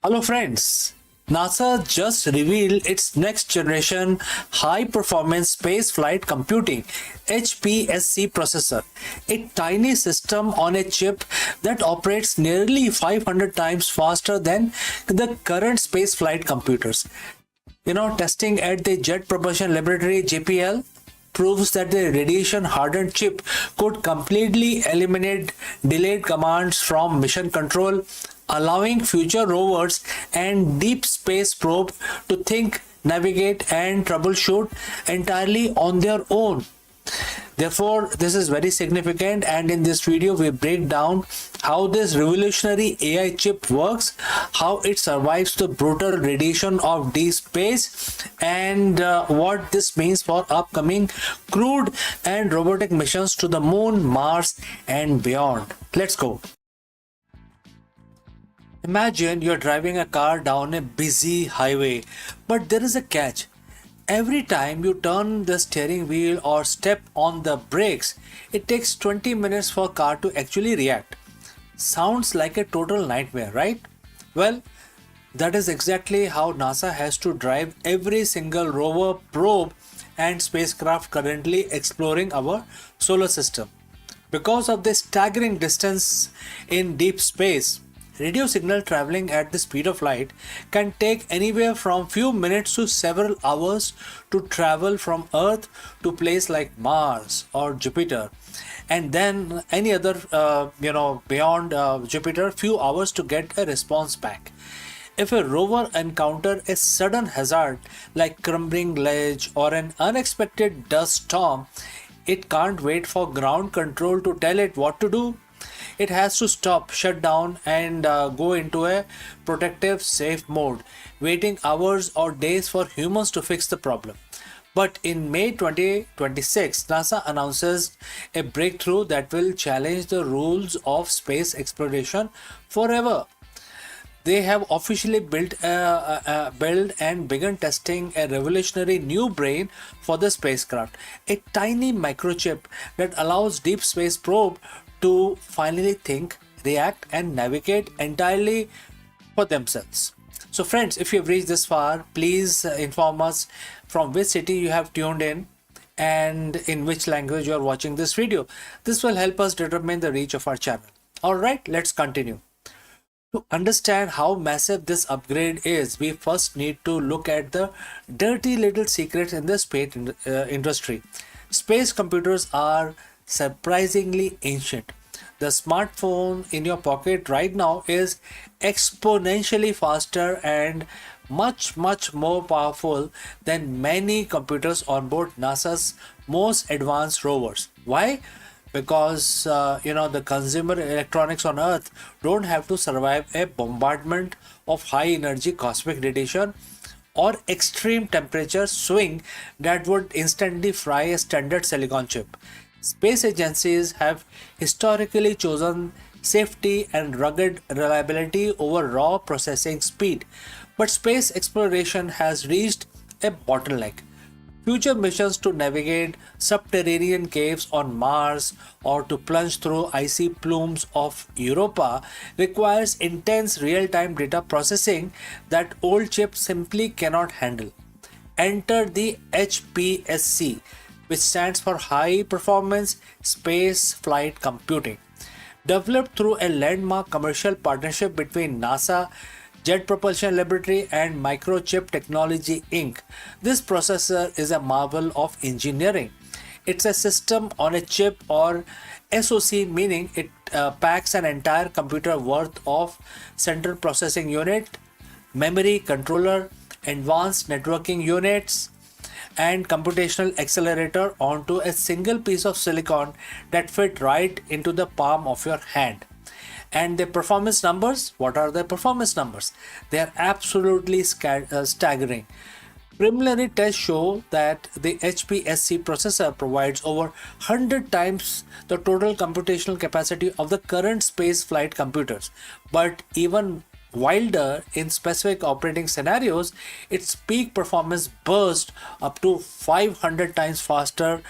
Hello friends, NASA just revealed its next generation high performance space flight computing HPSC processor, a tiny system on a chip that operates nearly 500 times faster than the current space flight computers. Testing at the Jet Propulsion Laboratory JPL proves that the radiation hardened chip could completely eliminate delayed commands from mission control, allowing future rovers and deep space probe to think, navigate, and troubleshoot entirely on their own. Therefore, this is very significant, and in this video we break down how this revolutionary AI chip works, how it survives the brutal radiation of deep space, and what this means for upcoming crewed and robotic missions to the moon, Mars, and beyond. Let's go. Imagine you're driving a car down a busy highway, but there is a catch. Every time you turn the steering wheel or step on the brakes, it takes 20 minutes for car to actually react. Sounds like a total nightmare, right? Well, that is exactly how NASA has to drive every single rover, probe, and spacecraft currently exploring our solar system. Because of the staggering distance in deep space, radio signal traveling at the speed of light can take anywhere from few minutes to several hours to travel from Earth to place like Mars or Jupiter, and then any other beyond Jupiter, few hours to get a response back. If a rover encounters a sudden hazard like crumbling ledge or an unexpected dust storm, it can't wait for ground control to tell it what to do. It has to stop, shut down, and go into a protective, safe mode, waiting hours or days for humans to fix the problem. But in May 2026, NASA announces a breakthrough that will challenge the rules of space exploration forever. They have officially built and begun testing a revolutionary new brain for the spacecraft, a tiny microchip that allows deep space probe to finally think, react, and navigate entirely for themselves. So friends, if you have reached this far, please inform us from which city you have tuned in and in which language you are watching this video. This will help us determine the reach of our channel. Alright, let's continue. To understand how massive this upgrade is, we first need to look at the dirty little secrets in the space industry. Space computers are surprisingly ancient. The smartphone in your pocket right now is exponentially faster and much more powerful than many computers on board NASA's most advanced rovers. Why? Because the consumer electronics on Earth don't have to survive a bombardment of high energy cosmic radiation or extreme temperature swing that would instantly fry a standard silicon chip. Space agencies have historically chosen safety and rugged reliability over raw processing speed, but space exploration has reached a bottleneck. Future missions to navigate subterranean caves on Mars or to plunge through icy plumes of Europa requires intense real-time data processing that old chips simply cannot handle. Enter the HPSC, which stands for High Performance Space Flight Computing. Developed through a landmark commercial partnership between NASA, Jet Propulsion Laboratory, and Microchip Technology Inc., this processor is a marvel of engineering. It's a system on a chip, or SoC, meaning it packs an entire computer worth of central processing unit, memory, controller, advanced networking units, and computational accelerator onto a single piece of silicon that fit right into the palm of your hand. And the performance numbers, what are the performance numbers? They are absolutely staggering. Preliminary tests show that the HPSC processor provides over 100 times the total computational capacity of the current space flight computers. But even wilder, in specific operating scenarios, its peak performance burst up to 500 times faster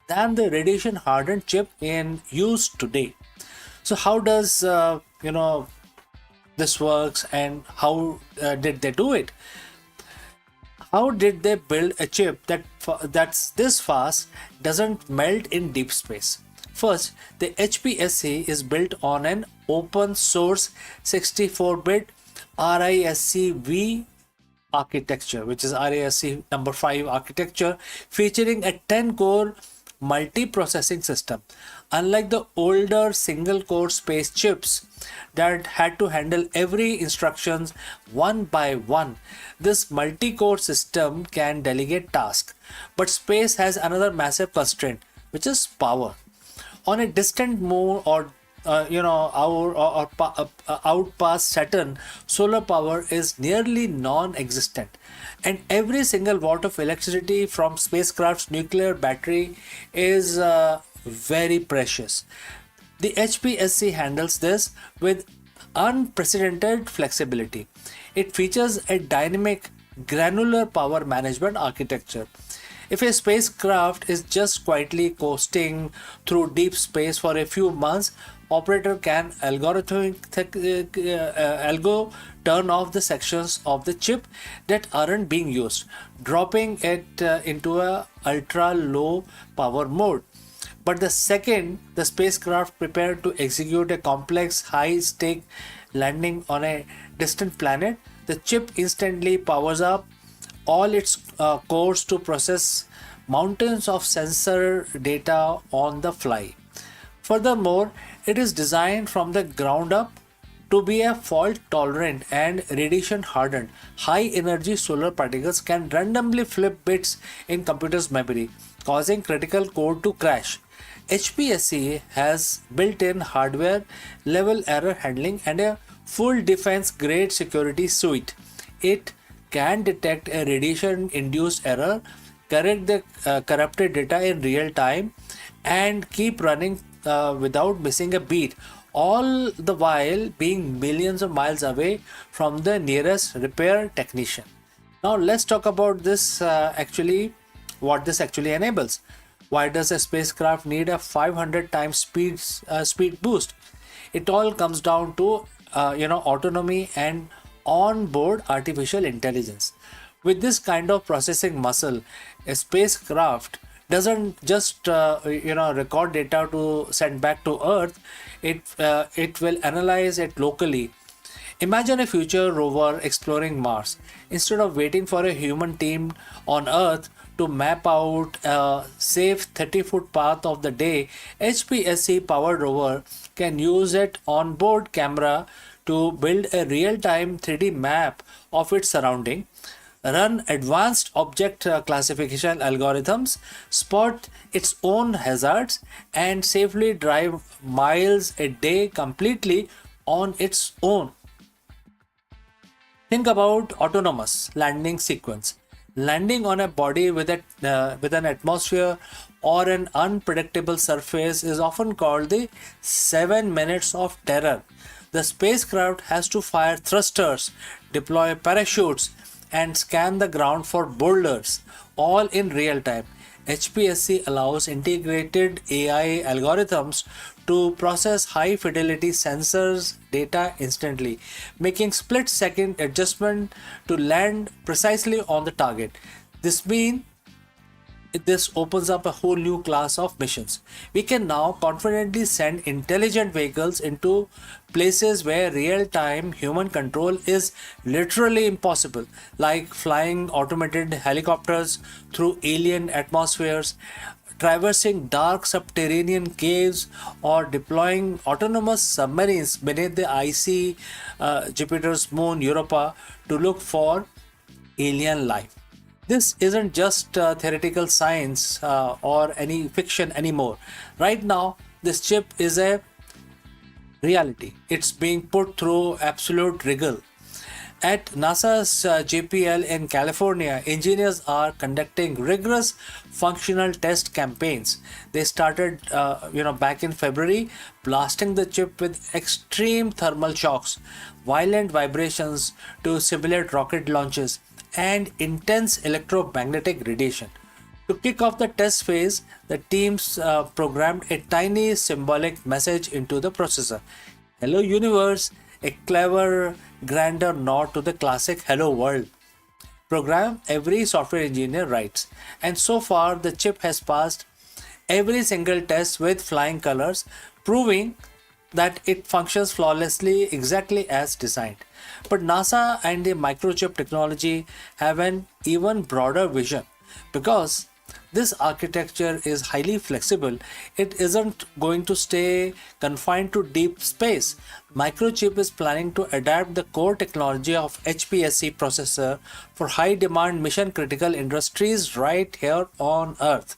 than the radiation hardened chip in use today. So how does this works and how did they do it. How did they build a chip that's this fast, doesn't melt in deep space? First, the HPSC is built on an open source 64-bit RISC-V architecture, which is RISC number 5 architecture, featuring a 10-core multi-processing system. Unlike the older single-core space chips that had to handle every instructions one by one, this multi-core system can delegate tasks. But space has another massive constraint, which is power. On a distant moon or out past Saturn, solar power is nearly non-existent, and every single watt of electricity from spacecraft's nuclear battery is very precious. The HPSC handles this with unprecedented flexibility. It features a dynamic granular power management architecture. If a spacecraft is just quietly coasting through deep space for a few months, operator can algo turn off the sections of the chip that aren't being used, dropping it into a ultra low power mode. But the second the spacecraft prepared to execute a complex high stake landing on a distant planet, the chip instantly powers up all its cores to process mountains of sensor data on the fly. Furthermore, it is designed from the ground up to be a fault tolerant and radiation hardened. High energy solar particles can randomly flip bits in computer's memory, causing critical code to crash. HPSC has built in hardware level error handling and a full defense grade security suite. It can detect a radiation induced error, correct the corrupted data in real time, and keep running without missing a beat, all the while being millions of miles away from the nearest repair technician. Now let's talk about this what this actually enables. Why does a spacecraft need a 500 times speed boost? It all comes down to autonomy and on-board artificial intelligence. With this kind of processing muscle, a spacecraft doesn't just record data to send back to Earth. It will analyze it locally. Imagine a future rover exploring Mars. Instead of waiting for a human team on Earth to map out a safe 30-foot path of the day, HPSC powered rover can use an onboard camera to build a real-time 3D map of its surrounding, run advanced object classification algorithms, spot its own hazards, and safely drive miles a day completely on its own. Think about autonomous landing sequence. Landing on a body with an atmosphere or an unpredictable surface is often called the 7 minutes of terror. The spacecraft has to fire thrusters, deploy parachutes, and scan the ground for boulders, all in real time. HPSC allows integrated AI algorithms to process high fidelity sensors data instantly, making split second adjustment to land precisely on the target. This means this opens up a whole new class of missions. We can now confidently send intelligent vehicles into places where real-time human control is literally impossible, like flying automated helicopters through alien atmospheres, traversing dark subterranean caves, or deploying autonomous submarines beneath the icy Jupiter's moon Europa to look for alien life. This isn't just theoretical science or any fiction anymore. Right now, this chip is a reality. It's being put through absolute rigor. At NASA's JPL in California, engineers are conducting rigorous functional test campaigns. They started, back in February, blasting the chip with extreme thermal shocks, violent vibrations to simulate rocket launches, and intense electromagnetic radiation. To kick off the test phase, the teams programmed a tiny symbolic message into the processor. Hello universe, a clever, grander nod to the classic Hello World program every software engineer writes. And so far, the chip has passed every single test with flying colors, proving that it functions flawlessly exactly as designed. But NASA and the microchip technology have an even broader vision because this architecture is highly flexible. It isn't going to stay confined to deep space. Microchip is planning to adapt the core technology of HPSC processor for high demand mission critical industries right here on Earth.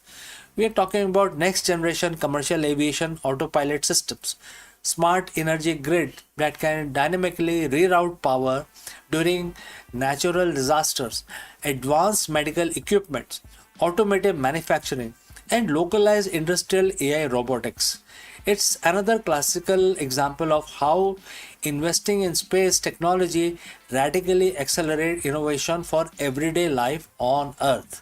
We are talking about next generation commercial aviation autopilot systems, smart energy grid that can dynamically reroute power during natural disasters, advanced medical equipment, automotive manufacturing, and localized industrial AI robotics. It's another classical example of how investing in space technology radically accelerates innovation for everyday life on Earth.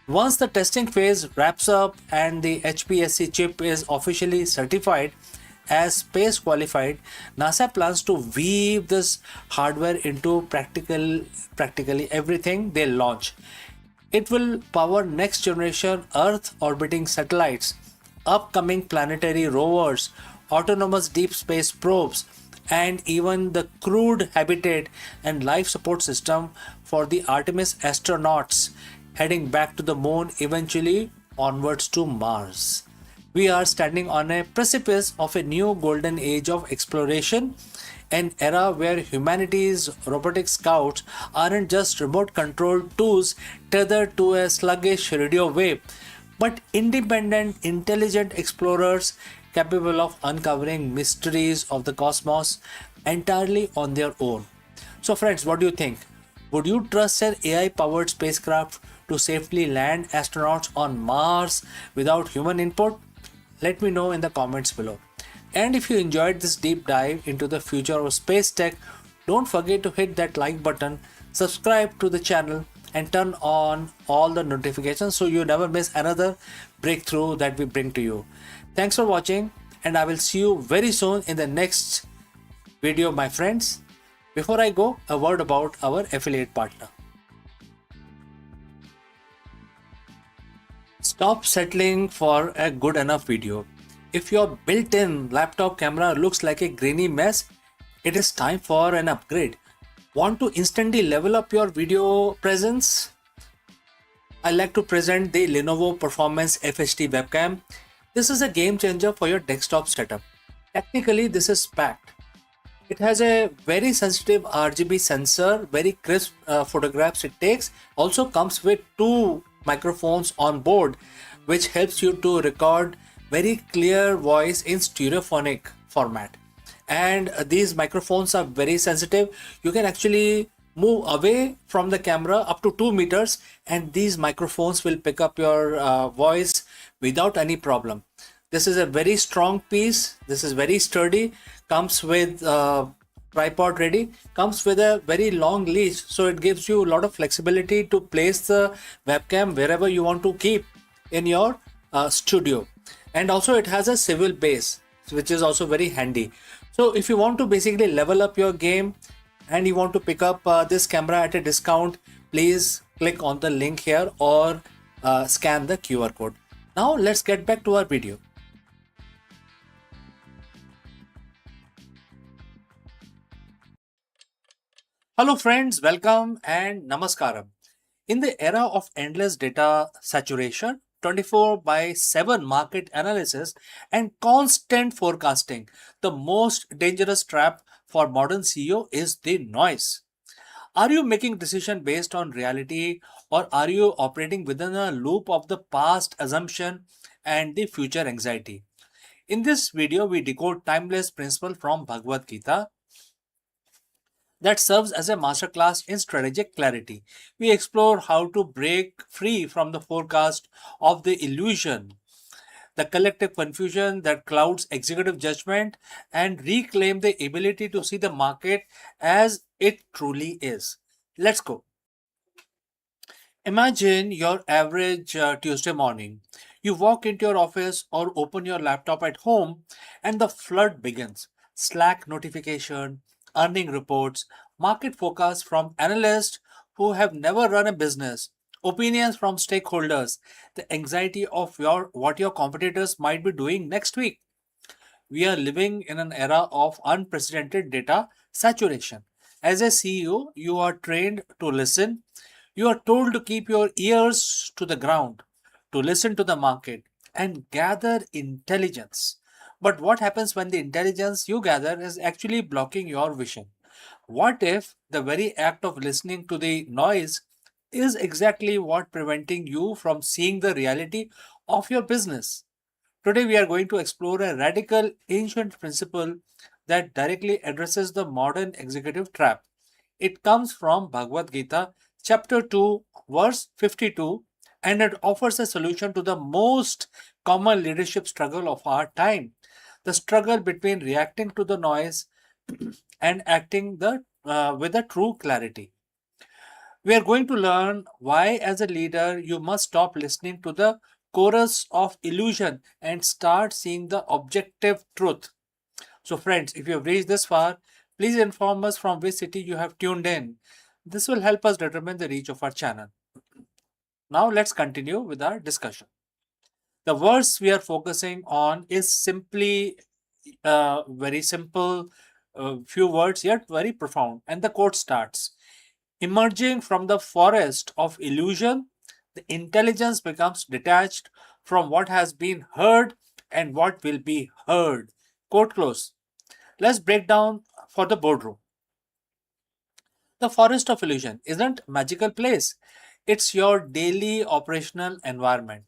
Once the testing phase wraps up and the HPSC chip is officially certified as space qualified, NASA plans to weave this hardware into practically everything they launch. It will power next generation Earth orbiting satellites, upcoming planetary rovers, autonomous deep space probes, and even the crewed habitat and life support system for the Artemis astronauts heading back to the moon, eventually onwards to Mars. We are standing on a precipice of a new golden age of exploration, an era where humanity's robotic scouts aren't just remote controlled tools tethered to a sluggish radio wave, but independent, intelligent explorers capable of uncovering mysteries of the cosmos entirely on their own. So, friends, what do you think? Would you trust an AI powered spacecraft to safely land astronauts on Mars without human input? Let me know in the comments below. And if you enjoyed this deep dive into the future of space tech, don't forget to hit that like button, subscribe to the channel, and turn on all the notifications so you never miss another breakthrough that we bring to you. Thanks for watching, and I will see you very soon in the next video, my friends. Before I go, a word about our affiliate partner. Stop settling for a good enough video. If your built-in laptop camera looks like a grainy mess, it is time for an upgrade. Want to instantly level up your video presence? I like to present the Lenovo Performance FHD webcam. This is a game changer for your desktop setup. Technically, this is packed. It has a very sensitive RGB sensor, very crisp photographs it takes. Also comes with two microphones on board, which helps you to record very clear voice in stereophonic format. And these microphones are very sensitive. You can actually move away from the camera up to 2 meters, and these microphones will pick up your voice without any problem. This is a very strong piece. This is very sturdy. Comes with tripod ready. Comes with a very long leash, so it gives you a lot of flexibility to place the webcam wherever you want to keep in your studio. And also it has a swivel base, which is also very handy. So if you want to basically level up your game and you want to pick up this camera at a discount, please click on the link here or scan the QR code. Now let's get back to our video. Hello friends, welcome and namaskaram. In the era of endless data saturation, 24 by 7 market analysis, and constant forecasting, the most dangerous trap for modern CEO is the noise. Are you making decision based on reality, or are you operating within a loop of the past assumption and the future anxiety? In this video, we decode timeless principle from Bhagavad Gita that serves as a masterclass in strategic clarity. We explore how to break free from the forecast of the illusion, the collective confusion that clouds executive judgment, and reclaim the ability to see the market as it truly is. Let's go. Imagine your average Tuesday morning. You walk into your office or open your laptop at home, and the flood begins. Slack notification, earning reports, market forecasts from analysts who have never run a business, opinions from stakeholders, the anxiety of what your competitors might be doing next week. We are living in an era of unprecedented data saturation. As a CEO, you are trained to listen. You are told to keep your ears to the ground, to listen to the market and gather intelligence. But what happens when the intelligence you gather is actually blocking your vision? What if the very act of listening to the noise is exactly what preventing you from seeing the reality of your business? Today, we are going to explore a radical ancient principle that directly addresses the modern executive trap. It comes from Bhagavad Gita, chapter 2, verse 52, and it offers a solution to the most common leadership struggle of our time, the struggle between reacting to the noise and acting with a true clarity. We are going to learn why, as a leader, you must stop listening to the chorus of illusion and start seeing the objective truth. So, friends, if you have reached this far, please inform us from which city you have tuned in. This will help us determine the reach of our channel. Now, let's continue with our discussion. The verse we are focusing on is simply very simple, few words, yet very profound. And the quote starts: emerging from the forest of illusion, the intelligence becomes detached from what has been heard and what will be heard. Quote close. Let's break down for the boardroom. The forest of illusion isn't a magical place. It's your daily operational environment.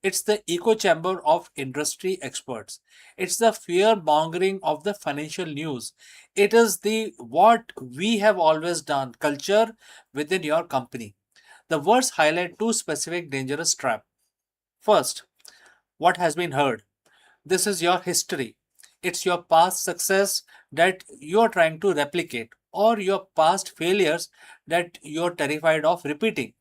It's the echo chamber of industry experts. It's the fear mongering of the financial news. It is the what we have always done culture within your company. The words highlight two specific dangerous traps. First, what has been heard. This is your history. It's your past success that you're trying to replicate, or your past failures that you're terrified of repeating.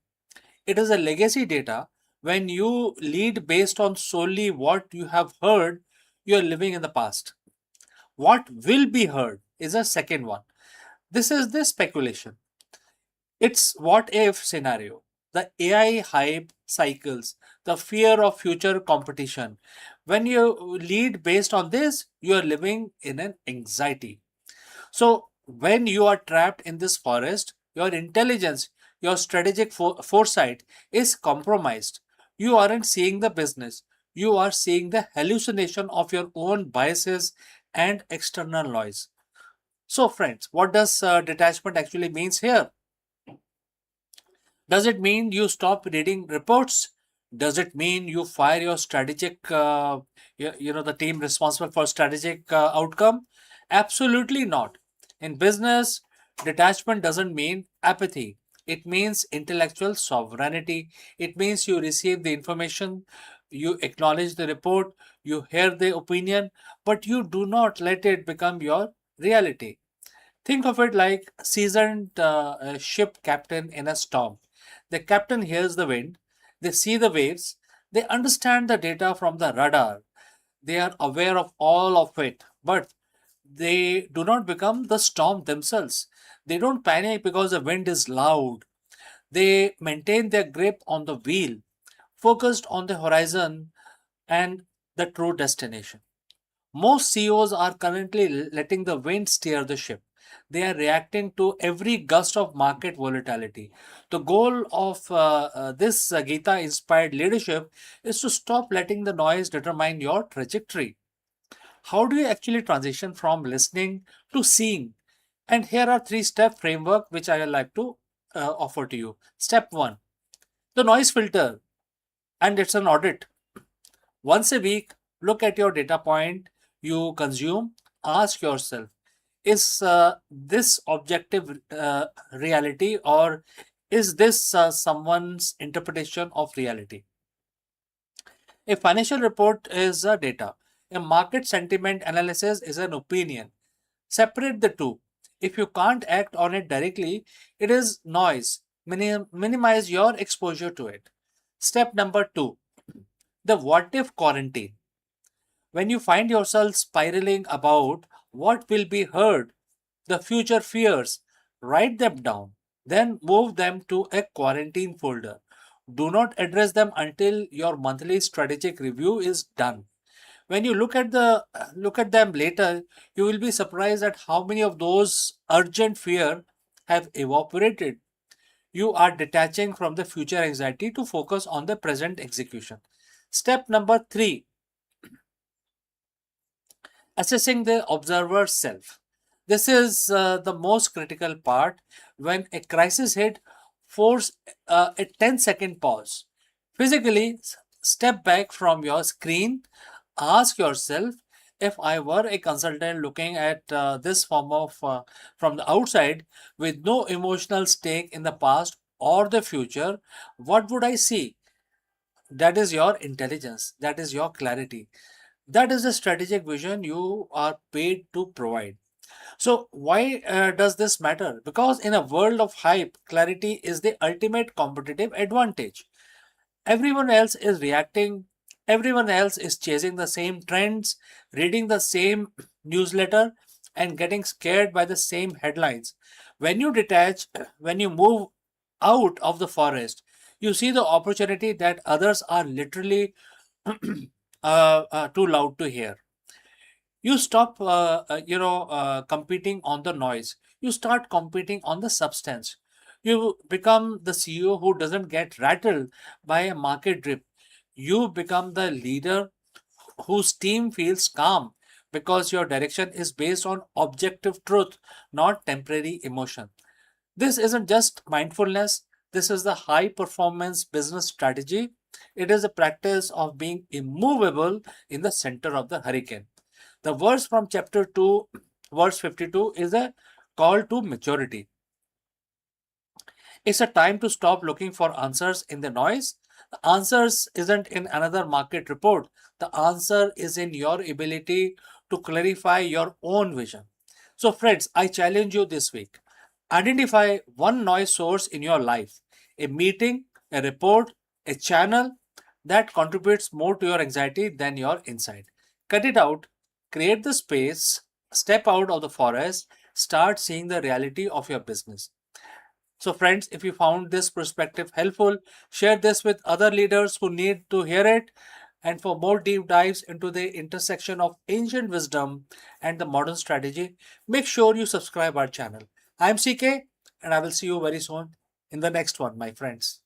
It is a legacy data. When you lead based on solely what you have heard, you are living in the past. What will be heard is a second one. This is the speculation. It's what if scenario. The AI hype cycles, the fear of future competition. When you lead based on this, you are living in an anxiety. So, when you are trapped in this forest, your intelligence, your strategic foresight is compromised. You aren't seeing the business, you are seeing the hallucination of your own biases and external noise. So, friends, what does detachment actually means here? Does it mean you stop reading reports? Does it mean you fire your strategic, the team responsible for strategic outcome? Absolutely not. In business, detachment doesn't mean apathy. It means intellectual sovereignty. It means you receive the information, you acknowledge the report, you hear the opinion, but you do not let it become your reality. Think of it like a seasoned ship captain in a storm. The captain hears the wind, they see the waves, they understand the data from the radar, they are aware of all of it, but they do not become the storm themselves. They don't panic because the wind is loud. They maintain their grip on the wheel, focused on the horizon and the true destination. Most CEOs are currently letting the wind steer the ship. They are reacting to every gust of market volatility. The goal of this Gita inspired leadership is to stop letting the noise determine your trajectory. How do you actually transition from listening to seeing? And here are three-step framework which I would like to offer to you. Step 1, the noise filter, and it's an audit. Once a week, look at your data point you consume. Ask yourself, is this objective reality, or is this someone's interpretation of reality? A financial report is data. A market sentiment analysis is an opinion. Separate the two. If you can't act on it directly, it is noise. Minimize your exposure to it. Step number 2, the what if quarantine. When you find yourself spiraling about what will be heard, the future fears. Write them down, then move them to a quarantine folder. Do not address them until your monthly strategic review is done. When you look at them later, you will be surprised at how many of those urgent fear have evaporated. You are detaching from the future anxiety to focus on the present execution. Step number 3, assessing the observer's self. This is the most critical part. When a crisis hit, force a 10-second pause. Physically, step back from your screen. Ask yourself, if I were a consultant looking at this form of from the outside with no emotional stake in the past or the future, what would I see? That is your intelligence. That is your clarity. That is the strategic vision you are paid to provide. So, why does this matter? Because in a world of hype, clarity is the ultimate competitive advantage. Everyone else is reacting, everyone else is chasing the same trends, reading the same newsletter, and getting scared by the same headlines. When you detach, when you move out of the forest, you see the opportunity that others are literally too loud to hear. You stop competing on the noise. You start competing on the substance. You become the CEO who doesn't get rattled by a market drip. You become the leader whose team feels calm because your direction is based on objective truth, not temporary emotion. This isn't just mindfulness, this is the high performance business strategy. It is a practice of being immovable in the center of the hurricane. The verse from chapter 2, verse 52 is a call to maturity. It's a time to stop looking for answers in the noise. The answers isn't in another market report. The answer is in your ability to clarify your own vision. So, friends, I challenge you this week. Identify one noise source in your life, a meeting, a report, a channel that contributes more to your anxiety than your insight. Cut it out, create the space, step out of the forest, start seeing the reality of your business. So, friends, if you found this perspective helpful, share this with other leaders who need to hear it. And for more deep dives into the intersection of ancient wisdom and the modern strategy, make sure you subscribe our channel. I'm CK, and I will see you very soon in the next one, my friends.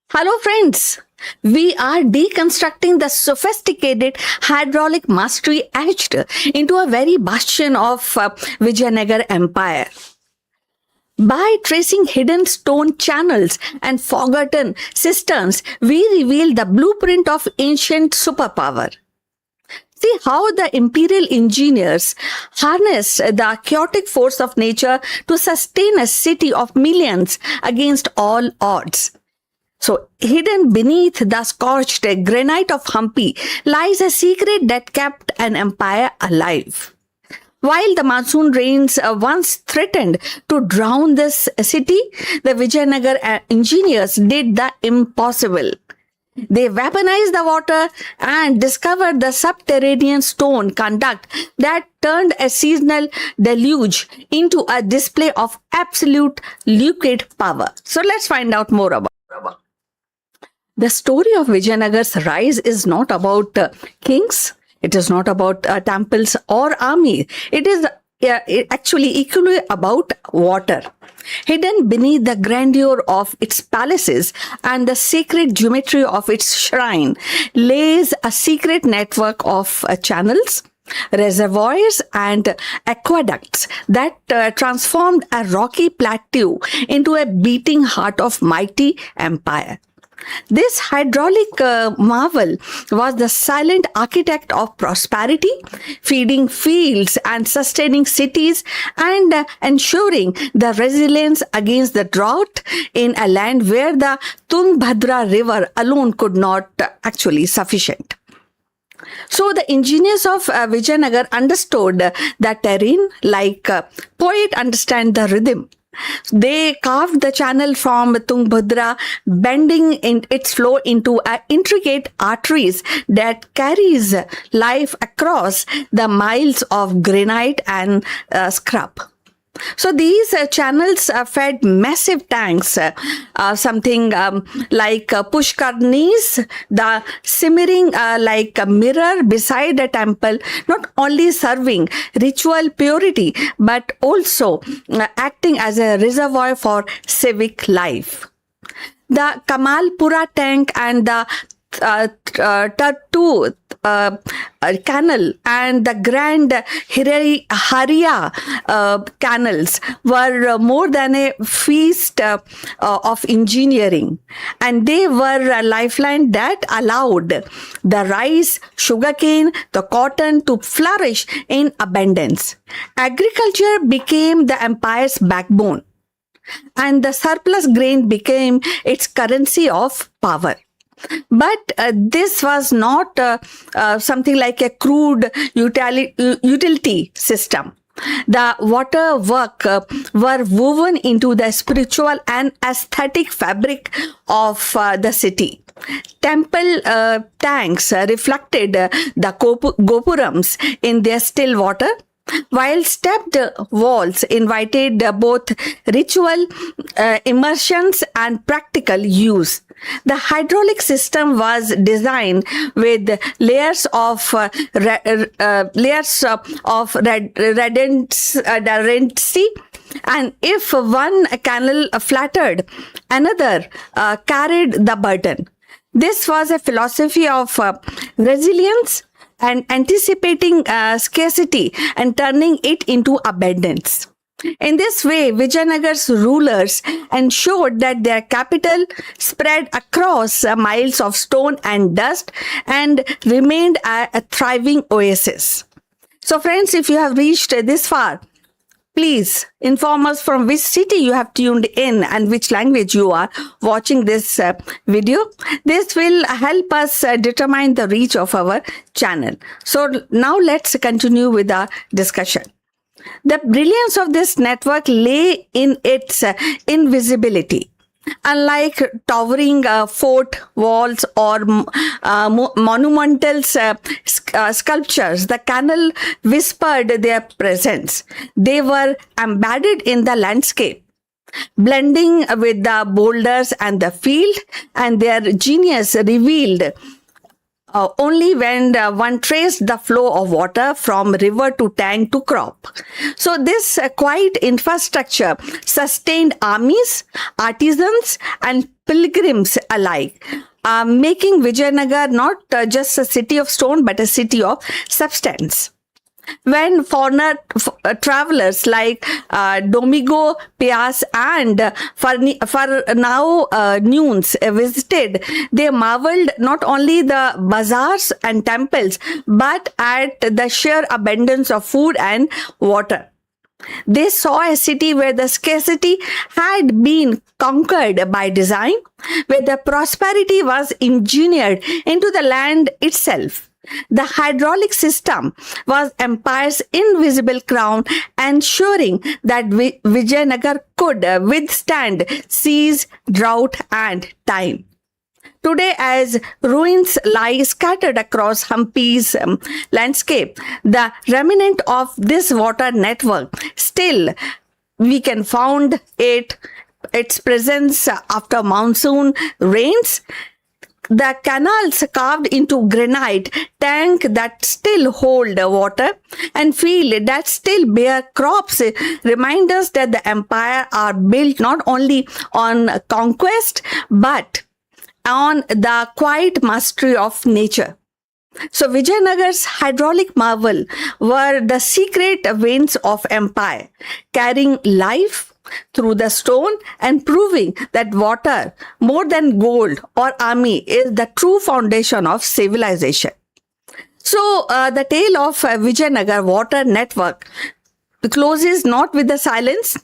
Hello, friends. We are deconstructing the sophisticated hydraulic mastery etched into a very bastion of Vijayanagar Empire. By tracing hidden stone channels and forgotten cisterns, we reveal the blueprint of ancient superpower. See how the imperial engineers harnessed the chaotic force of nature to sustain a city of millions against all odds. So, hidden beneath the scorched granite of Hampi lies a secret that kept an empire alive. While the monsoon rains once threatened to drown this city, the Vijayanagar engineers did the impossible. They weaponized the water and discovered the subterranean stone conduct that turned a seasonal deluge into a display of absolute liquid power. So let's find out more about it. The story of Vijayanagar's rise is not about kings. It is not about temples or army. It is actually equally about water. Hidden beneath the grandeur of its palaces and the sacred geometry of its shrine lays a secret network of channels. reservoirs and aqueducts that transformed a rocky plateau into a beating heart of mighty empire. This hydraulic marvel was the silent architect of prosperity, feeding fields and sustaining cities and ensuring the resilience against the drought in a land where the Tungbhadra river alone could not actually sufficient. So the engineers of Vijayanagar understood the terrain like poet understand the rhythm. They carved the channel from Tungbhadra, bending its flow into intricate arteries that carries life across the miles of granite and scrub. So these channels fed massive tanks, something like pushkarnis, the simmering like a mirror beside a temple, not only serving ritual purity, but also acting as a reservoir for civic life. The Kamalpura tank and the Tartu canal and the Grand Haria canals were more than a feast of engineering, and they were a lifeline that allowed the rice, sugarcane, the cotton to flourish in abundance. Agriculture became the empire's backbone, and the surplus grain became its currency of power. But this was not something like a crude utility system. The water work were woven into the spiritual and aesthetic fabric of the city. Temple tanks reflected the gopurams in their still water, while stepped walls invited both ritual immersions and practical use. The hydraulic system was designed with layers of redundancy, and if one canal flattered, another carried the burden. This was a philosophy of resilience and anticipating scarcity and turning it into abundance. In this way, Vijayanagar's rulers ensured that their capital spread across miles of stone and dust and remained a thriving oasis. So friends, if you have reached this far, please inform us from which city you have tuned in and which language you are watching this video. This will help us determine the reach of our channel. So now let's continue with our discussion. The brilliance of this network lay in its invisibility. Unlike towering fort walls or monumental sculptures, the canal whispered their presence. They were embedded in the landscape, blending with the boulders and the field, and their genius revealed only when one traced the flow of water from river to tank to crop. So this quiet infrastructure sustained armies, artisans and pilgrims alike, making Vijayanagar not just a city of stone but a city of substance. When foreigner travelers like Domingo Pias and Fernão Nunes visited, they marveled not only the bazaars and temples, but at the sheer abundance of food and water. They saw a city where the scarcity had been conquered by design, where the prosperity was engineered into the land itself. The hydraulic system was empire's invisible crown, ensuring that Vijayanagar could withstand seas, drought and time. Today, as ruins lie scattered across Hampi's landscape, the remnant of this water network, still we can find its presence after monsoon rains. The canals carved into granite, tank that still hold water, and field that still bear crops remind us that the empire are built not only on conquest but on the quiet mastery of nature. So Vijayanagar's hydraulic marvel were the secret veins of empire, carrying life through the stone and proving that water, more than gold or army, is the true foundation of civilization. So the tale of Vijayanagar water network closes not with the silence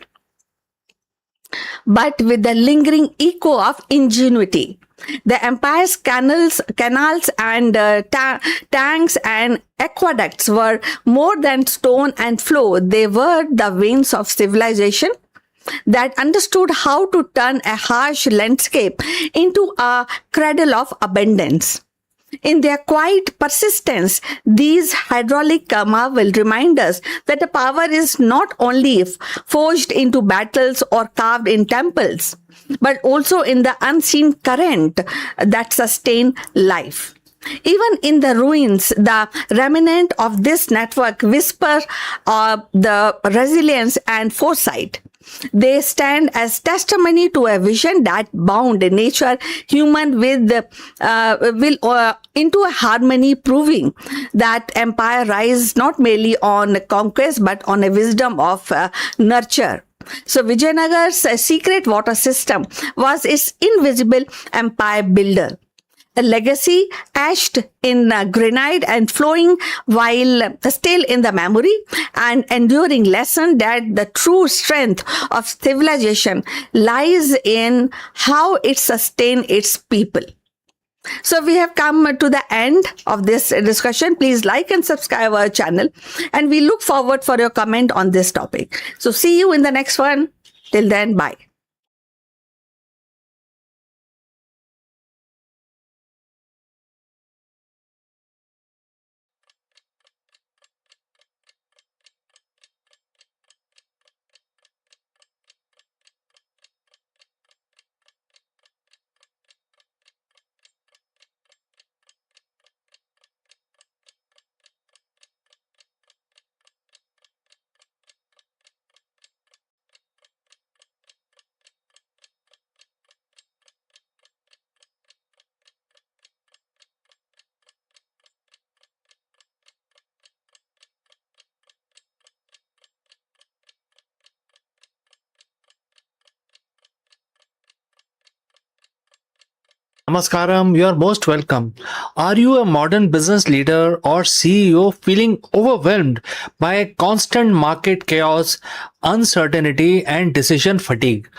but with the lingering echo of ingenuity. The empire's canals and tanks and aqueducts were more than stone and flow. They were the veins of civilization that understood how to turn a harsh landscape into a cradle of abundance. In their quiet persistence, these hydraulic marvel remind us that the power is not only forged into battles or carved in temples, but also in the unseen current that sustain life. Even in the ruins, the remnant of this network whisper the resilience and foresight. They stand as testimony to a vision that bound nature, human with will into a harmony, proving that empire rise not merely on conquest but on a wisdom of nurture. So Vijayanagar's secret water system was its invisible empire builder, a legacy etched in granite and flowing while still in the memory, and enduring lesson that the true strength of civilization lies in how it sustains its people. So we have come to the end of this discussion. Please like and subscribe our channel, and we look forward for your comment on this topic. So see you in the next one. Till then, bye. Namaskaram, you are most welcome. Are you a modern business leader or CEO feeling overwhelmed by constant market chaos, uncertainty, and decision fatigue?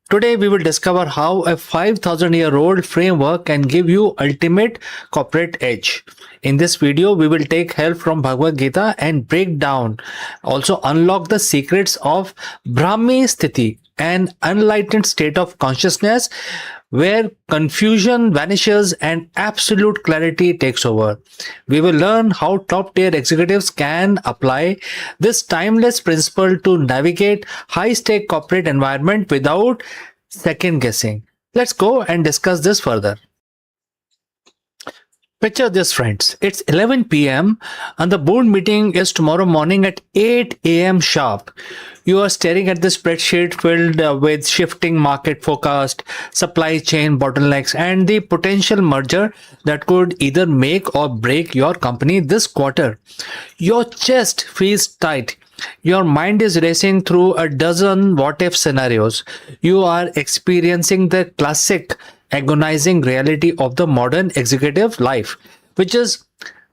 Today, we will discover how a 5,000-year-old framework can give you ultimate corporate edge. In this video, we will take help from Bhagavad Gita and break down, also unlock the secrets of Brahmi Sthiti, an enlightened state of consciousness where confusion vanishes and absolute clarity takes over. We will learn how top-tier executives can apply this timeless principle to navigate high-stake corporate environment without second guessing. Let's go and discuss this further. Picture this, friends. It's 11 p.m. and the board meeting is tomorrow morning at 8 a.m. sharp. You are staring at the spreadsheet filled with shifting market forecast, supply chain bottlenecks, and the potential merger that could either make or break your company this quarter. Your chest feels tight. Your mind is racing through a dozen what-if scenarios. You are experiencing the classic agonizing reality of the modern executive life, which is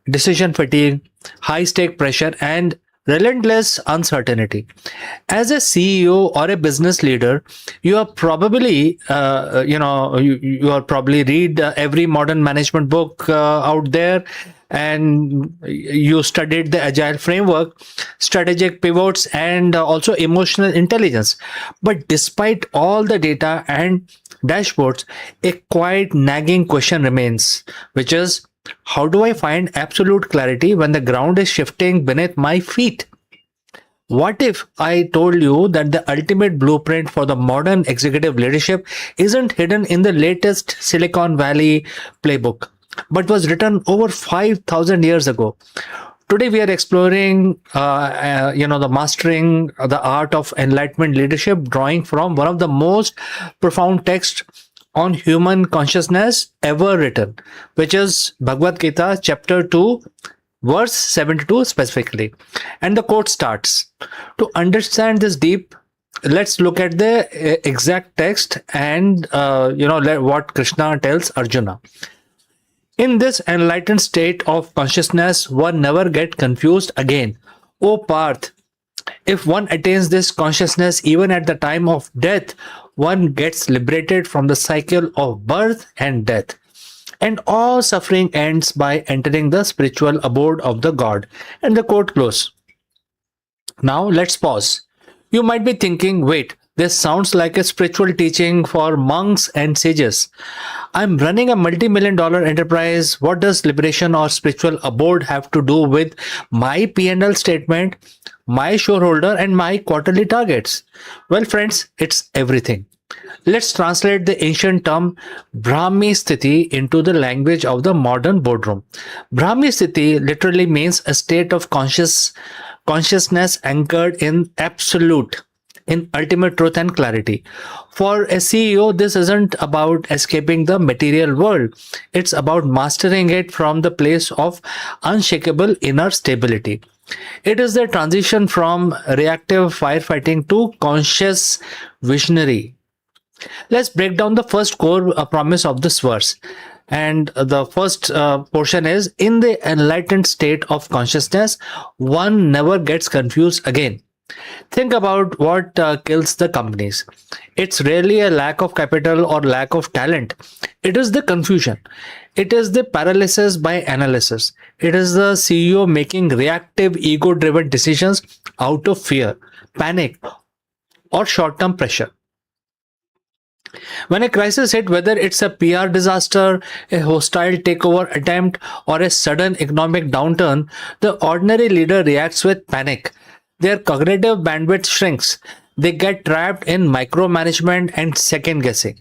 decision fatigue, high stake pressure, and relentless uncertainty. As a CEO or a business leader, you are probably, you are probably read every modern management book out there, and you studied the agile framework, strategic pivots, and also emotional intelligence. But despite all the data and dashboards, a quite nagging question remains, which is, how do I find absolute clarity when the ground is shifting beneath my feet? What if I told you that the ultimate blueprint for the modern executive leadership isn't hidden in the latest Silicon Valley playbook, but was written over 5,000 years ago? Today we are exploring, the mastering the art of enlightenment leadership, drawing from one of the most profound texts on human consciousness ever written, which is Bhagavad Gita, chapter 2, verse 72 specifically. And the quote starts: to understand this deep, let's look at the exact text and what Krishna tells Arjuna. In this enlightened state of consciousness, one never get confused again. O Parth, if one attains this consciousness even at the time of death, one gets liberated from the cycle of birth and death. And all suffering ends by entering the spiritual abode of the God. And the quote close. Now let's pause. You might be thinking, wait, this sounds like a spiritual teaching for monks and sages. I'm running a multi-million dollar enterprise. What does liberation or spiritual abode have to do with my P&L statement, my shareholder, and my quarterly targets? Well, friends, it's everything. Let's translate the ancient term Brahmi Sthiti into the language of the modern boardroom. Brahmi Sthiti literally means a state of consciousness anchored in absolute, in ultimate truth and clarity. For a CEO, this isn't about escaping the material world. It's about mastering it from the place of unshakable inner stability. It is the transition from reactive firefighting to conscious visionary. Let's break down the first core promise of this verse. And the first portion is: in the enlightened state of consciousness, one never gets confused again. Think about what kills the companies. It's rarely a lack of capital or lack of talent. It is the confusion. It is the paralysis by analysis. It is the CEO making reactive, ego-driven decisions out of fear, panic, or short-term pressure. When a crisis hits, whether it's a PR disaster, a hostile takeover attempt, or a sudden economic downturn, the ordinary leader reacts with panic. Their cognitive bandwidth shrinks. They get trapped in micromanagement and second guessing.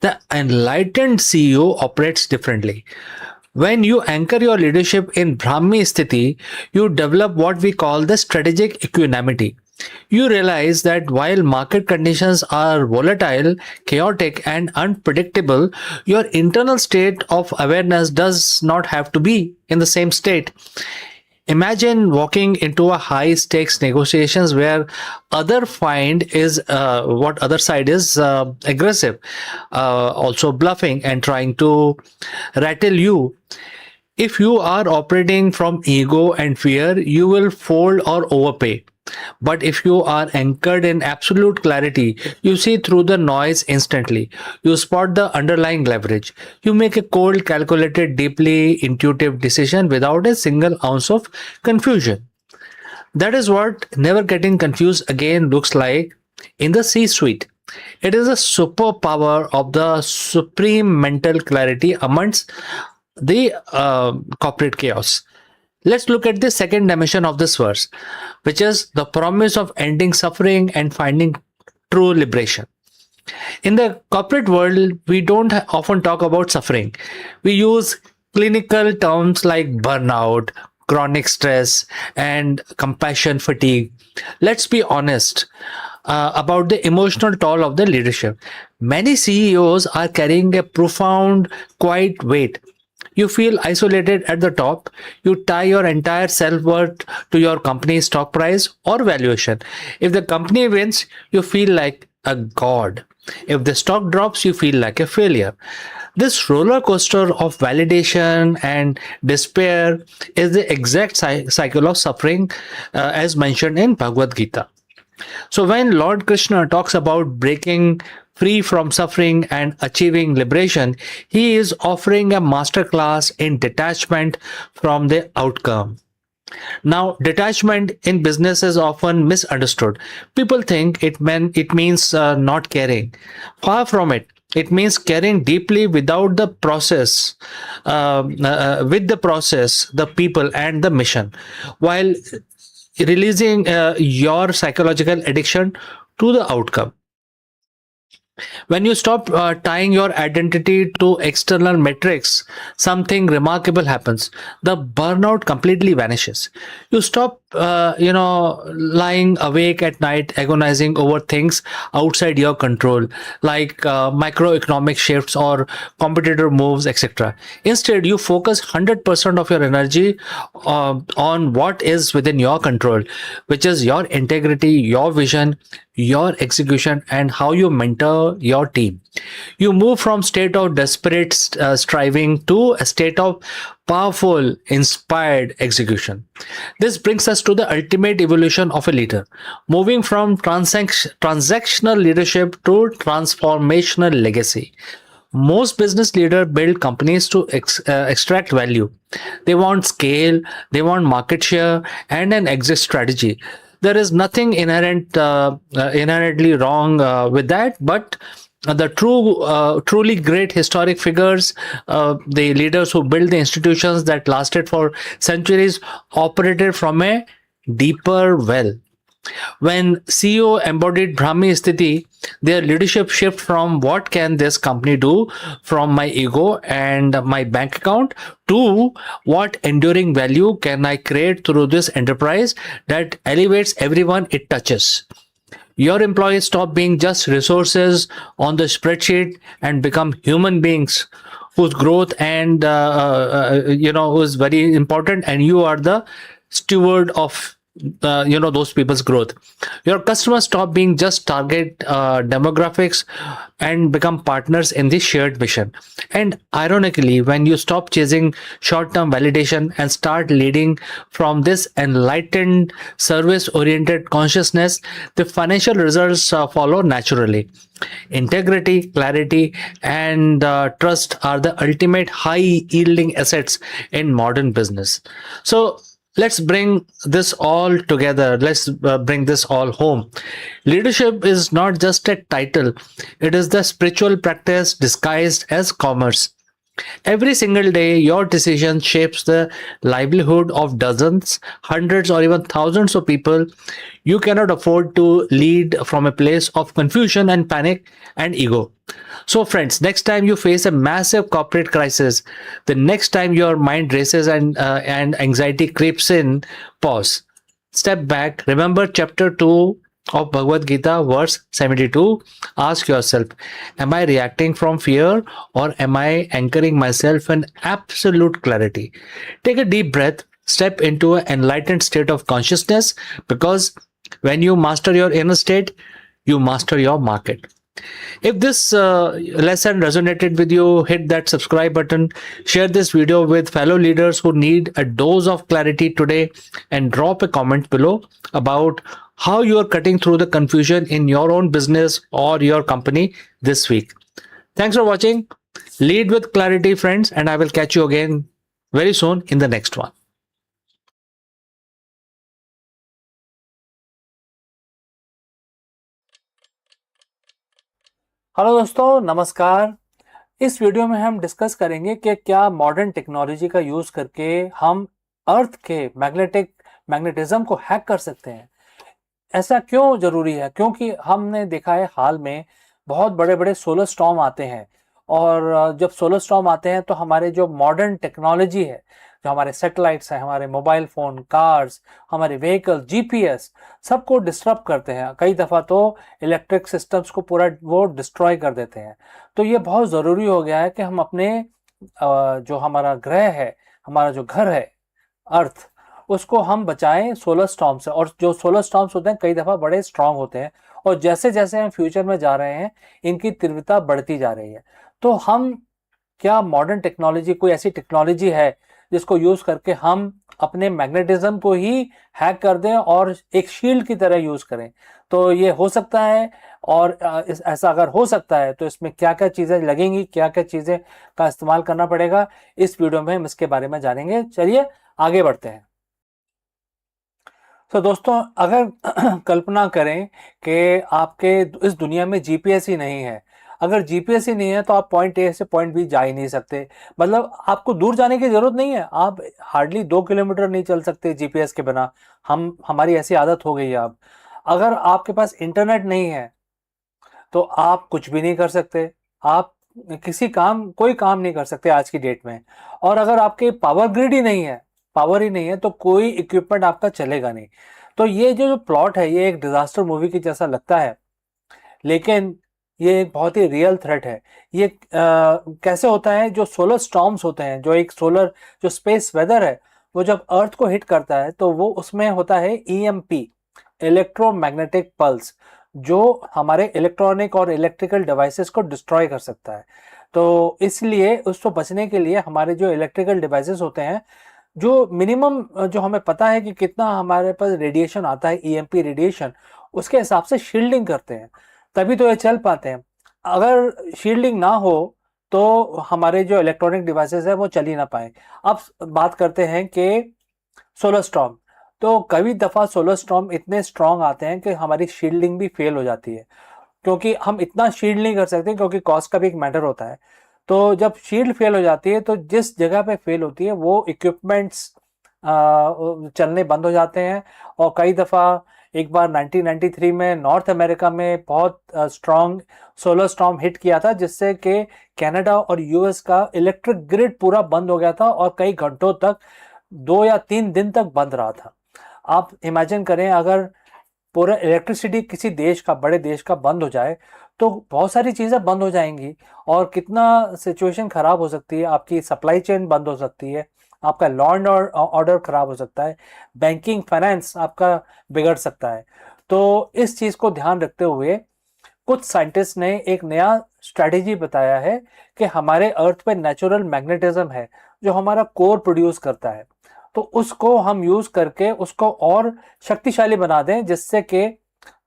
The enlightened CEO operates differently. When you anchor your leadership in Brahmi Sthiti, you develop what we call the strategic equanimity. You realize that while market conditions are volatile, chaotic, and unpredictable, your internal state of awareness does not have to be in the same state. Imagine walking into a high stakes negotiations where other find is what other side is aggressive, also bluffing and trying to rattle you. If you are operating from ego and fear, you will fold or overpay. But if you are anchored in absolute clarity, you see through the noise instantly. You spot the underlying leverage. You make a cold, calculated, deeply intuitive decision without a single ounce of confusion. That is what never getting confused again looks like in the C-suite. It is a superpower of the supreme mental clarity amongst the corporate chaos. Let's look at the second dimension of this verse, which is the promise of ending suffering and finding true liberation. In the corporate world, we don't often talk about suffering. We use clinical terms like burnout, chronic stress, and compassion fatigue. Let's be honest about the emotional toll of the leadership. Many CEOs are carrying a profound, quiet weight. You feel isolated at the top. You tie your entire self-worth to your company's stock price or valuation. If the company wins, you feel like a god. If the stock drops, you feel like a failure. This roller coaster of validation and despair is the exact cycle of suffering as mentioned in Bhagavad Gita. So when Lord Krishna talks about breaking free from suffering and achieving liberation, he is offering a masterclass in detachment from the outcome. Now, detachment in business is often misunderstood. People think it means not caring. Far from it. It means caring deeply without the process, with the process, the people, and the mission, while releasing your psychological addiction to the outcome. When you stop tying your identity to external metrics, something remarkable happens. The burnout completely vanishes. You stop lying awake at night agonizing over things outside your control, like microeconomic shifts or competitor moves, etc. Instead, you focus 100% of your energy on what is within your control, which is your integrity, your vision, your execution, and how you mentor your team. You move from state of desperate striving to a state of powerful, inspired execution. This brings us to the ultimate evolution of a leader, moving from transactional leadership to transformational legacy. Most business leaders build companies to extract value. They want scale, they want market share, and an exit strategy. There is nothing inherently wrong with that, but the truly great historic figures, the leaders who built the institutions that lasted for centuries, operated from a deeper well. When CEO embodied Brahmi Sthiti, their leadership shift from what can this company do from my ego and my bank account to what enduring value can I create through this enterprise that elevates everyone it touches. Your employees stop being just resources on the spreadsheet and become human beings whose growth and who's very important, and you are the steward of those people's growth. Your customers stop being just target demographics and become partners in the shared mission. And ironically, when you stop chasing short-term validation and start leading from this enlightened service-oriented consciousness, the financial results follow naturally. Integrity, clarity, and trust are the ultimate high yielding assets in modern business. So let's bring this all together. Let's bring this all home. Leadership is not just a title, it is the spiritual practice disguised as commerce. Every single day, your decision shapes the livelihood of dozens, hundreds, or even thousands of people. You cannot afford to lead from a place of confusion and panic and ego. So, friends, next time you face a massive corporate crisis, the next time your mind races and anxiety creeps in, pause, step back, remember chapter 2 of Bhagavad Gita, verse 72. Ask yourself, am I reacting from fear or am I anchoring myself in absolute clarity? Take a deep breath, step into an enlightened state of consciousness, because when you master your inner state, you master your market. If this lesson resonated with you, hit that subscribe button, share this video with fellow leaders who need a dose of clarity today, and drop a comment below about how you are cutting through the confusion in your own business or your company this week. Thanks for watching. Lead with clarity, friends, and I will catch you again very soon in the next one. Hello दोस्तों, नमस्कार। इस video में हम discuss करेंगे कि क्या modern technology का use करके हम अर्थ के मैग्नेटिज्म को हैक कर सकते हैं। ऐसा क्यों जरूरी है? क्योंकि हमने देखा है हाल में बहुत बड़े बड़े सोलर स्टॉर्म आते हैं, और जब सोलर स्टॉर्म आते हैं तो हमारे जो मॉडर्न टेक्नोलॉजी है, जो हमारे सैटेलाइट्स हैं, हमारे मोबाइल फोन, कार्स, हमारे व्हीकल, जीपीएस, सबको डिस्टर्ब करते हैं। कई दफ़ा तो इलेक्ट्रिक सिस्टम्स को पूरा वो डिस्ट्रॉय कर देते हैं। तो ये बहुत ज़रूरी हो गया है कि हम अपने जो हमारा ग्रह है, हमारा जो घर है अर्थ, उसको हम बचाएं सोलर स्टॉर्म से। और जो सोलर स्टॉर्म्स होते हैं कई दफ़ा बड़े स्ट्रांग होते हैं, और जैसे जैसे हम फ्यूचर में जा रहे हैं इनकी तीव्रता बढ़ती जा रही है। तो हम क्या मॉडर्न टेक्नोलॉजी, कोई ऐसी टेक्नोलॉजी है जिसको यूज करके हम अपने मैग्नेटिज्म को ही हैक कर दें और एक शील्ड की तरह यूज करें? तो ये हो सकता है, और ऐसा अगर हो सकता है तो इसमें क्या क्या चीजें लगेंगी, क्या क्या चीजें का इस्तेमाल करना पड़ेगा, इस वीडियो में हम इसके बारे में जानेंगे। चलिए आगे बढ़ते हैं। तो दोस्तों, अगर कल्पना करें कि आपके इस दुनिया में जीपीएस ही नहीं है। अगर जीपीएस ही नहीं है तो आप पॉइंट ए से पॉइंट बी जा ही नहीं सकते। मतलब आपको दूर जाने की जरूरत नहीं है, आप हार्डली 2 किलोमीटर नहीं चल सकते जीपीएस के बिना। हमारी ऐसी आदत हो गई है अब। अगर आपके पास इंटरनेट नहीं है तो आप कुछ भी नहीं कर सकते, आप कोई काम नहीं कर सकते आज की डेट में। और अगर आपके पावर ग्रिड ही नहीं है पावर ही नहीं है तो कोई इक्विपमेंट आपका चलेगा नहीं। तो ये जो प्लॉट है ये एक डिजास्टर मूवी की जैसा लगता है, लेकिन ये एक बहुत ही रियल थ्रेट है। ये कैसे होता है, जो सोलर स्टॉर्म्स होते हैं, जो एक सोलर जो स्पेस वेदर है, वो जब अर्थ को हिट करता है तो वो उसमें होता है ईएमपी, इलेक्ट्रोमैग्नेटिक पल्स, जो हमारे इलेक्ट्रॉनिक और इलेक्ट्रिकल डिवाइसेस को डिस्ट्रॉय कर सकता है। तो इसलिए उसको बचने के लिए हमारे जो इलेक्ट्रिकल डिवाइसेस होते हैं, जो मिनिमम जो हमें पता है कि कितना हमारे पास रेडिएशन आता है, ईएमपी रेडिएशन, उसके हिसाब से शील्डिंग करते हैं, तभी तो ये चल पाते हैं। अगर शील्डिंग ना हो तो हमारे जो इलेक्ट्रॉनिक डिवाइसेस है वो चल ही ना पाए। अब बात करते हैं कि सोलर स्टॉर्म, तो कई दफ़ा सोलर स्टॉर्म इतने स्ट्रांग आते हैं कि हमारी शील्डिंग भी फेल हो जाती है, क्योंकि हम इतना शील्ड नहीं कर सकते, क्योंकि कॉस्ट का भी एक मैटर होता है। तो जब शील्ड फेल हो जाती है तो जिस जगह पे फेल होती है वो इक्विपमेंट्स चलने बंद हो जाते हैं। और कई दफ़ा, एक बार 1993 में नॉर्थ अमेरिका में बहुत स्ट्रॉन्ग सोलर स्टॉर्म हिट किया था, जिससे कि कनाडा और यूएस का इलेक्ट्रिक ग्रिड पूरा बंद हो गया था और कई घंटों तक, 2 या 3 दिन तक बंद रहा था। आप इमेजिन करें, अगर पूरा इलेक्ट्रिसिटी किसी देश का, बड़े देश का बंद हो जाए तो बहुत सारी चीज़ें बंद हो जाएंगी और कितना सिचुएशन ख़राब हो सकती है। आपकी सप्लाई चेन बंद हो सकती है, आपका लॉ एंड ऑर्डर ख़राब हो सकता है, बैंकिंग फाइनेंस आपका बिगड़ सकता है। तो इस चीज़ को ध्यान रखते हुए कुछ साइंटिस्ट ने एक नया स्ट्रैटेजी बताया है कि हमारे अर्थ पे नेचुरल मैग्नेटिज्म है जो हमारा कोर प्रोड्यूस करता है, तो उसको हम यूज करके उसको और शक्तिशाली बना दें, जिससे कि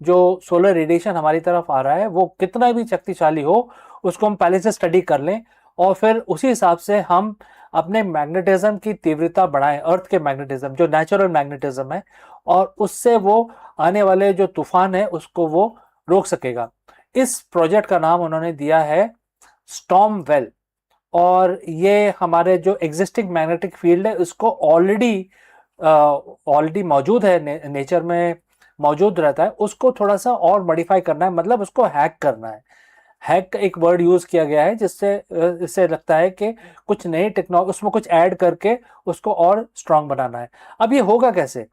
जो सोलर रेडिएशन हमारी तरफ आ रहा है वो कितना भी शक्तिशाली हो, उसको हम पहले से स्टडी कर लें और फिर उसी हिसाब से हम अपने मैग्नेटिज्म की तीव्रता बढ़ाएं, अर्थ के मैग्नेटिज्म जो नेचुरल मैग्नेटिज्म है, और उससे वो आने वाले जो तूफान है उसको वो रोक सकेगा। इस प्रोजेक्ट का नाम उन्होंने दिया है स्टॉर्म वेल। और ये हमारे जो एग्जिस्टिंग मैग्नेटिक फील्ड है उसको ऑलरेडी मौजूद है, नेचर में मौजूद रहता है, उसको थोड़ा सा और मॉडिफाई करना है, मतलब उसको हैक करना है। हैक का एक वर्ड यूज किया गया है, जिससे इससे लगता है कि कुछ नई टेक्नोलॉजी उसमें कुछ ऐड करके उसको और स्ट्रांग बनाना है। अब ये होगा कैसे?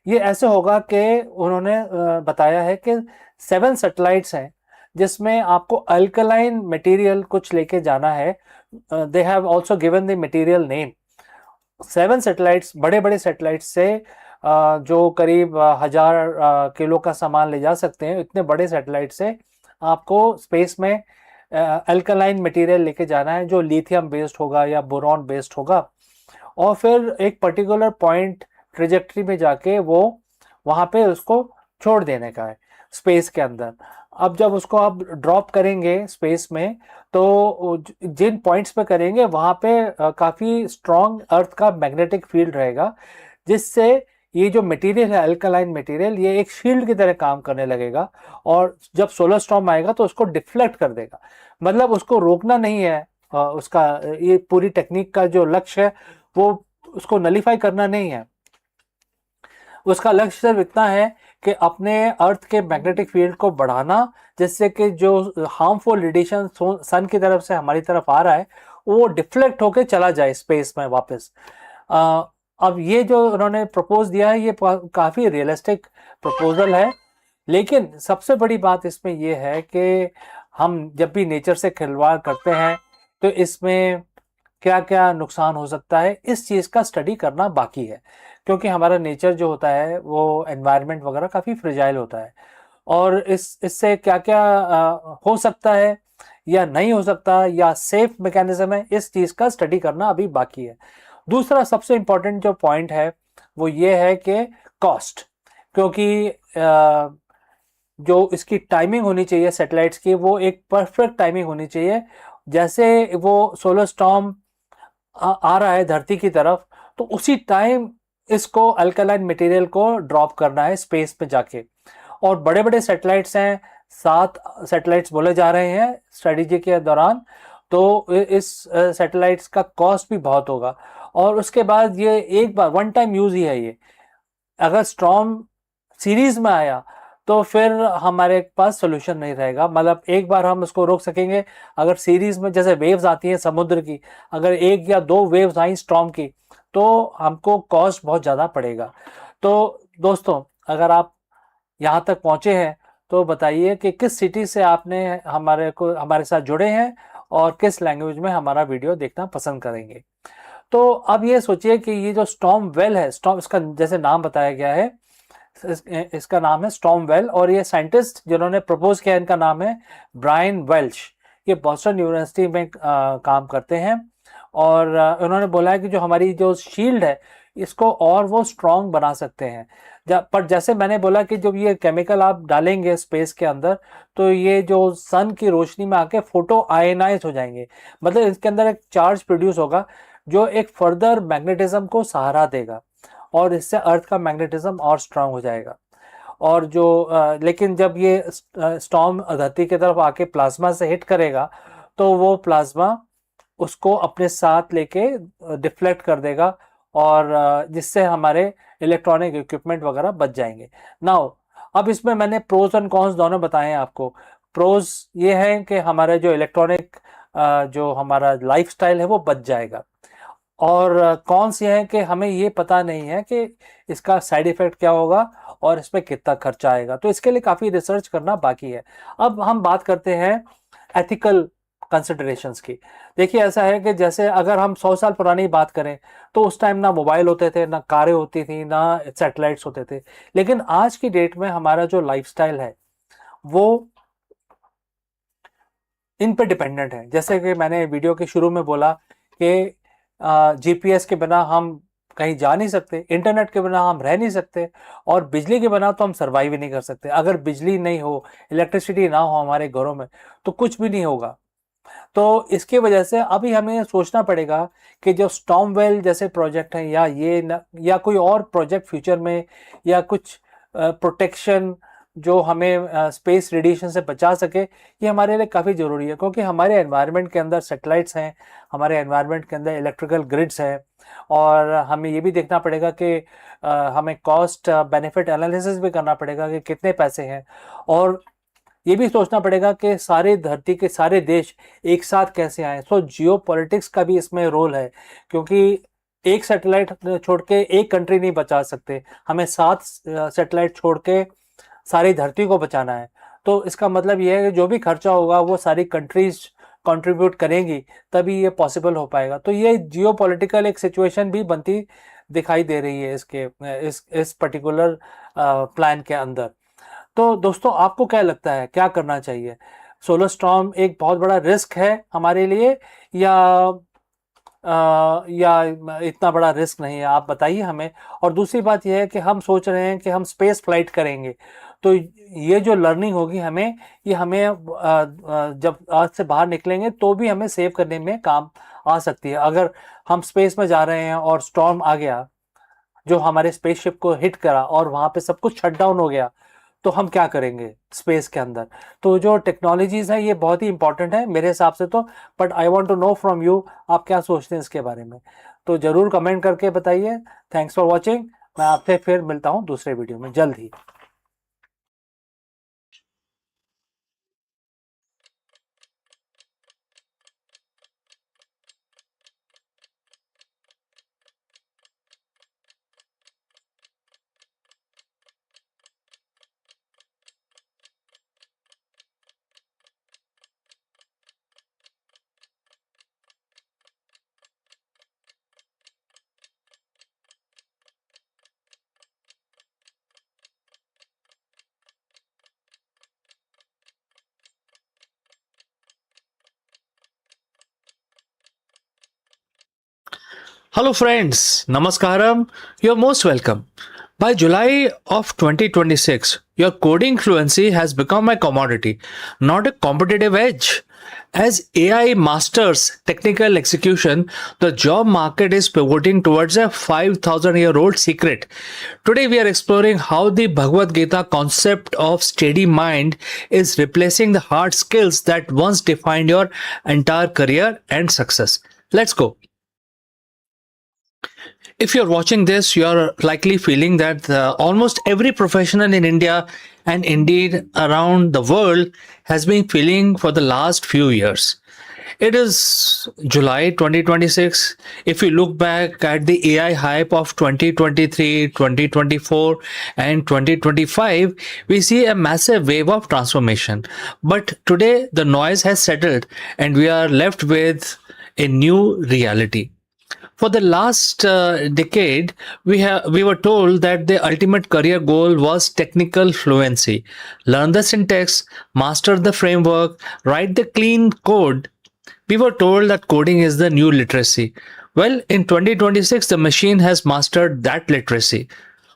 ये ऐसे होगा कि उन्होंने बताया है कि 7 सैटेलाइट्स हैं जिसमें आपको अल्कलाइन मटेरियल कुछ लेके जाना है। They have also given the material name. 7 satellites, बड़े बड़े सैटेलाइट्स से जो करीब 1000 किलो का सामान ले जा सकते हैं, इतने बड़े सैटेलाइट से आपको स्पेस में अल्कलाइन मटेरियल लेके जाना है जो लिथियम बेस्ड होगा या बोरॉन बेस्ड होगा, और फिर एक पर्टिकुलर पॉइंट ट्रेजेक्ट्री में जाके वो वहाँ पे उसको छोड़ देने का है स्पेस के अंदर। अब जब उसको आप ड्रॉप करेंगे स्पेस में, तो जिन पॉइंट्स पे करेंगे वहाँ पे काफ़ी स्ट्रॉन्ग अर्थ का मैग्नेटिक फील्ड रहेगा, जिससे ये जो मटेरियल है अल्कलाइन मटेरियल, ये एक शील्ड की तरह काम करने लगेगा, और जब सोलर स्टॉर्म आएगा तो उसको डिफ्लेक्ट कर देगा। मतलब उसको रोकना नहीं है, उसका ये पूरी टेक्निक का जो लक्ष्य है वो उसको नलीफाई करना नहीं है। उसका लक्ष्य सिर्फ इतना है कि अपने अर्थ के मैग्नेटिक फील्ड को बढ़ाना, जिससे कि जो हार्मफुल रेडिएशन सन की तरफ से हमारी तरफ आ रहा है वो डिफ्लेक्ट होके चला जाए स्पेस में वापस। अब ये जो उन्होंने प्रपोज दिया है ये काफ़ी रियलिस्टिक प्रपोजल है, लेकिन सबसे बड़ी बात इसमें यह है कि हम जब भी नेचर से खिलवाड़ करते हैं तो इसमें क्या क्या नुकसान हो सकता है, इस चीज़ का स्टडी करना बाकी है, क्योंकि हमारा नेचर जो होता है वो एनवायरनमेंट वगैरह काफ़ी फ्रेजाइल होता है, और इससे क्या क्या हो सकता है या नहीं हो सकता, या सेफ मैकेनिज्म है, इस चीज़ का स्टडी करना अभी बाकी है। दूसरा सबसे इम्पोर्टेंट जो पॉइंट है वो ये है कि कॉस्ट, क्योंकि जो इसकी टाइमिंग होनी चाहिए सैटेलाइट्स की, वो एक परफेक्ट टाइमिंग होनी चाहिए। जैसे वो सोलर स्टॉर्म आ रहा है धरती की तरफ, तो उसी टाइम इसको अल्कलाइन मटेरियल को ड्रॉप करना है स्पेस में जाके। और बड़े बड़े सैटेलाइट्स हैं, 7 सैटेलाइट्स बोले जा रहे हैं स्ट्रेटेजी के दौरान, तो इस सैटेलाइट्स का कॉस्ट भी बहुत होगा। और उसके बाद ये एक बार वन टाइम यूज ही है ये, अगर स्टॉर्म सीरीज में आया तो फिर हमारे पास सोल्यूशन नहीं रहेगा। मतलब एक बार हम उसको रोक सकेंगे, अगर सीरीज में जैसे वेव्स आती हैं समुद्र की, अगर 1 या 2 वेव्स आई स्टॉर्म की तो हमको कॉस्ट बहुत ज़्यादा पड़ेगा। तो दोस्तों, अगर आप यहाँ तक पहुँचे हैं तो बताइए कि किस सिटी से आपने हमारे साथ जुड़े हैं और किस लैंग्वेज में हमारा वीडियो देखना पसंद करेंगे। तो अब ये सोचिए कि ये जो स्टॉर्म वेल है, स्टॉर्म, इसका जैसे नाम बताया गया है, इसका नाम है स्टॉर्म वेल, और ये साइंटिस्ट जिन्होंने प्रपोज किया इनका नाम है ब्रायन वेल्च। ये बॉस्टन यूनिवर्सिटी में काम करते हैं, और उन्होंने बोला है कि जो हमारी जो शील्ड है इसको और वो स्ट्रॉन्ग बना सकते हैं। पर जैसे मैंने बोला कि जब ये केमिकल आप डालेंगे स्पेस के अंदर, तो ये जो सन की रोशनी में आके फोटो आयनाइज हो जाएंगे, मतलब इसके अंदर एक चार्ज प्रोड्यूस होगा जो एक फर्दर मैग्नेटिज्म को सहारा देगा, और इससे अर्थ का मैग्नेटिज्म और स्ट्रांग हो जाएगा। और जो लेकिन जब ये स्टॉर्म धरती की तरफ आके प्लाज्मा से हिट करेगा, तो वो प्लाज्मा उसको अपने साथ लेके डिफ्लेक्ट कर देगा, और जिससे हमारे इलेक्ट्रॉनिक इक्विपमेंट वगैरह बच जाएंगे। नाउ, अब इसमें मैंने प्रोज एंड कॉन्स दोनों बताए हैं आपको। प्रोज ये है कि हमारे जो इलेक्ट्रॉनिक जो हमारा लाइफस्टाइल है वो बच जाएगा, और कॉन्स ये है कि हमें ये पता नहीं है कि इसका साइड इफेक्ट क्या होगा और इसमें कितना खर्चा आएगा, तो इसके लिए काफ़ी रिसर्च करना बाकी है। अब हम बात करते हैं एथिकल कंसिडरेशंस की। देखिए, ऐसा है कि जैसे अगर हम 100 साल पुरानी बात करें तो उस टाइम ना मोबाइल होते थे, ना कारें होती थी, ना सैटेलाइट्स होते थे, लेकिन आज की डेट में हमारा जो लाइफस्टाइल है वो इन पे डिपेंडेंट है। जैसे कि मैंने वीडियो के शुरू में बोला कि जीपीएस के बिना हम कहीं जा नहीं सकते, इंटरनेट के बिना हम रह नहीं सकते, और बिजली के बिना तो हम सर्वाइव ही नहीं कर सकते। अगर बिजली नहीं हो, इलेक्ट्रिसिटी ना हो हमारे घरों में, तो कुछ भी नहीं होगा। तो इसकी वजह से अभी हमें सोचना पड़ेगा कि जो स्टॉर्मवेल जैसे प्रोजेक्ट हैं, या या कोई और प्रोजेक्ट फ्यूचर में, या कुछ प्रोटेक्शन जो हमें स्पेस रेडिएशन से बचा सके, ये हमारे लिए काफ़ी ज़रूरी है। क्योंकि हमारे एनवायरनमेंट के अंदर सैटेलाइट्स हैं, हमारे एनवायरनमेंट के अंदर इलेक्ट्रिकल ग्रिड्स हैं, और हमें ये भी देखना पड़ेगा कि हमें कॉस्ट बेनिफिट एनालिसिस भी करना पड़ेगा कि कितने पैसे हैं, और ये भी सोचना पड़ेगा कि सारे धरती के सारे देश एक साथ कैसे आए। सो जियो पॉलिटिक्स का भी इसमें रोल है, क्योंकि एक सैटेलाइट छोड़ के एक कंट्री नहीं बचा सकते, हमें 7 सैटेलाइट छोड़ के सारी धरती को बचाना है। तो इसका मतलब ये है कि जो भी खर्चा होगा वो सारी कंट्रीज कंट्रीब्यूट करेंगी, तभी ये पॉसिबल हो पाएगा। तो ये जियो पॉलिटिकल एक सिचुएशन भी बनती दिखाई दे रही है इस पर्टिकुलर प्लान के अंदर। तो दोस्तों, आपको क्या लगता है, क्या करना चाहिए? सोलर स्टॉर्म एक बहुत बड़ा रिस्क है हमारे लिए, या या इतना बड़ा रिस्क नहीं है? आप बताइए हमें। और दूसरी बात यह है कि हम सोच रहे हैं कि हम स्पेस फ्लाइट करेंगे, तो ये जो लर्निंग होगी हमें, ये हमें जब अर्थ से बाहर निकलेंगे तो भी हमें सेव करने में काम आ सकती है। अगर हम स्पेस में जा रहे हैं और स्टॉर्म आ गया जो हमारे स्पेसशिप को हिट करा, और वहाँ पे सब कुछ शट डाउन हो गया, तो हम क्या करेंगे स्पेस के अंदर? तो जो टेक्नोलॉजीज है ये बहुत ही इंपॉर्टेंट है मेरे हिसाब से तो, but I want to know from you, आप क्या सोचते हैं इसके बारे में? तो जरूर कमेंट करके बताइए। Thanks for watching. मैं आपसे फिर मिलता हूँ दूसरे वीडियो में जल्द ही। Hello friends, Namaskaram. You're most welcome. By July of 2026, your coding fluency has become a commodity, not a competitive edge. As AI masters technical execution, the job market is pivoting towards a 5,000-year-old secret. Today, we are exploring how the Bhagavad Gita concept of steady mind is replacing the hard skills that once defined your entire career and success. Let's go. If you're watching this, you're likely feeling that almost every professional in India and indeed around the world has been feeling for the last few years. It is July 2026. If you look back at the AI hype of 2023, 2024, and 2025, we see a massive wave of transformation. But today, the noise has settled and we are left with a new reality. For the last decade, we were told that the ultimate career goal was technical fluency. Learn the syntax, master the framework, write the clean code. We were told that coding is the new literacy. Well, in 2026, the machine has mastered that literacy.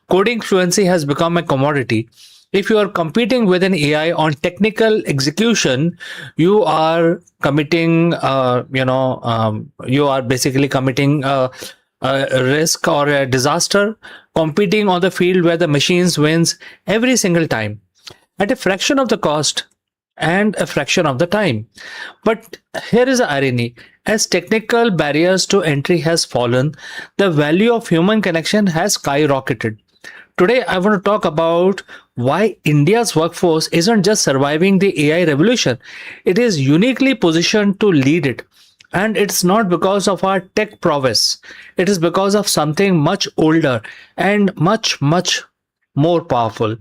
Coding fluency has become a commodity. If you are competing with an AI on technical execution, you are committing, you are basically committing a risk or a disaster, competing on the field where the machines wins every single time at a fraction of the cost and a fraction of the time. But here is the irony. As technical barriers to entry has fallen, the value of human connection has skyrocketed. Today, I want to talk about why India's workforce isn't just surviving the AI revolution, it is uniquely positioned to lead it. And it's not because of our tech prowess, it is because of something much older and much, much more powerful,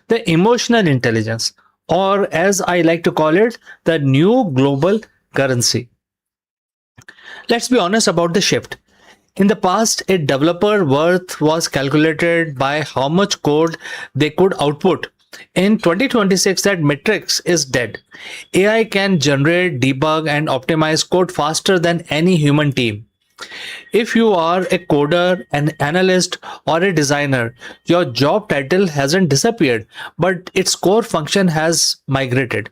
the emotional intelligence, or as I like to call it, the new global currency. Let's be honest about the shift. In the past, a developer worth was calculated by how much code they could output. In 2026, that metrics is dead. AI can generate, debug, and optimize code faster than any human team. If you are a coder, an analyst, or a designer, your job title hasn't disappeared, but its core function has migrated.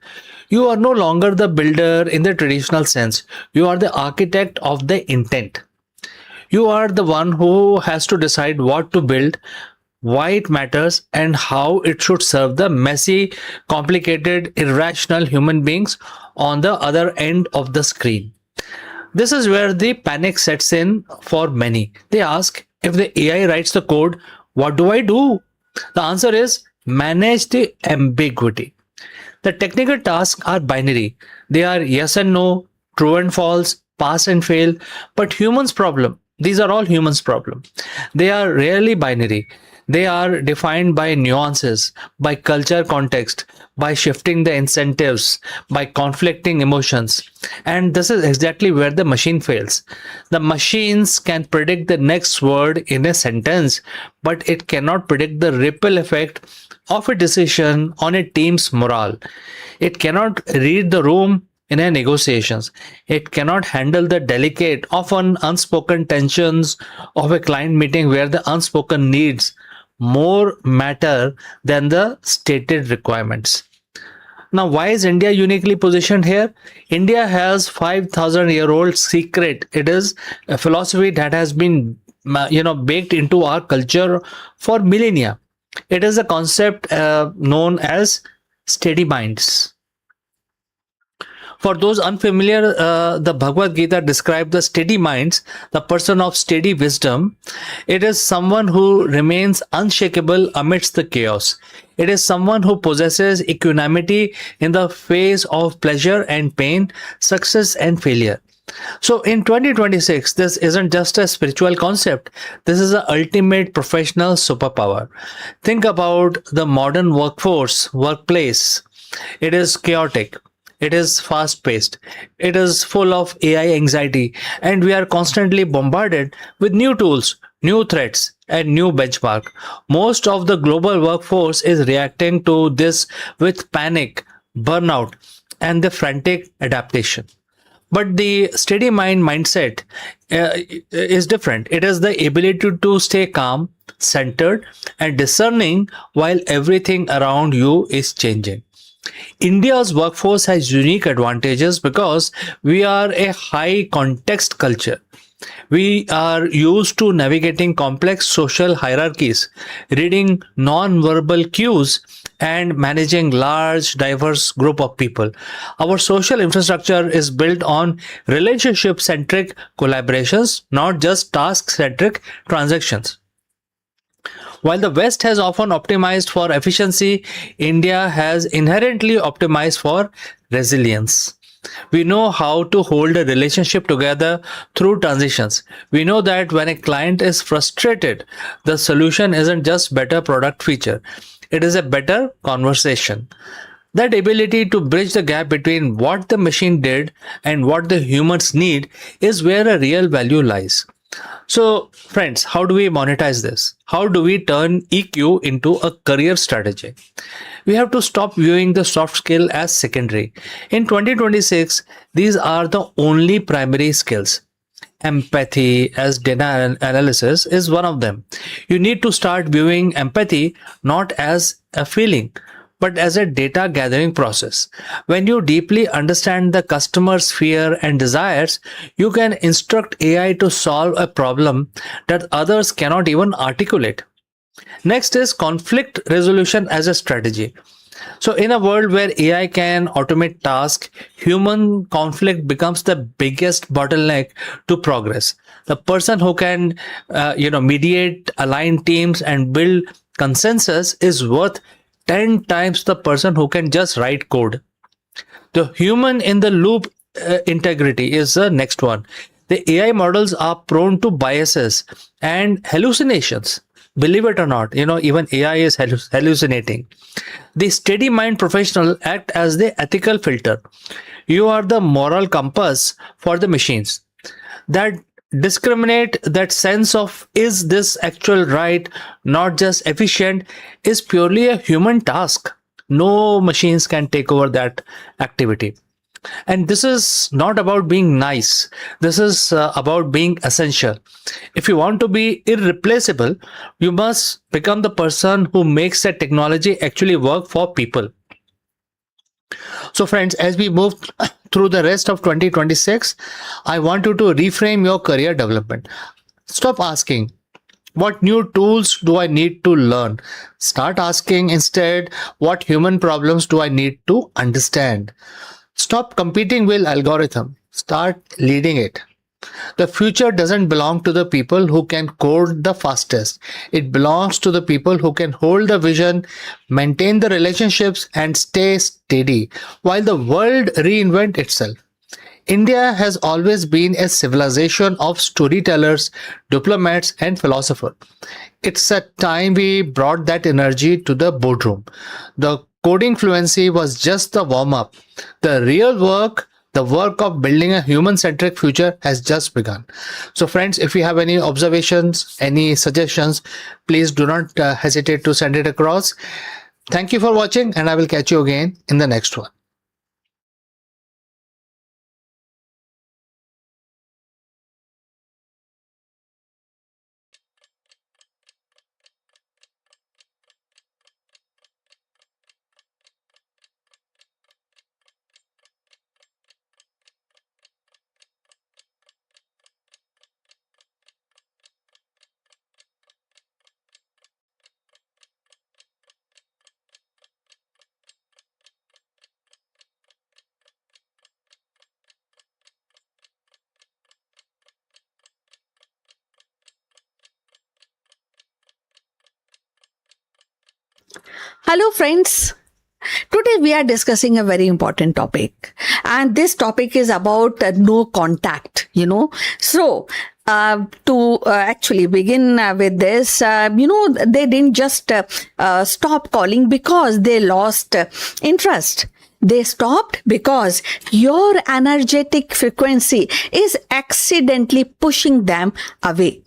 You are no longer the builder in the traditional sense. You are the architect of the intent. You are the one who has to decide what to build, why it matters, and how it should serve the messy, complicated, irrational human beings on the other end of the screen. This is where the panic sets in for many. They ask, if the AI writes the code, what do I do? The answer is manage the ambiguity. The technical tasks are binary. They are yes and no, true and false, pass and fail. But humans' problem, these are all humans' problem. They are rarely binary. They are defined by nuances, by culture context, by shifting the incentives, by conflicting emotions. And this is exactly where the machine fails. The machines can predict the next word in a sentence, but it cannot predict the ripple effect of a decision on a team's morale. It cannot read the room in a negotiations. It cannot handle the delicate, often unspoken tensions of a client meeting where the unspoken needs more matter than the stated requirements. Now, why is India uniquely positioned here? India has 5,000-year-old secret. It is a philosophy that has been, baked into our culture for millennia. It is a concept known as steady minds. For those unfamiliar, the Bhagavad Gita describes the steady minds, the person of steady wisdom. It is someone who remains unshakable amidst the chaos. It is someone who possesses equanimity in the face of pleasure and pain, success and failure. So in 2026, this isn't just a spiritual concept. This is the ultimate professional superpower. Think about the modern workplace. It is chaotic. It is fast paced. It is full of AI anxiety, and we are constantly bombarded with new tools, new threats, and new benchmark. Most of the global workforce is reacting to this with panic, burnout, and the frantic adaptation. But the steady mind mindset is different. It is the ability to stay calm, centered, and discerning while everything around you is changing. India's workforce has unique advantages because we are a high context culture. We are used to navigating complex social hierarchies, reading non-verbal cues, and managing large, diverse group of people. Our social infrastructure is built on relationship-centric collaborations, not just task-centric transactions. While the West has often optimized for efficiency, India has inherently optimized for resilience. We know how to hold a relationship together through transitions. We know that when a client is frustrated, the solution isn't just better product feature. It is a better conversation. That ability to bridge the gap between what the machine did and what the humans need is where a real value lies. So, friends, how do we monetize this? How do we turn EQ into a career strategy? We have to stop viewing the soft skill as secondary. In 2026, these are the only primary skills. Empathy, as data analysis, is one of them. You need to start viewing empathy not as a feeling, but as a data gathering process. When you deeply understand the customer's fear and desires, you can instruct AI to solve a problem that others cannot even articulate. Next is conflict resolution as a strategy. So, in a world where AI can automate tasks, human conflict becomes the biggest bottleneck to progress. The person who can, mediate, align teams, and build consensus is worth 10 times the person who can just write code. The human in the loop integrity is the next one. The AI models are prone to biases and hallucinations. Believe it or not, even AI is hallucinating. The steady mind professional act as the ethical filter. You are the moral compass for the machines that discriminate. That sense of is this actual right, not just efficient, is purely a human task. No machines can take over that activity. And this is not about being nice. This is about being essential. If you want to be irreplaceable, you must become the person who makes the technology actually work for people. So, friends, as we move through the rest of 2026, I want you to reframe your career development. Stop asking, what new tools do I need to learn? Start asking instead, what human problems do I need to understand? Stop competing with algorithm. Start leading it. The future doesn't belong to the people who can code the fastest. It belongs to the people who can hold the vision, maintain the relationships, and stay steady while the world reinvents itself. India has always been a civilization of storytellers, diplomats, and philosophers. It's a time we brought that energy to the boardroom. The coding fluency was just the warm up. The real work, the work of building a human centric future, has just begun. So, friends, if you have any observations, any suggestions, please do not hesitate to send it across. Thank you for watching, and I will catch you again in the next one. Hello, friends. Today we are discussing a very important topic, and this topic is about no contact. So to actually begin with this, they didn't just stop calling because they lost interest. They stopped because your energetic frequency is accidentally pushing them away.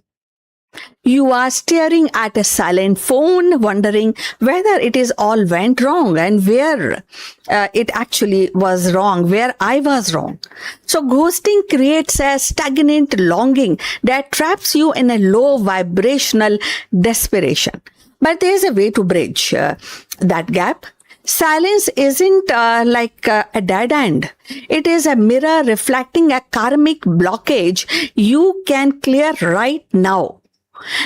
You are staring at a silent phone, wondering whether it is all went wrong and where it actually was wrong, where I was wrong. So ghosting creates a stagnant longing that traps you in a low vibrational desperation. But there is a way to bridge that gap. Silence isn't like a dead end. It is a mirror reflecting a karmic blockage you can clear right now.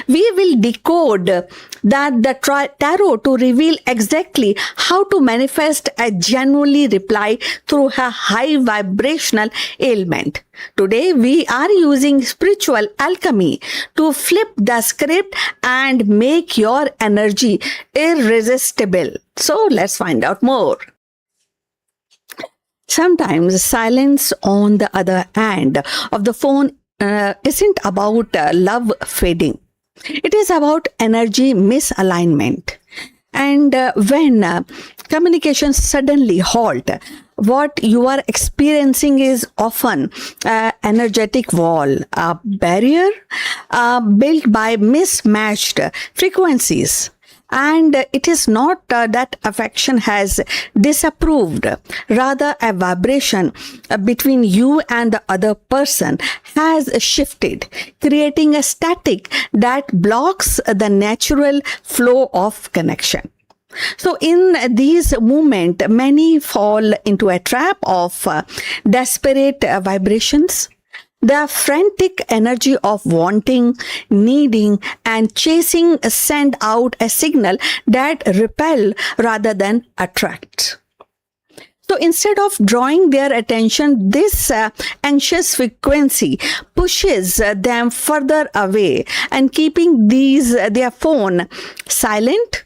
We will decode the tarot to reveal exactly how to manifest a genuinely reply through a high vibrational ailment. Today, we are using spiritual alchemy to flip the script and make your energy irresistible. So let's find out more. Sometimes silence on the other hand of the phone isn't about love fading. It is about energy misalignment. And when communication suddenly halt, what you are experiencing is often energetic wall, a barrier built by mismatched frequencies. And it is not that affection has disapproved, rather a vibration between you and the other person has shifted, creating a static that blocks the natural flow of connection. So in these movements, many fall into a trap of desperate vibrations. The frantic energy of wanting, needing, and chasing send out a signal that repel rather than attract. So instead of drawing their attention, this anxious frequency pushes them further away and keeping their phone silent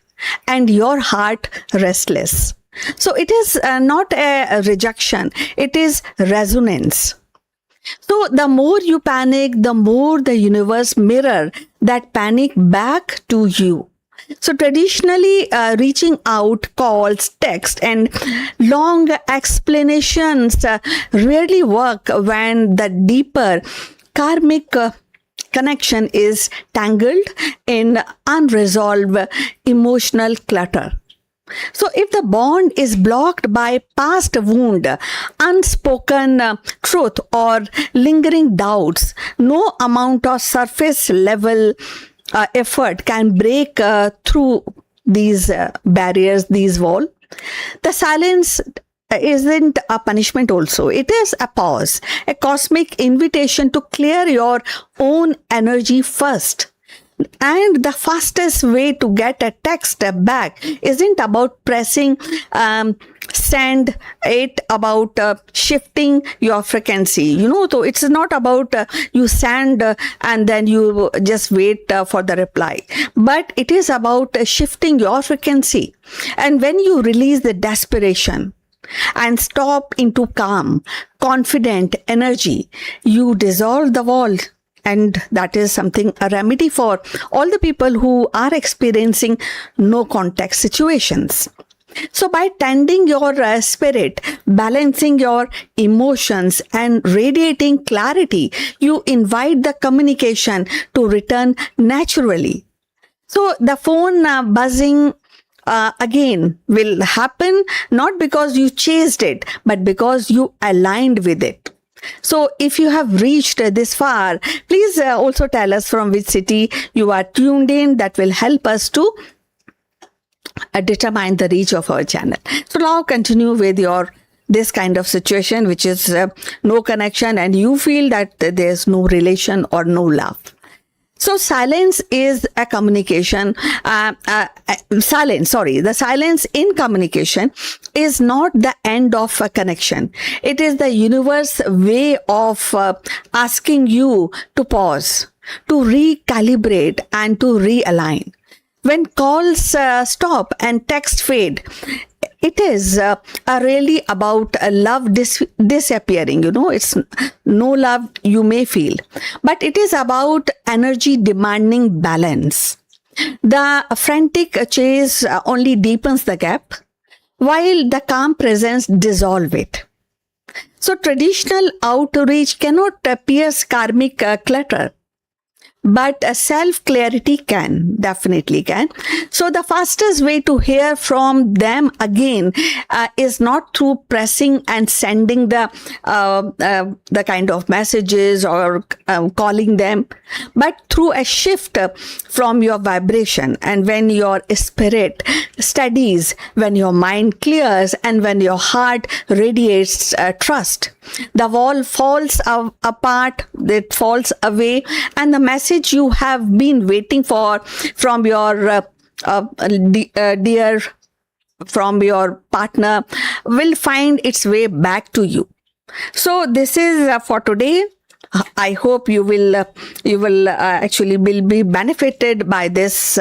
and your heart restless. So it is not a rejection, it is resonance. So the more you panic, the more the universe mirror that panic back to you. So traditionally, reaching out, calls, text, and long explanations rarely work when the deeper karmic connection is tangled in unresolved emotional clutter. So if the bond is blocked by past wound, unspoken truth, or lingering doubts, no amount of surface level effort can break through these barriers, these walls. The silence isn't a punishment also. It is a pause, a cosmic invitation to clear your own energy first. And the fastest way to get a text back isn't about pressing send, it about shifting your frequency. So it's not about you send and then you just wait for the reply. But it is about shifting your frequency. And when you release the desperation and stop into calm, confident energy, you dissolve the wall. And that is something, a remedy for all the people who are experiencing no contact situations. So by tending your spirit, balancing your emotions and radiating clarity, you invite the communication to return naturally. So the phone buzzing again will happen not because you chased it, but because you aligned with it. So if you have reached this far, please also tell us from which city you are tuned in. That will help us to determine the reach of our channel. So now continue with your this kind of situation, which is no connection and you feel that there's no relation or no love. So silence is a communication, the silence in communication is not the end of a connection. It is the universe way of asking you to pause, to recalibrate and to realign. When calls stop and text fade, it is really about love disappearing. It's no love you may feel, but it is about energy demanding balance. The frantic chase only deepens the gap, while the calm presence dissolve it. So traditional outreach cannot pierce karmic clutter. But self-clarity definitely can. So the fastest way to hear from them again is not through pressing and sending the kind of messages or calling them, but through a shift from your vibration. And when your spirit steadies, when your mind clears, and when your heart radiates trust, the wall falls apart, it falls away, and the message you have been waiting for from your dear, from your partner will find its way back to you. So this is for today. I hope you will actually will be benefited by this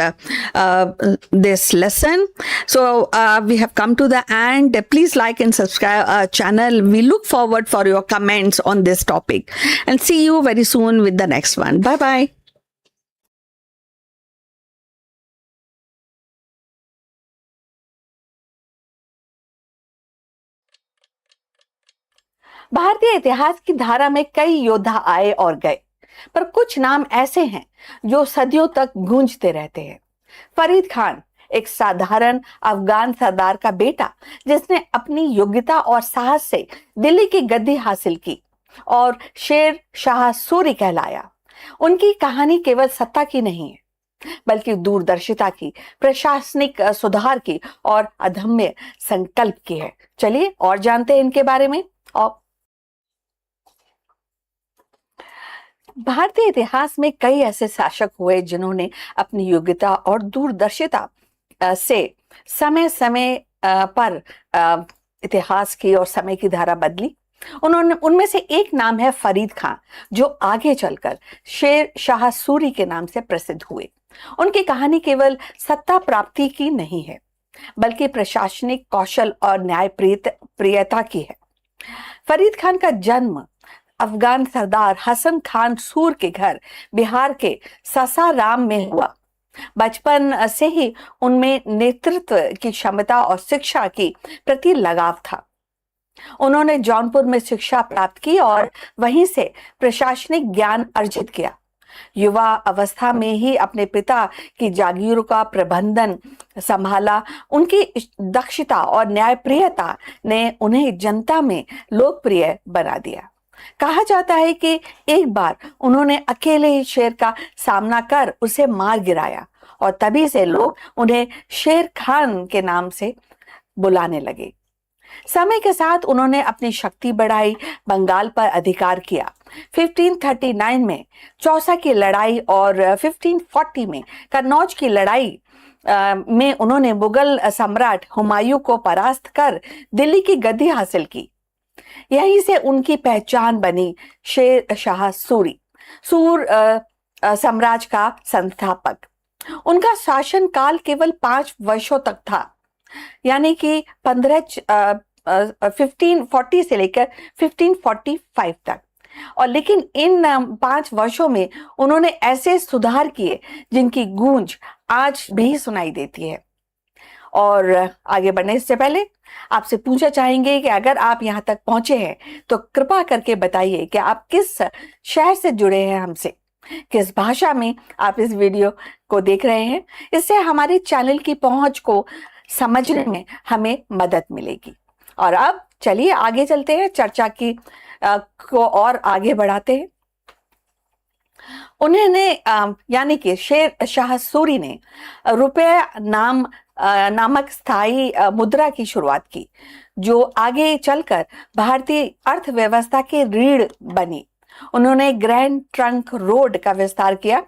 lesson. So we have come to the end. Please like and subscribe our channel. We look forward for your comments on this topic, and see you very soon with the next one. Bye bye. भारतीय इतिहास की धारा में कई योद्धा आए और गए, पर कुछ नाम ऐसे हैं जो सदियों तक गूंजते रहते हैं। फरीद खान, एक साधारण अफगान सरदार का बेटा, जिसने अपनी योग्यता और साहस से दिल्ली की गद्दी हासिल की और शेर शाह सूरी कहलाया। उनकी कहानी केवल सत्ता की नहीं है, बल्कि दूरदर्शिता की, प्रशासनिक सुधार की और अदम्य संकल्प की है। चलिए और जानते हैं इनके बारे में। और भारतीय इतिहास में कई ऐसे शासक हुए जिन्होंने अपनी योग्यता और दूरदर्शिता से समय समय पर इतिहास की और समय की धारा बदली। उनमें से एक नाम है फरीद खान, जो आगे चलकर शेर शाह सूरी के नाम से प्रसिद्ध हुए। उनकी कहानी केवल सत्ता प्राप्ति की नहीं है, बल्कि प्रशासनिक कौशल और न्याय प्रियता की है। फरीद खान का जन्म अफगान सरदार हसन खान सूर के घर बिहार के सासाराम में हुआ। बचपन से ही उनमें नेतृत्व की क्षमता और शिक्षा की प्रति लगाव था। उन्होंने जौनपुर में शिक्षा प्राप्त की और वहीं से प्रशासनिक ज्ञान अर्जित किया। युवा अवस्था में ही अपने पिता की जागीरों का प्रबंधन संभाला। उनकी दक्षता और न्यायप्रियता ने उन्हें जनता में लोकप्रिय बना दिया। कहा जाता है कि एक बार उन्होंने अकेले ही शेर का सामना कर उसे मार गिराया, और तभी से लोग उन्हें शेर खान के नाम से बुलाने लगे। समय के साथ उन्होंने अपनी शक्ति बढ़ाई, बंगाल पर अधिकार किया। 1539 में चौसा की लड़ाई और 1540 में कन्नौज की लड़ाई में उन्होंने मुगल सम्राट हुमायूं को परास्त कर दिल्ली की गद्दी हासिल की। यहीं से उनकी पहचान बनी शेर शाह सूरी, सूर साम्राज्य का संस्थापक। उनका शासन काल केवल 5 वर्षों तक था, यानी कि 1540 से लेकर 1545 तक। और लेकिन इन 5 वर्षों में उन्होंने ऐसे सुधार किए जिनकी गूंज आज भी सुनाई देती है। और आगे बढ़ने से पहले आपसे पूछना चाहेंगे कि अगर आप यहाँ तक पहुंचे हैं तो कृपा करके बताइए कि आप किस शहर से जुड़े हैं हमसे, किस भाषा में आप इस वीडियो को देख रहे हैं। इससे हमारे चैनल की पहुंच को समझने में हमें मदद मिलेगी। और अब चलिए आगे चलते हैं, चर्चा को और आगे बढ़ाते हैं। उन्होंने यानी कि शेर शाह सूरी ने रुपये नामक स्थायी मुद्रा की शुरुआत की, जो आगे चलकर भारतीय अर्थव्यवस्था की रीढ़ बनी। उन्होंने ग्रैंड ट्रंक रोड का विस्तार किया,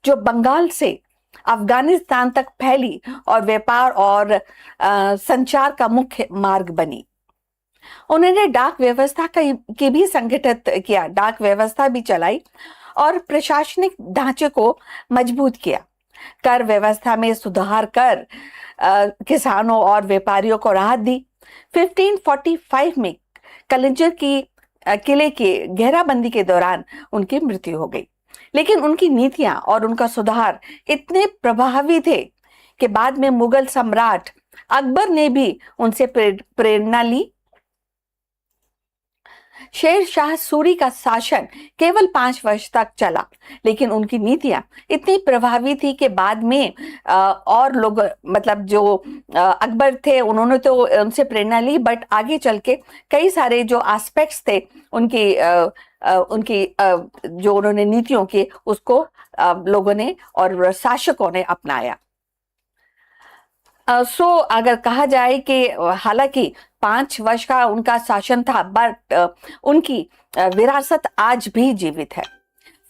जो बंगाल से अफगानिस्तान तक फैली और व्यापार और संचार का मुख्य मार्ग बनी। उन्होंने डाक व्यवस्था की भी संगठित किया, डाक व्यवस्था भी चलाई और प्रशासनिक ढांचे को मजबूत किया। कर व्यवस्था में सुधार कर किसानों और व्यापारियों को राहत दी। 1545 में कलिंजर की किले की घेराबंदी के दौरान उनकी मृत्यु हो गई, लेकिन उनकी नीतियां और उनका सुधार इतने प्रभावी थे कि बाद में मुगल सम्राट अकबर ने भी उनसे प्रेरणा ली। शेर शाह सूरी का शासन केवल 5 वर्ष तक चला, लेकिन उनकी नीतियां इतनी प्रभावी थी कि बाद में और लोग, मतलब जो अकबर थे, उन्होंने तो उनसे प्रेरणा ली, बट आगे चल के कई सारे जो एस्पेक्ट्स थे उनकी जो उन्होंने नीतियों के, उसको लोगों ने और शासकों ने अपनाया। अगर कहा जाए कि हालांकि 5 वर्ष का उनका शासन था, बट उनकी विरासत आज भी जीवित है।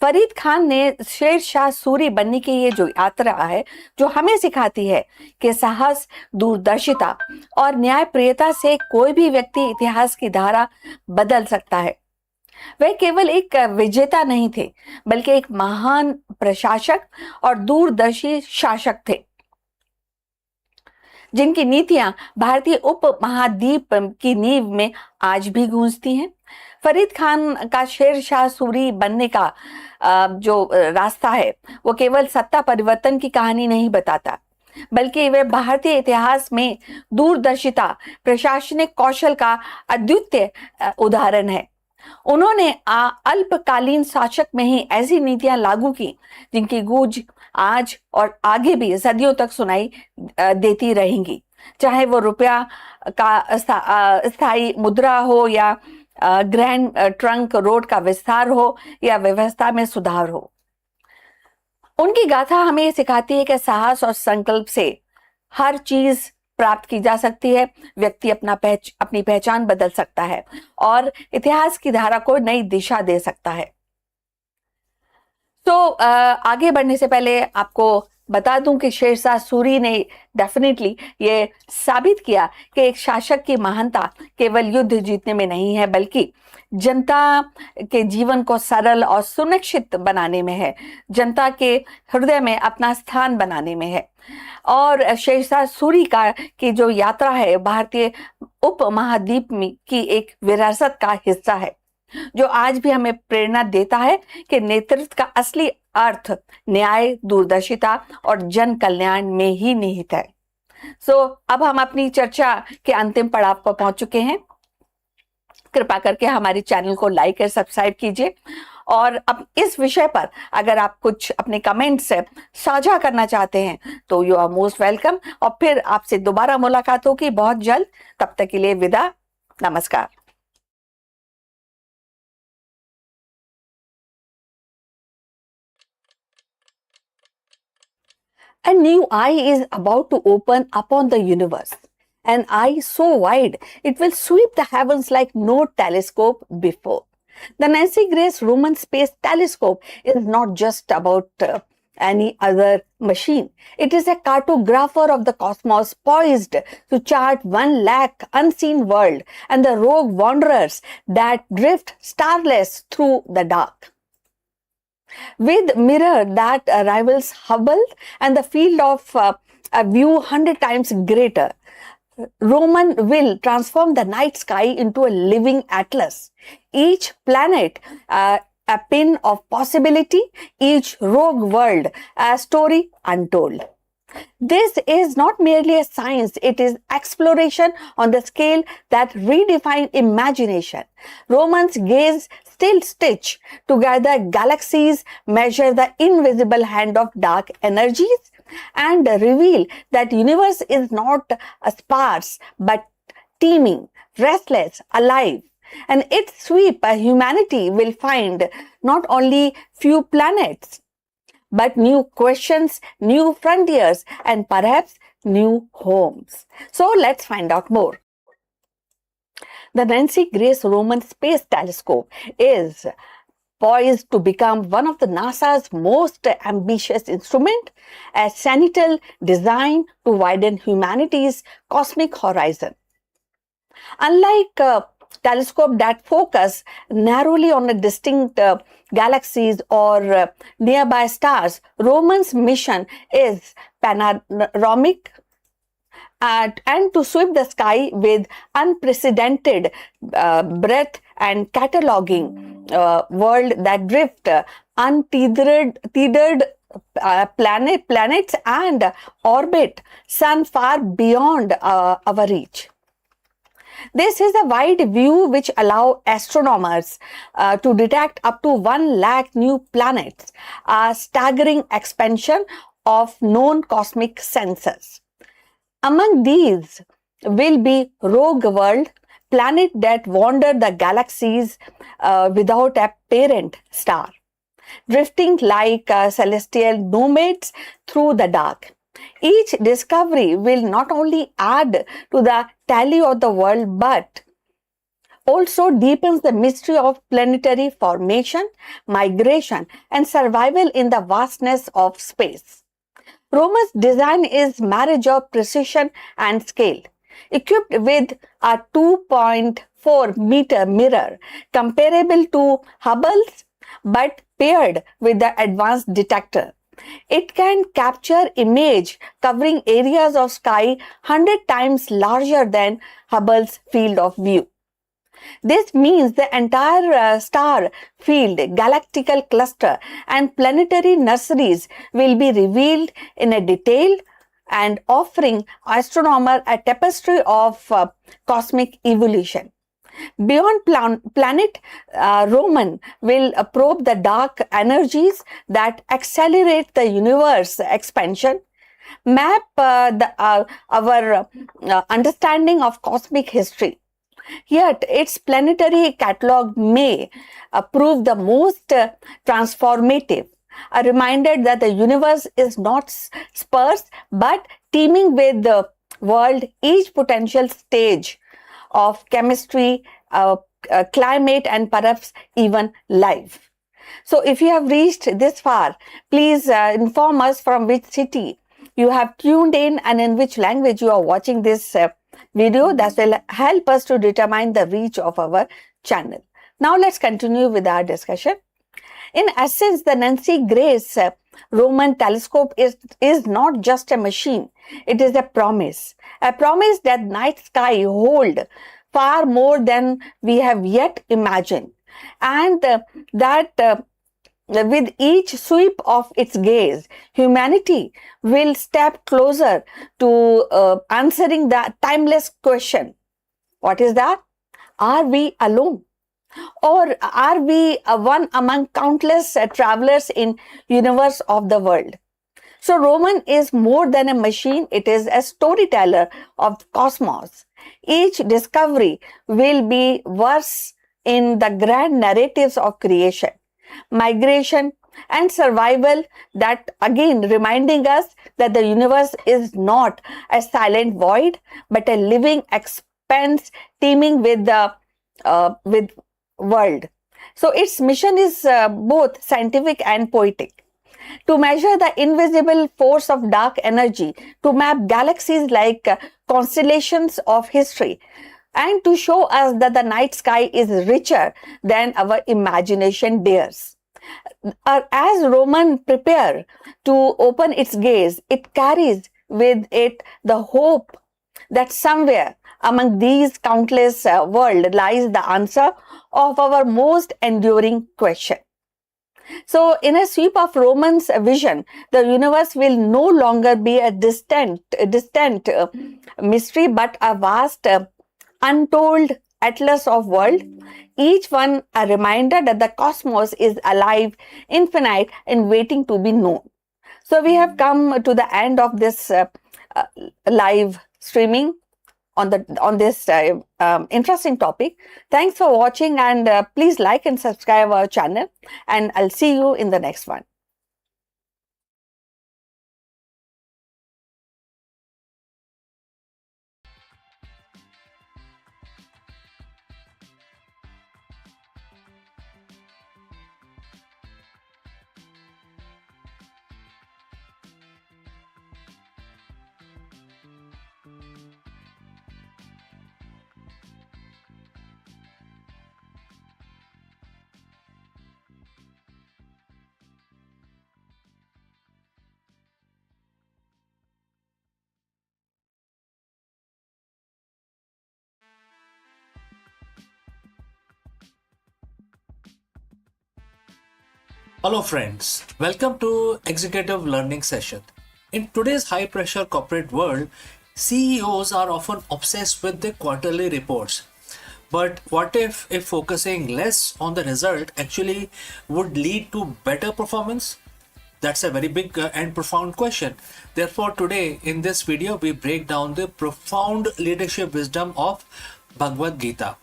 फरीद खान ने शेर शाह सूरी बनने की ये जो यात्रा है, जो हमें सिखाती है कि साहस, दूरदर्शिता और न्यायप्रियता से कोई भी व्यक्ति इतिहास की धारा बदल सकता है। वह केवल एक विजेता नहीं थे, बल्कि एक महान प्रशासक और दूरदर्शी शासक थे, जिनकी नीतियां भारतीय उपमहाद्वीप की नींव में आज भी गूंजती हैं। फरीद खान का शेर शाह सूरी बनने का जो रास्ता है, वो केवल सत्ता परिवर्तन की कहानी नहीं बताता, बल्कि वह भारतीय इतिहास में दूरदर्शिता, प्रशासनिक कौशल का अद्वितीय उदाहरण है। उन्होंने अल्पकालीन शासक में ही ऐसी नीतियां लागू की जिनकी गूंज आज और आगे भी सदियों तक सुनाई देती रहेंगी, चाहे वो रुपया का स्थायी मुद्रा हो, या ग्रैंड ट्रंक रोड का विस्तार हो, या व्यवस्था में सुधार हो। उनकी गाथा हमें ये सिखाती है कि साहस और संकल्प से हर चीज प्राप्त की जा सकती है। व्यक्ति अपनी पहचान बदल सकता है और इतिहास की धारा को नई दिशा दे सकता है। तो आगे बढ़ने से पहले आपको बता दूं कि शेरशाह सूरी ने डेफिनेटली ये साबित किया कि एक शासक की महानता केवल युद्ध जीतने में नहीं है, बल्कि जनता के जीवन को सरल और सुनिश्चित बनाने में है, जनता के हृदय में अपना स्थान बनाने में है। और शेरशाह सूरी की जो यात्रा है, भारतीय उपमहाद्वीप की एक विरासत का हिस्सा है, जो आज भी हमें प्रेरणा देता है कि नेतृत्व का असली अर्थ न्याय, दूरदर्शिता और जन कल्याण में ही निहित है। अब हम अपनी चर्चा के अंतिम पड़ाव पर पहुंच चुके हैं। कृपा करके हमारे चैनल को लाइक और सब्सक्राइब कीजिए, और अब इस विषय पर अगर आप कुछ अपने कमेंट्स साझा करना चाहते हैं तो यू आर मोस्ट वेलकम, और फिर आपसे दोबारा मुलाकात होगी बहुत जल्द। तब तक के लिए विदा, नमस्कार। A new eye is about to open upon the universe. An eye so wide it will sweep the heavens like no telescope before. The Nancy Grace Roman Space Telescope is not just about any other machine. It is a cartographer of the cosmos poised to chart 1 lakh unseen world and the rogue wanderers that drift starless through the dark. With mirror that rivals Hubble and the field of view 100 times greater, Roman will transform the night sky into a living atlas. Each planet a pin of possibility, each rogue world a story untold. This is not merely a science, it is exploration on the scale that redefines imagination. Romans gaze still stitch together galaxies, measure the invisible hand of dark energies, and reveal that universe is not sparse but teeming, restless, alive. And its sweep, humanity will find not only few planets, but new questions, new frontiers, and perhaps new homes. So let's find out more. The Nancy Grace Roman Space Telescope is poised to become one of the NASA's most ambitious instruments, a cenital designed to widen humanity's cosmic horizon. Unlike telescopes that focus narrowly on a distinct galaxies or nearby stars, Roman's mission is panoramic and to sweep the sky with unprecedented breadth and cataloging world that drift untethered planets and orbit sun far beyond our reach. This is a wide view which allows astronomers to detect up to 1 lakh new planets, a staggering expansion of known cosmic sensors. Among these will be rogue world, planets that wander the galaxies without a parent star, drifting like celestial nomads through the dark. Each discovery will not only add to the tally of the world, but also deepens the mystery of planetary formation, migration, and survival in the vastness of space. Roman's design is marriage of precision and scale. Equipped with a 2.5 4-meter mirror comparable to Hubble's but paired with the advanced detector. It can capture image covering areas of sky 100 times larger than Hubble's field of view. This means the entire star field, galactical cluster, and planetary nurseries will be revealed in a detail and offering astronomers a tapestry of cosmic evolution. Beyond planet, Roman will probe the dark energies that accelerate the universe expansion, map our understanding of cosmic history. Yet, its planetary catalogue may prove the most transformative, a reminder that the universe is not sparse but teeming with the world, each potential stage of chemistry, climate, and perhaps even life. So, if you have reached this far, please inform us from which city you have tuned in and in which language you are watching this video. That will help us to determine the reach of our channel. Now, let's continue with our discussion. In essence, the Nancy Grace Roman telescope is not just a machine, it is a promise that night sky hold far more than we have yet imagined, and that with each sweep of its gaze, humanity will step closer to answering the timeless question. What is that? Are we alone? Or are we one among countless travelers in universe of the world? So Roman is more than a machine, it is a storyteller of cosmos. Each discovery will be verse in the grand narratives of creation, migration, and survival, that again reminding us that the universe is not a silent void but a living expanse teeming with the world. So its mission is both scientific and poetic. To measure the invisible force of dark energy, to map galaxies like constellations of history, and to show us that the night sky is richer than our imagination dares. As Roman prepare to open its gaze, it carries with it the hope that somewhere among these countless worlds lies the answer of our most enduring question. So, in a sweep of Roman's vision, the universe will no longer be a distant mystery, but a vast, untold atlas of world, each one a reminder that the cosmos is alive, infinite, and waiting to be known. So, we have come to the end of this live streaming on this interesting topic. Thanks for watching, and please like and subscribe our channel, and I'll see you in the next one. Hello friends, welcome to Executive Learning Session. In today's high pressure corporate world, CEOs are often obsessed with the quarterly reports. But what if focusing less on the result actually would lead to better performance? That's a very big and profound question. Therefore, today in this video, we break down the profound leadership wisdom of Bhagavad Gita.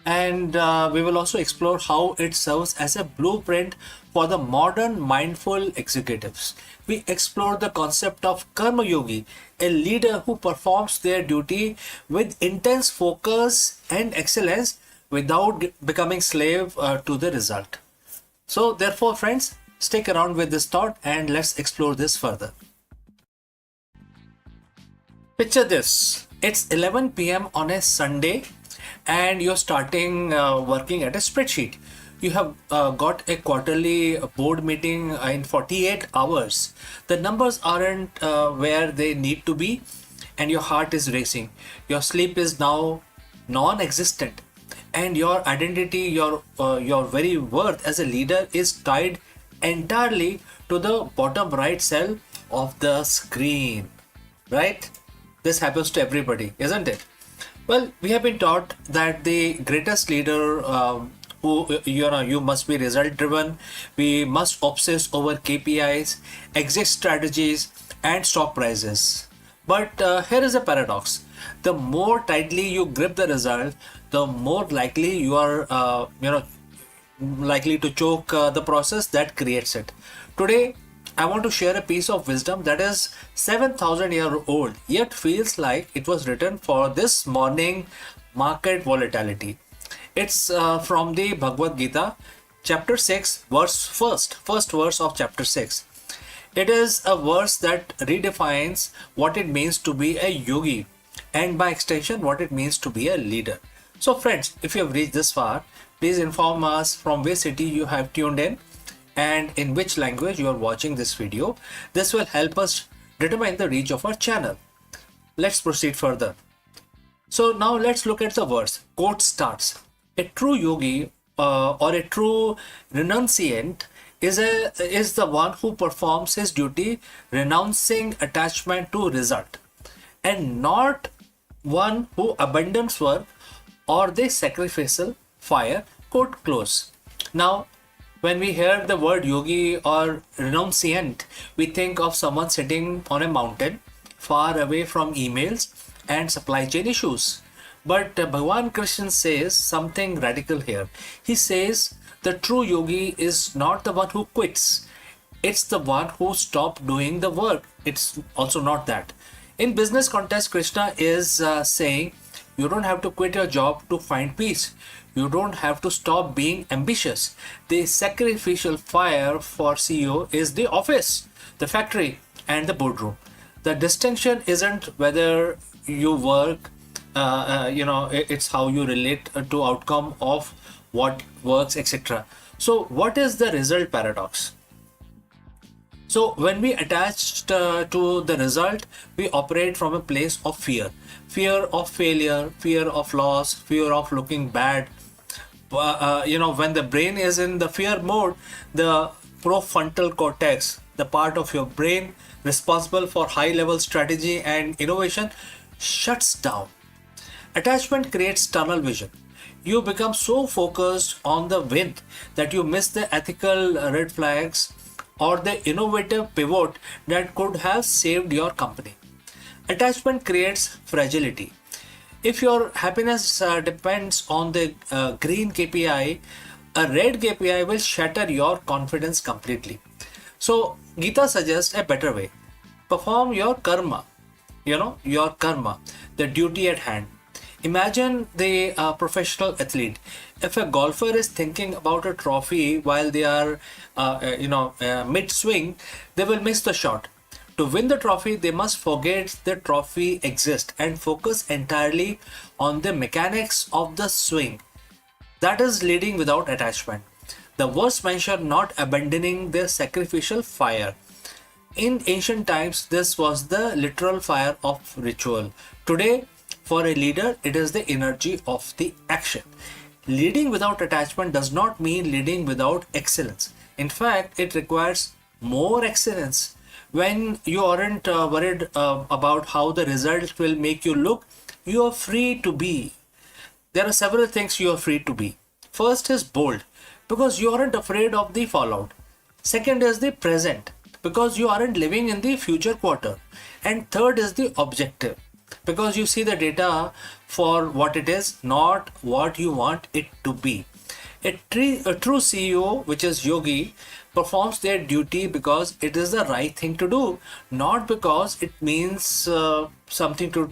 And we will also explore how it serves as a blueprint for the modern mindful executives. We explore the concept of Karma Yogi, a leader who performs their duty with intense focus and excellence without becoming slave to the result. So therefore, friends, stick around with this thought and let's explore this further. Picture this. It's 11 p.m. on a Sunday. and you're starting working at a spreadsheet. You have got a quarterly board meeting in 48 hours. The numbers aren't where they need to be, and your heart is racing. Your sleep is now non-existent, and your identity, your very worth as a leader is tied entirely to the bottom right cell of the screen. Right? This happens to everybody, isn't it? Well, we have been taught that the greatest leader, who you must be result driven. We must obsess over KPIs, exit strategies, and stock prices. But here is a paradox: the more tightly you grip the result, the more likely you are, likely to choke the process that creates it. Today, I want to share a piece of wisdom that is 7,000 years old, yet feels like it was written for this morning market volatility. It's from the Bhagavad Gita, chapter 6, first verse of chapter 6. It is a verse that redefines what it means to be a yogi, and by extension, what it means to be a leader. So, friends, if you have reached this far, please inform us from which city you have tuned in and in which language you are watching this video. This will help us determine the reach of our channel. Let's proceed further. So now let's look at the verse. Quote starts: a true yogi or a true renunciant is the one who performs his duty renouncing attachment to result, and not one who abandons work or the sacrificial fire. Quote close. Now, when we hear the word yogi or renunciant, we think of someone sitting on a mountain far away from emails and supply chain issues. But Bhagwan Krishna says something radical here. He says the true yogi is not the one who quits. It's the one who stopped doing the work. It's also not that. In business context, Krishna is saying you don't have to quit your job to find peace. You don't have to stop being ambitious. The sacrificial fire for CEO is the office, the factory, and the boardroom. The distinction isn't whether you work, it's how you relate to outcome of what works, etc. So, what is the result paradox? So when we attach to the result, we operate from a place of fear. Fear of failure, fear of loss, fear of looking bad. When the brain is in the fear mode, the prefrontal cortex, the part of your brain responsible for high level strategy and innovation, shuts down. Attachment creates tunnel vision. You become so focused on the win that you miss the ethical red flags or the innovative pivot that could have saved your company. Attachment creates fragility. If your happiness depends on the green KPI, a red KPI will shatter your confidence completely. So, Gita suggests a better way. Perform your karma, the duty at hand. Imagine the professional athlete. If a golfer is thinking about a trophy while they are, mid swing, they will miss the shot. To win the trophy, they must forget the trophy exists and focus entirely on the mechanics of the swing. That is leading without attachment. The verse mentioned not abandoning the sacrificial fire. In ancient times, this was the literal fire of ritual. Today, for a leader, it is the energy of the action. Leading without attachment does not mean leading without excellence. In fact, it requires more excellence. When you aren't worried about how the result will make you look, you are free to be. There are several things you are free to be. First is bold, because you aren't afraid of the fallout. Second is the present, because you aren't living in the future quarter. And third is the objective, because you see the data for what it is, not what you want it to be. A true CEO, which is yogi, performs their duty because it is the right thing to do, not because it means something to,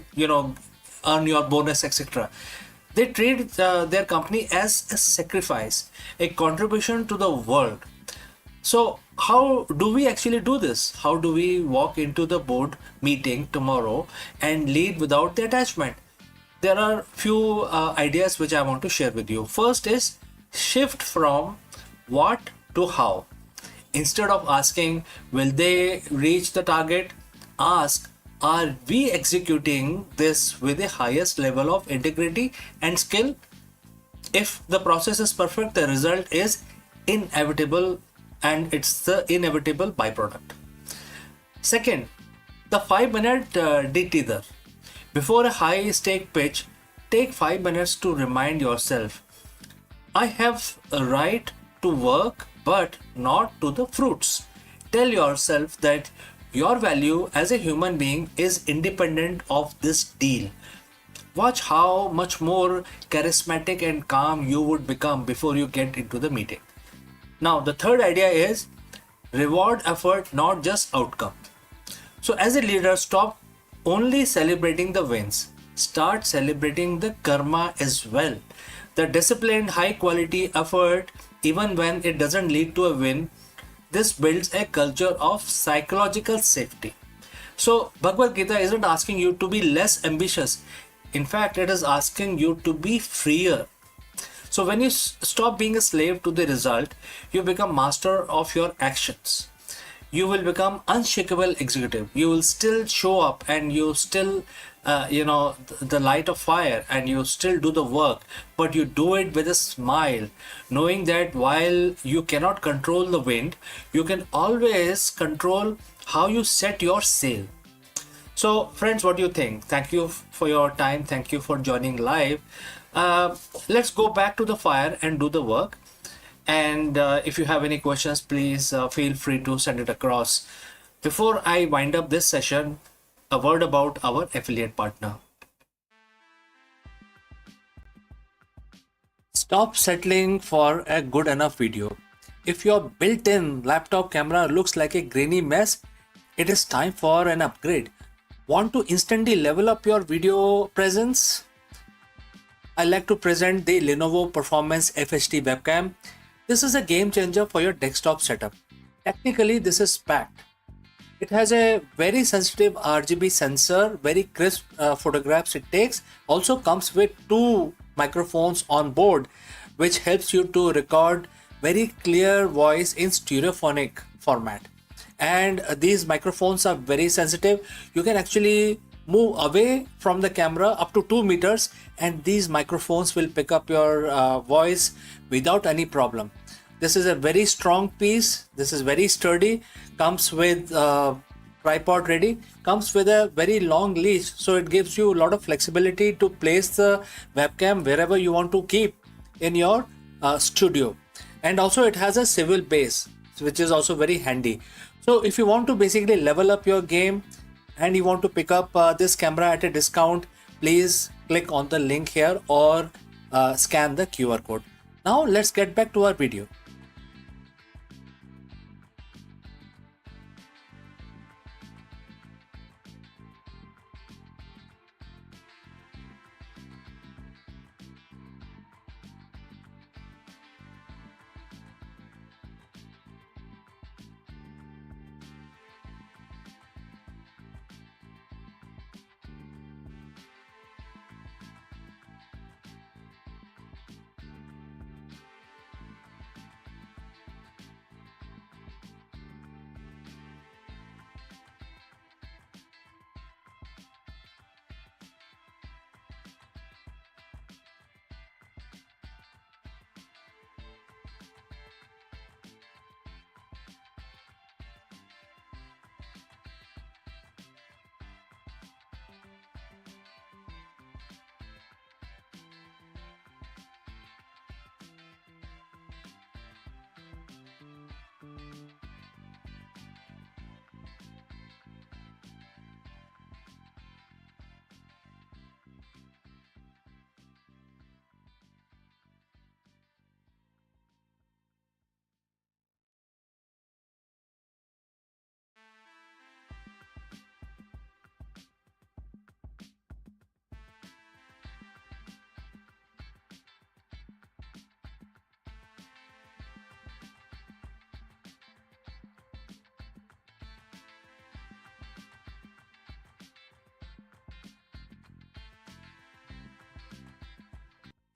earn your bonus, etc. They treat their company as a sacrifice, a contribution to the world. So how do we actually do this? How do we walk into the board meeting tomorrow and lead without the attachment? there are few ideas which I want to share with you. First is shift from what to how. Instead of asking, will they reach the target? Ask, are we executing this with the highest level of integrity and skill? If the process is perfect, the result is inevitable, and it's the inevitable byproduct. Second, the 5 minute de-tether. Before a high stake pitch, take 5 minutes to remind yourself, I have a right to work but not to the fruits. Tell yourself that your value as a human being is independent of this deal. Watch how much more charismatic and calm you would become before you get into the meeting. Now, the third idea is reward effort, not just outcome. So, as a leader, stop only celebrating the wins. Start celebrating the karma as well. The disciplined, high quality effort, even when it doesn't lead to a win, this builds a culture of psychological safety. So, Bhagavad Gita isn't asking you to be less ambitious. In fact, it is asking you to be freer. So, when you stop being a slave to the result, you become master of your actions. You will become unshakable executive. You will still show up, and you still the light of fire, and you still do the work, but you do it with a smile, knowing that while you cannot control the wind, you can always control how you set your sail. So friends, what do you think? Thank you for your time. Thank you for joining live. Let's go back to the fire and do the work. And if you have any questions, please feel free to send it across. Before I wind up this session, a word about our affiliate partner. Stop settling for a good enough video. If your built-in laptop camera looks like a grainy mess, it is time for an upgrade. Want to instantly level up your video presence? I like to present the Lenovo Performance FHD webcam. This is a game changer for your desktop setup. Technically, this is packed. It has a very sensitive RGB sensor, very crisp photographs it takes. Also comes with 2 microphones on board, which helps you to record very clear voice in stereophonic format. And these microphones are very sensitive. You can actually move away from the camera up to 2 meters, and these microphones will pick up your voice without any problem. This is a very strong piece. This is very sturdy. Comes with tripod ready. Comes with a very long leash, so it gives you a lot of flexibility to place the webcam wherever you want to keep in your studio. And also it has a swivel base, which is also very handy. So if you want to basically level up your game and you want to pick up this camera at a discount, please click on the link here or scan the QR code. Now let's get back to our video.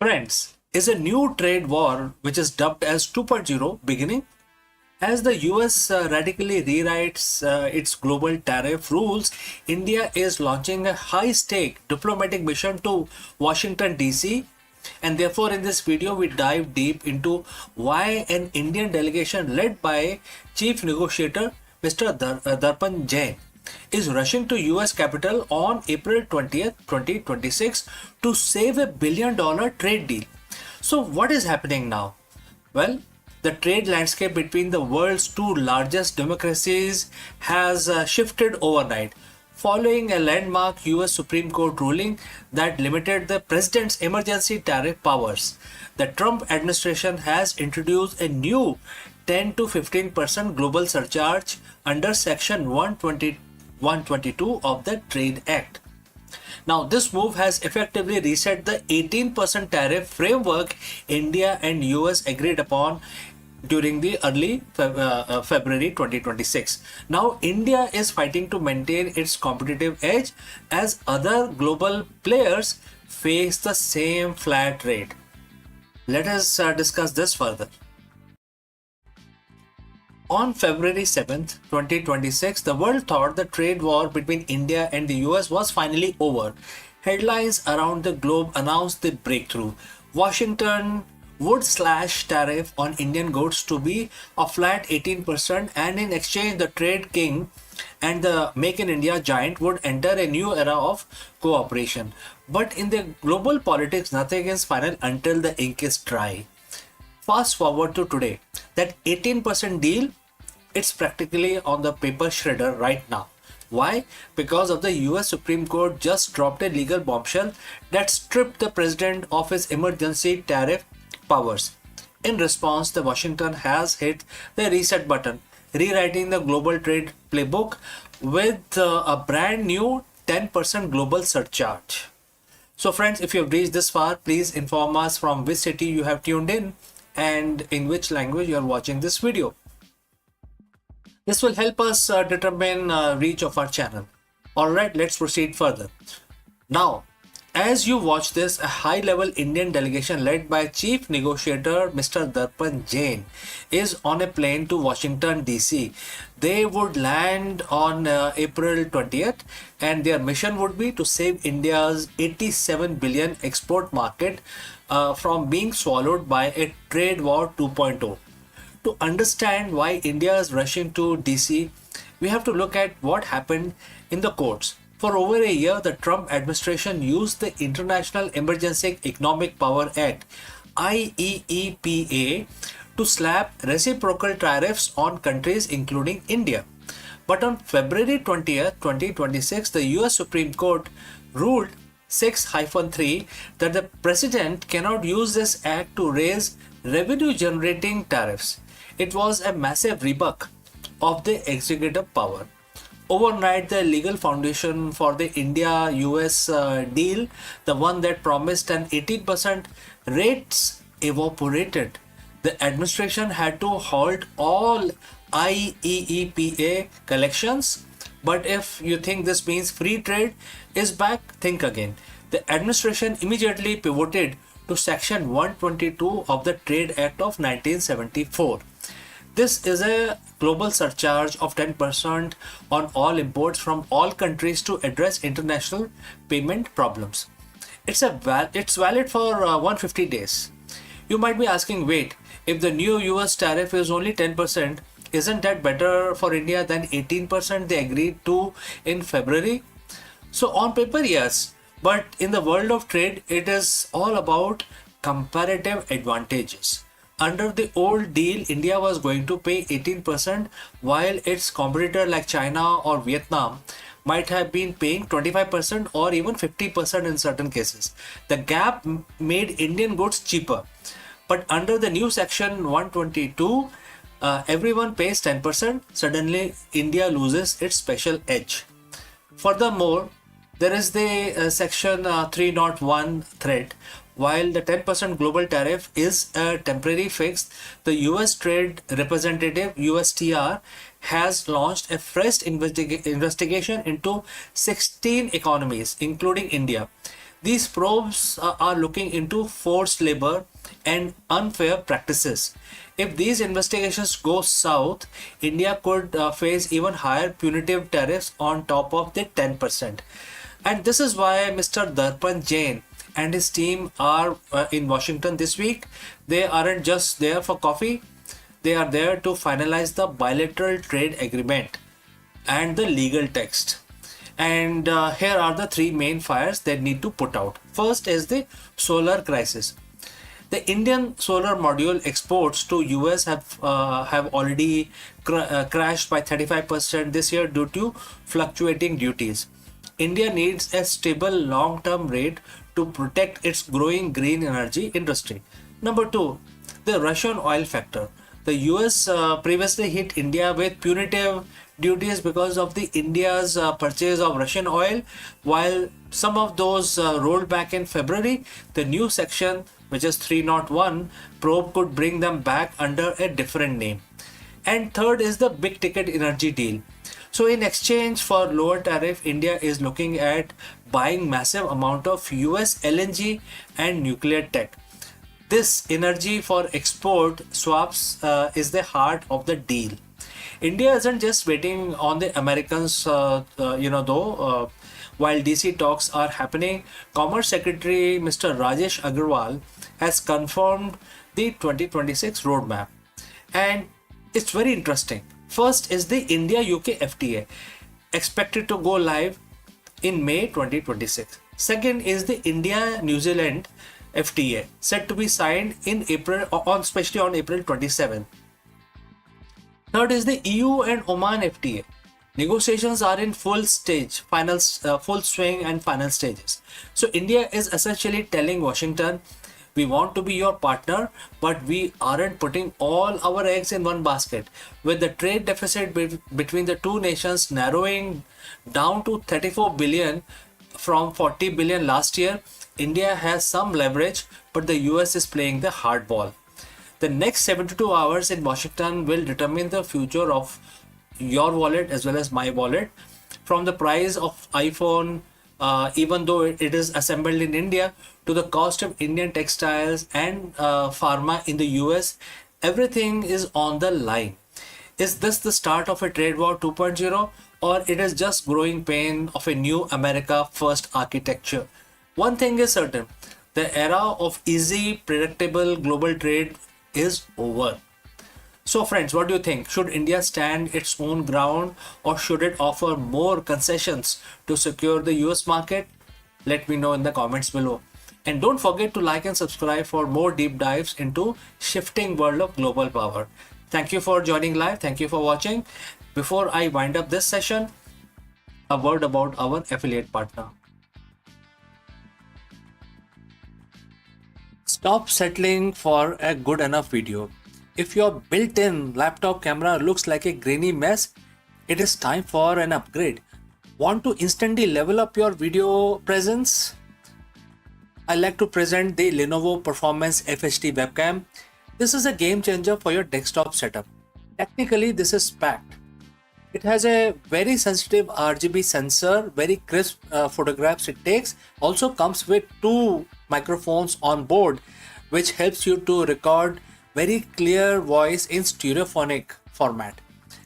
Friends, is a new trade war which is dubbed as 2.0 beginning? As the US radically rewrites its global tariff rules, India is launching a high stake diplomatic mission to Washington, D.C. And therefore, in this video, we dive deep into why an Indian delegation led by Chief Negotiator Mr. Darpan Jain is rushing to US capital on April 20th, 2026 to save a $1 billion trade deal. So, what is happening now? Well, the trade landscape between the world's two largest democracies has shifted overnight following a landmark US Supreme Court ruling that limited the president's emergency tariff powers. The Trump administration has introduced a new 10 to 15% global surcharge under Section 122 of the Trade Act. Now, this move has effectively reset the 18% tariff framework India and US agreed upon during the early February 2026. Now, India is fighting to maintain its competitive edge as other global players face the same flat rate. Let us discuss this further. On February 7th, 2026, the world thought the trade war between India and the US was finally over. Headlines around the globe announced the breakthrough. Washington would slash tariff on Indian goods to be a flat 18%, and in exchange the trade king and the Make in India giant would enter a new era of cooperation. But in the global politics, nothing is final until the ink is dry. Fast forward to today, that 18% deal, it's practically on the paper shredder right now. Why? Because of the US Supreme Court just dropped a legal bombshell that stripped the president of his emergency tariff powers. In response, the Washington has hit the reset button, rewriting the global trade playbook with a brand new 10% global surcharge. So friends, if you have reached this far, please inform us from which city you have tuned in and in which language you are watching this video. This will help us determine reach of our channel. Alright, let's proceed further. Now, as you watch this, a high-level Indian delegation led by Chief Negotiator Mr. Darpan Jain is on a plane to Washington, D.C. They would land on April 20th, and their mission would be to save India's 87 billion export market from being swallowed by a trade war 2.0. To understand why India is rushing to DC, we have to look at what happened in the courts. For over a year, the Trump administration used the International Emergency Economic Power Act (IEEPA) to slap reciprocal tariffs on countries including India. But on February 20th, 2026, the US Supreme Court ruled 6-3 that the president cannot use this act to raise revenue generating tariffs. It was a massive rebuke of the executive power. Overnight, the legal foundation for the India-US deal, the one that promised an 18% rates, evaporated. The administration had to halt all IEEPA collections. But if you think this means free trade is back, think again. The administration immediately pivoted to Section 122 of the Trade Act of 1974. This is a global surcharge of 10% on all imports from all countries to address international payment problems. It's valid for 150 days. You might be asking, wait, if the new US tariff is only 10%, isn't that better for India than 18% they agreed to in February? So on paper, yes, but in the world of trade, it is all about comparative advantages. Under the old deal, India was going to pay 18% while its competitor like China or Vietnam might have been paying 25% or even 50% in certain cases. The gap made Indian goods cheaper. But under the new Section 122, everyone pays 10%. Suddenly, India loses its special edge. Furthermore, there is the Section 301 threat. While the 10% global tariff is a temporary fix, the US Trade Representative USTR has launched a fresh investigation into 16 economies, including India. These probes are looking into forced labor and unfair practices. If these investigations go south, India could face even higher punitive tariffs on top of the 10%. And this is why Mr. Darpan Jain and his team are in Washington this week. They aren't just there for coffee, they are there to finalize the bilateral trade agreement and the legal text. And here are the three main fires they need to put out. First is the solar crisis. The Indian solar module exports to US have already crashed by 35% this year due to fluctuating duties. India needs a stable long-term rate to protect its growing green energy industry. Number two, the Russian oil factor. The US previously hit India with punitive duties because of the India's purchase of Russian oil. While some of those rolled back in February, the new section, which is 301 probe, could bring them back under a different name. And third is the big ticket energy deal. So in exchange for lower tariff, India is looking at buying massive amount of US LNG and nuclear tech. This energy for export swaps is the heart of the deal. India isn't just waiting on the Americans, though. While DC talks are happening, Commerce Secretary Mr. Rajesh Agarwal has confirmed the 2026 roadmap. And it's very interesting. First is the India-UK FTA, expected to go live in May 2026. Second is the India-New Zealand FTA, set to be signed in April, especially on April 27. Third is the EU and Oman FTA. Negotiations are in full swing and final stages. So India is essentially telling Washington, we want to be your partner, but we aren't putting all our eggs in one basket. With the trade deficit between the two nations narrowing down to 34 billion from 40 billion last year, India has some leverage, but the US is playing the hardball. The next 72 hours in Washington will determine the future of your wallet as well as my wallet. From the price of iPhone, even though it is assembled in India, to the cost of Indian textiles and pharma in the US, everything is on the line. Is this the start of a trade war 2.0, or it is just growing pain of a new America first architecture? One thing is certain, the era of easy, predictable global trade is over. So friends, what do you think? Should India stand its own ground, or should it offer more concessions to secure the US market? Let me know in the comments below. And don't forget to like and subscribe for more deep dives into shifting world of global power. Thank you for joining live. Thank you for watching. Before I wind up this session, a word about our affiliate partner. Stop settling for a good enough video. If your built-in laptop camera looks like a grainy mess, it is time for an upgrade. Want to instantly level up your video presence? I like to present the Lenovo Performance FHD webcam. This is a game changer for your desktop setup. Technically, this is packed. It has a very sensitive RGB sensor, very crisp photographs it takes. Also comes with two microphones on board, which helps you to record very clear voice in stereophonic format.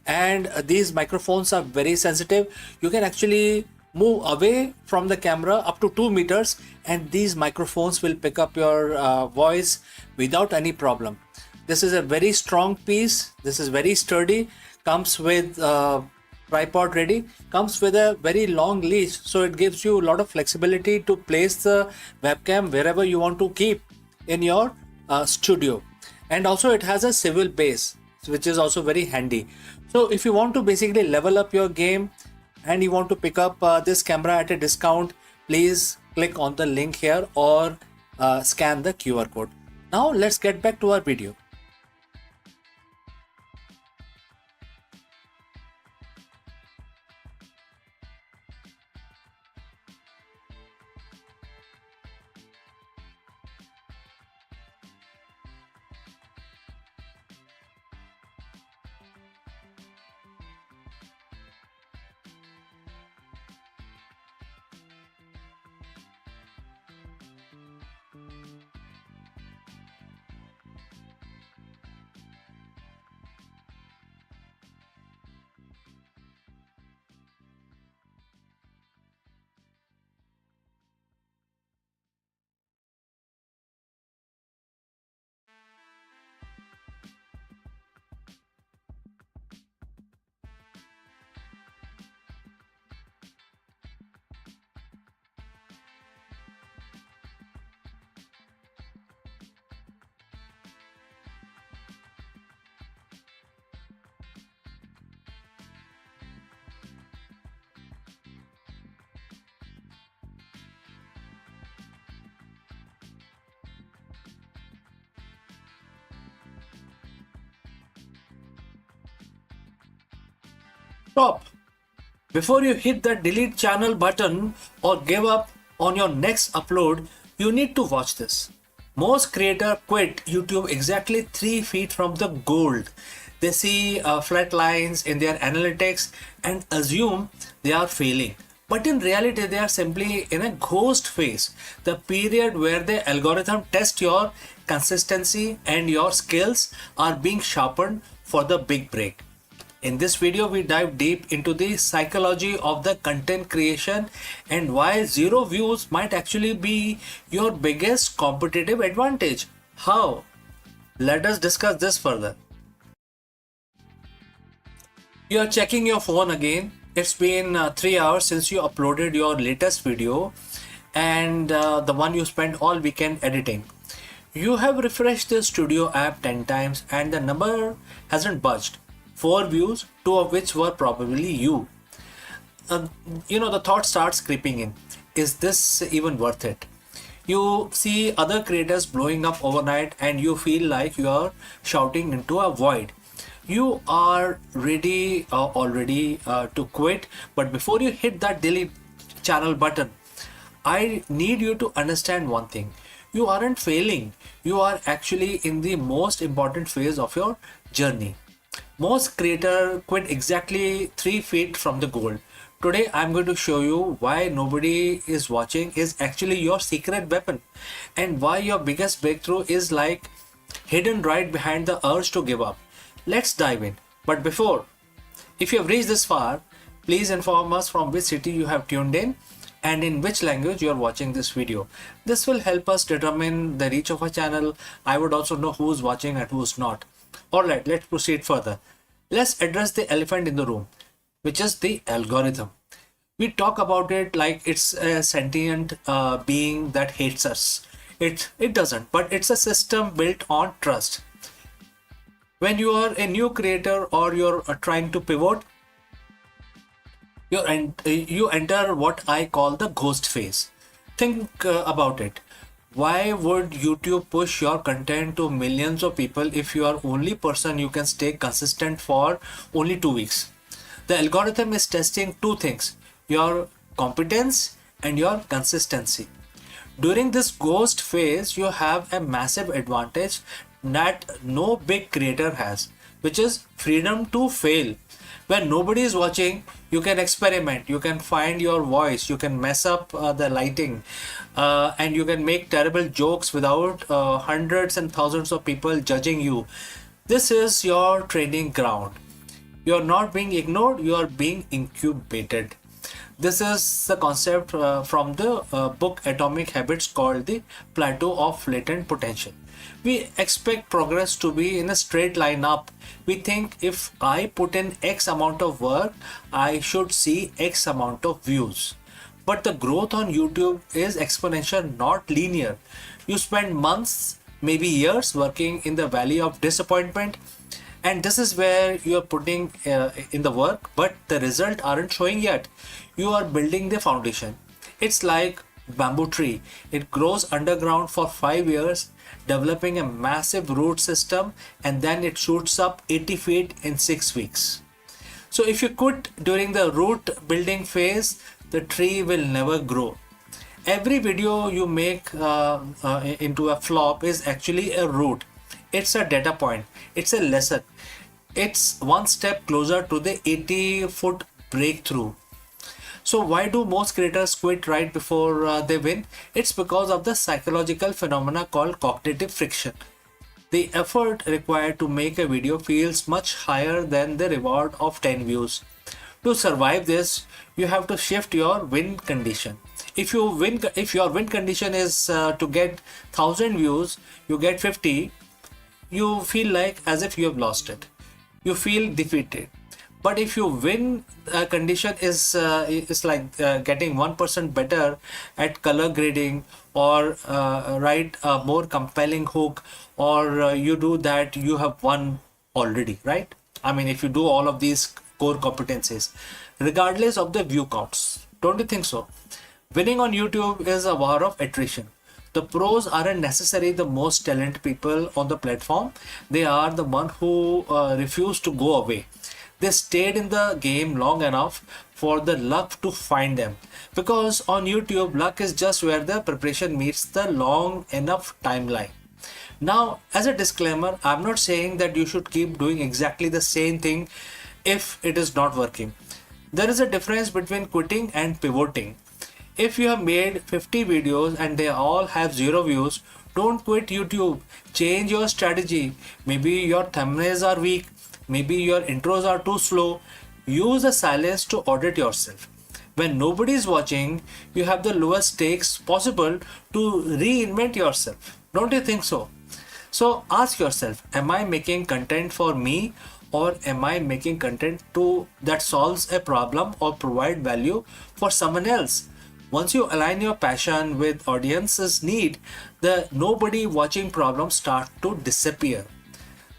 And these microphones are very sensitive. You can actually move away from the camera up to 2 meters, and these microphones will pick up your voice without any problem. This is a very strong piece. This is very sturdy. Comes with tripod ready. Comes with a very long leash, so it gives you a lot of flexibility to place the webcam wherever you want to keep in your studio. And also it has a swivel base, which is also very handy. So if you want to basically level up your game and you want to pick up this camera at a discount, please click on the link here or scan the QR code. Now let's get back to our video. Stop! Before you hit the delete channel button or give up on your next upload, you need to watch this. Most creators quit YouTube exactly 3 feet from the gold. They see flat lines in their analytics and assume they are failing. But in reality, they are simply in a ghost phase, the period where the algorithm tests your consistency and your skills are being sharpened for the big break. In this video, we dive deep into the psychology of the content creation and why zero views might actually be your biggest competitive advantage. How? Let us discuss this further. You are checking your phone again. It's been 3 hours since you uploaded your latest video and the one you spent all weekend editing. You have refreshed the studio app 10 times and the number hasn't budged. 4 views, 2 of which were probably you. The thought starts creeping in. Is this even worth it? You see other creators blowing up overnight and you feel like you are shouting into a void. You are ready already to quit, but before you hit that delete channel button, I need you to understand one thing. You aren't failing. You are actually in the most important phase of your journey. Most creators quit exactly 3 feet from the goal. Today I'm going to show you why nobody is watching is actually your secret weapon and why your biggest breakthrough is like hidden right behind the urge to give up. Let's dive in. But before, if you have reached this far, please inform us from which city you have tuned in and in which language you are watching this video. This will help us determine the reach of our channel. I would also know who's watching and who's not. Alright, let's proceed further. Let's address the elephant in the room, which is the algorithm. We talk about it like it's a sentient being that hates us. It doesn't, but it's a system built on trust. When you are a new creator or you're trying to pivot, you enter what I call the ghost phase. Think about it. Why would YouTube push your content to millions of people if you are only person you can stay consistent for only 2 weeks? The algorithm is testing two things, your competence and your consistency. During this ghost phase, you have a massive advantage that no big creator has, which is freedom to fail. When nobody is watching, you can experiment, you can find your voice, you can mess up the lighting, and you can make terrible jokes without hundreds and thousands of people judging you. This is your training ground. You are not being ignored, you are being incubated. This is the concept from the book Atomic Habits called the plateau of latent potential. We expect progress to be in a straight line up. We think if I put in X amount of work, I should see X amount of views. But the growth on YouTube is exponential, not linear. You spend months, maybe years working in the valley of disappointment, and this is where you are putting in the work, but the result aren't showing yet. You are building the foundation. It's like bamboo tree. It grows underground for 5 years, developing a massive root system, and then it shoots up 80 feet in 6 weeks. So if you quit during the root building phase, the tree will never grow. Every video you make into a flop is actually a root. It's a data point. It's a lesson. It's one step closer to the 80-foot breakthrough. So why do most creators quit right before they win? It's because of the psychological phenomena called cognitive friction. The effort required to make a video feels much higher than the reward of 10 views. To survive this, you have to shift your win condition. If your win condition is to get 1000 views, you get 50, you feel like as if you have lost it. You feel defeated. But if you win condition is like getting 1% better at color grading or write a more compelling hook, or you do that, you have won already, right? I mean, if you do all of these core competencies, regardless of the view counts, don't you think so? Winning on YouTube is a war of attrition. The pros aren't necessarily the most talented people on the platform. They are the one who refuse to go away. They stayed in the game long enough for the luck to find them. Because on YouTube, luck is just where the preparation meets the long enough timeline. Now, as a disclaimer, I'm not saying that you should keep doing exactly the same thing if it is not working. There is a difference between quitting and pivoting. If you have made 50 videos and they all have 0 views, don't quit YouTube. Change your strategy. Maybe your thumbnails are weak, maybe your intros are too slow. Use the silence to audit yourself. When nobody is watching, you have the lowest stakes possible to reinvent yourself. Don't you think so? So ask yourself, am I making content for me, or am I making content that solves a problem or provide value for someone else? Once you align your passion with audience's need, the nobody watching problem start to disappear.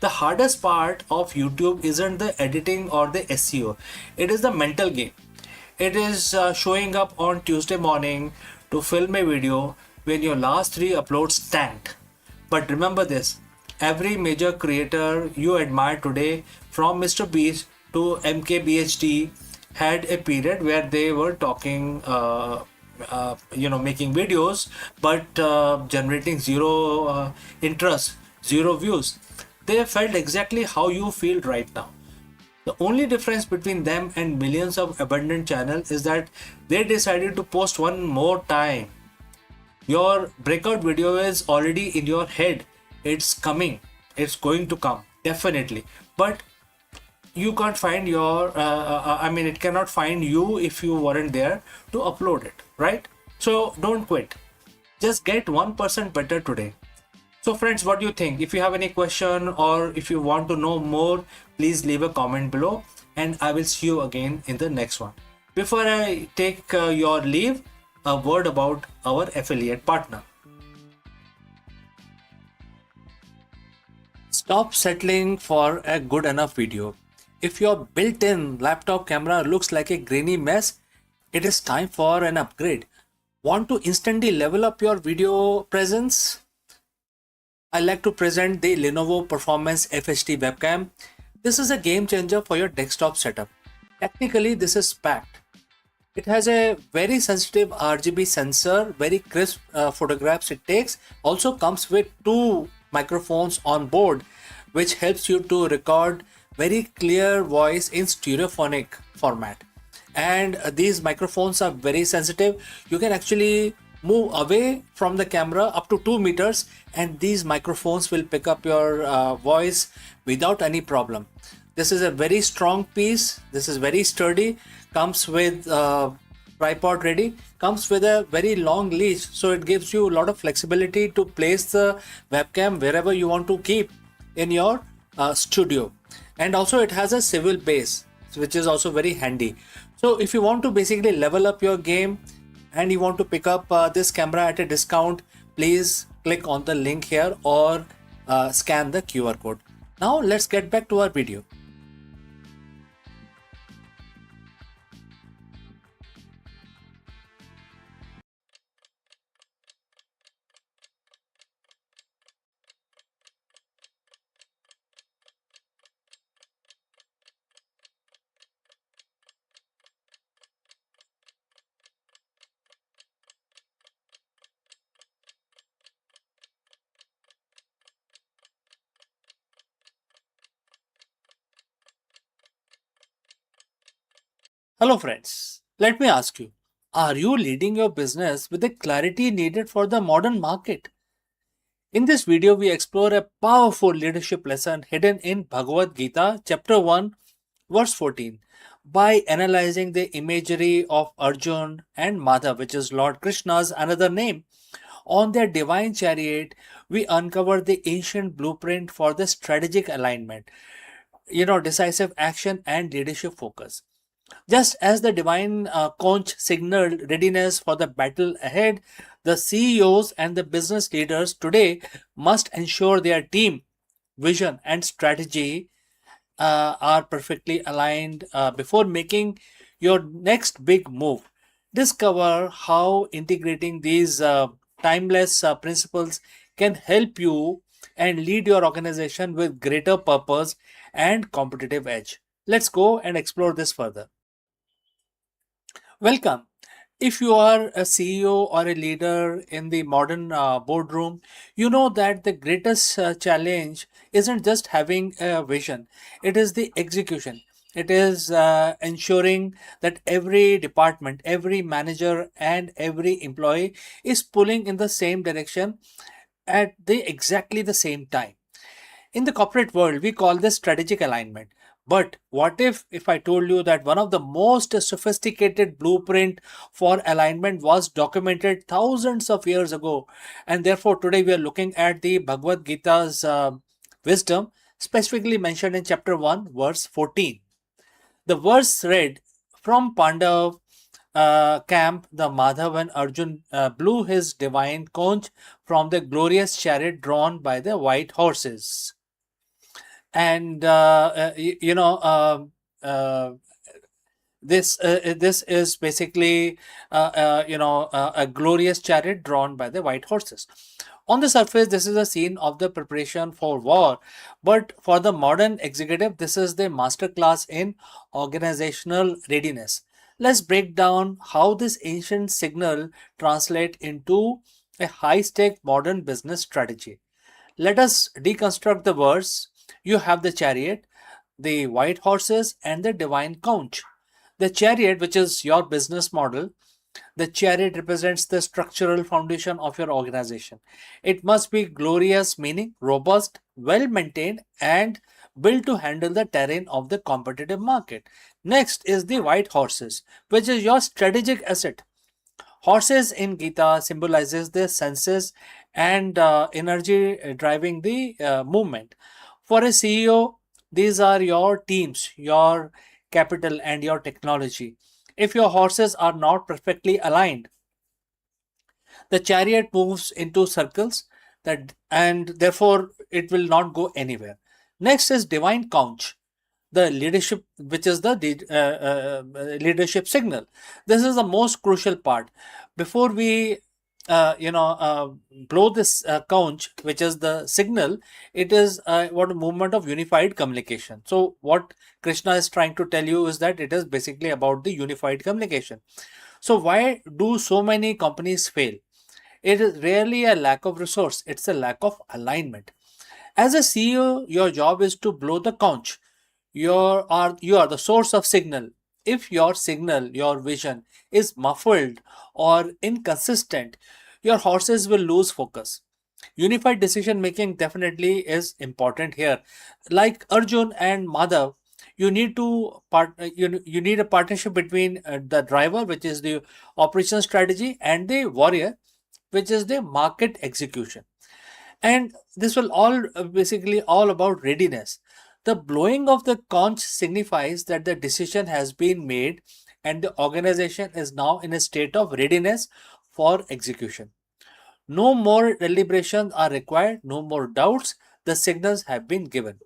The hardest part of YouTube isn't the editing or the SEO. It is the mental game. It is showing up on Tuesday morning to film a video when your last 3 uploads tanked. But remember this, every major creator you admire today, from Mr. Beast to MKBHD, had a period where they were talking, making videos, but generating zero interest, 0 views. They felt exactly how you feel right now. The only difference between them and millions of abandoned channels is that they decided to post one more time. Your breakout video is already in your head. It's coming. It's going to come. Definitely. But you can't find it cannot find you if you weren't there to upload it, right? So don't quit. Just get 1% better today. So friends, what do you think? If you have any question or if you want to know more, please leave a comment below and I will see you again in the next one. Before I take your leave, a word about our affiliate partner. Stop settling for a good enough video. If your built-in laptop camera looks like a grainy mess, it is time for an upgrade. Want to instantly level up your video presence? I like to present the Lenovo Performance FHD webcam. This is a game changer for your desktop setup. Technically, this is packed. It has a very sensitive RGB sensor, very crisp photographs it takes. Also comes with 2 microphones on board, which helps you to record very clear voice in stereophonic format. And these microphones are very sensitive. You can actually move away from the camera up to 2 meters and these microphones will pick up your voice without any problem. This is a very strong piece. This is very sturdy. Comes with tripod ready. Comes with a very long leash, so it gives you a lot of flexibility to place the webcam wherever you want to keep in your studio. And also it has a swivel base, which is also very handy. So if you want to basically level up your game and you want to pick up this camera at a discount, please click on the link here or scan the QR code. Now let's get back to our video. Hello friends, let me ask you, are you leading your business with the clarity needed for the modern market? In this video, we explore a powerful leadership lesson hidden in Bhagavad Gita, chapter 1, verse 14. By analyzing the imagery of Arjun and Madhav, which is Lord Krishna's another name, on their divine chariot, we uncover the ancient blueprint for the strategic alignment, decisive action and leadership focus. Just as the divine conch signaled readiness for the battle ahead, the CEOs and the business leaders today must ensure their team, vision, and strategy are perfectly aligned before making your next big move. Discover how integrating these timeless principles can help you and lead your organization with greater purpose and competitive edge. Let's go and explore this further. Welcome. If you are a CEO or a leader in the modern boardroom, you know that the greatest challenge isn't just having a vision, it is the execution. It is ensuring that every department, every manager, and every employee is pulling in the same direction at the exactly the same time. In the corporate world, we call this strategic alignment. But what if I told you that one of the most sophisticated blueprint for alignment was documented thousands of years ago, and therefore today we are looking at the Bhagavad Gita's wisdom, specifically mentioned in chapter 1, verse 14. The verse read, "From Pandav camp, the Madhav and Arjun blew his divine conch from the glorious chariot drawn by the white horses." And uh, this is basically a glorious chariot drawn by the white horses. On the surface, this is a scene of the preparation for war, but for the modern executive, this is the masterclass in organizational readiness. Let's break down how this ancient signal translate into a high-stake modern business strategy. Let us deconstruct the verse. You have the chariot, the white horses, and the divine conch. The chariot, which is your business model, the chariot represents the structural foundation of your organization. It must be glorious, meaning robust, well maintained, and built to handle the terrain of the competitive market. Next is the white horses, which is your strategic asset. Horses in Gita symbolizes the senses and energy driving the movement. For a CEO, these are your teams, your capital, and your technology. If your horses are not perfectly aligned, the chariot moves into circles and therefore it will not go anywhere. Next is divine conch, the leadership, which is the leadership signal. This is the most crucial part. Before we blow this conch, which is the signal, it is what a movement of unified communication. So what Krishna is trying to tell you is that it is basically about the unified communication. So why do so many companies fail? It is rarely a lack of resource, it's a lack of alignment. As a CEO, your job is to blow the conch. You are the source of signal. If your signal, your vision is muffled or inconsistent, your horses will lose focus. Unified decision making definitely is important here. Like Arjun and Madhav, you need a partnership between the driver, which is the operation strategy, and the warrior, which is the market execution. And this will all basically all about readiness. The blowing of the conch signifies that the decision has been made and the organization is now in a state of readiness for execution. No more deliberations are required, no more doubts. The signals have been given.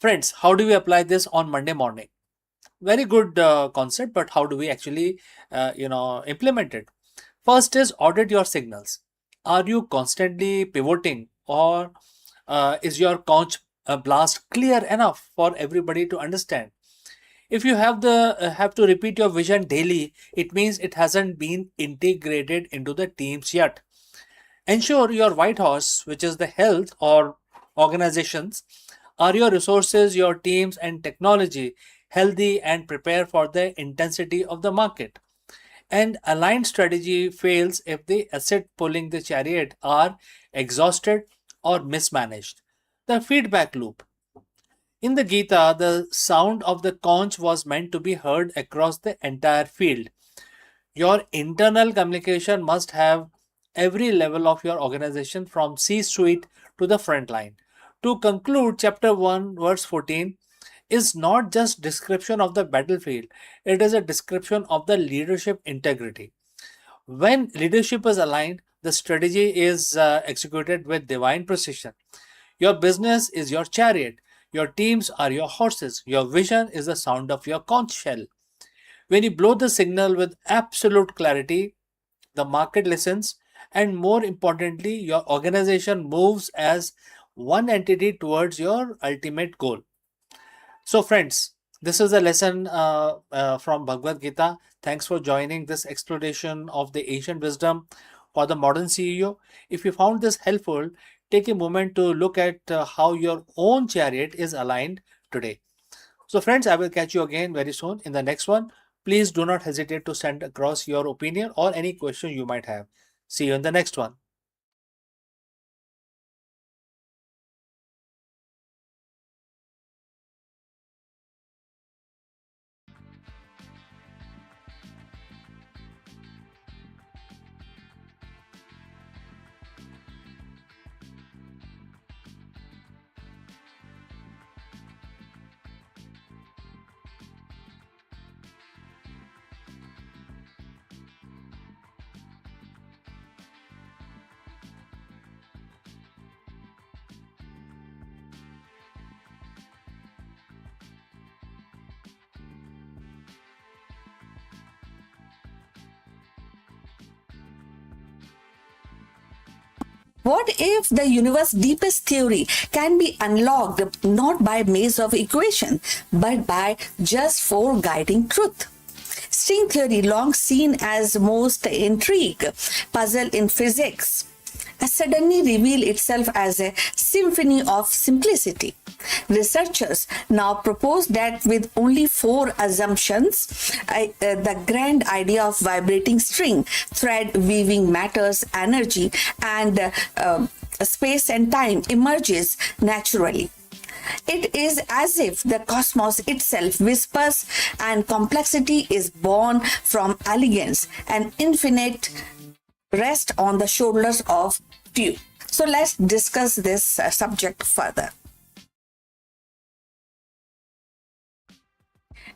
Friends, how do we apply this on Monday morning? Very good concept, but how do we actually implement it? First is audit your signals. Are you constantly pivoting, or is your conch blast clear enough for everybody to understand? If you have to repeat your vision daily, it means it hasn't been integrated into the teams yet. Ensure your white horse, which is the health or organizations, are your resources, your teams, and technology healthy and prepare for the intensity of the market. And aligned strategy fails if the asset pulling the chariot are exhausted or mismanaged. The feedback loop. In the Gita, the sound of the conch was meant to be heard across the entire field. Your internal communication must have every level of your organization from C suite to the front line. To conclude, chapter 1, verse 14 is not just description of the battlefield, it is a description of the leadership integrity. When leadership is aligned, the strategy is executed with divine precision. Your business is your chariot, your teams are your horses, your vision is the sound of your conch shell. When you blow the signal with absolute clarity, the market listens, and more importantly, your organization moves as one entity towards your ultimate goal. So, friends, This is a lesson from Bhagavad Gita. Thanks for joining this exploration of the ancient wisdom for the modern CEO. If you found this helpful, take a moment to look at how your own chariot is aligned today. So, friends, I will catch you again very soon in the next one. Please do not hesitate to send across your opinion or any question you might have. See you in the next one. What if the universe's deepest theory can be unlocked not by a maze of equations, but by just four guiding truths? String theory, long seen as most intrigue puzzle in physics, has suddenly revealed itself as a symphony of simplicity. Researchers now propose that with only four assumptions, the grand idea of vibrating string, thread weaving matters, energy, and space and time emerges naturally. It is as if the cosmos itself whispers, and complexity is born from elegance and infinite rest on the shoulders of few. So let's discuss this subject further.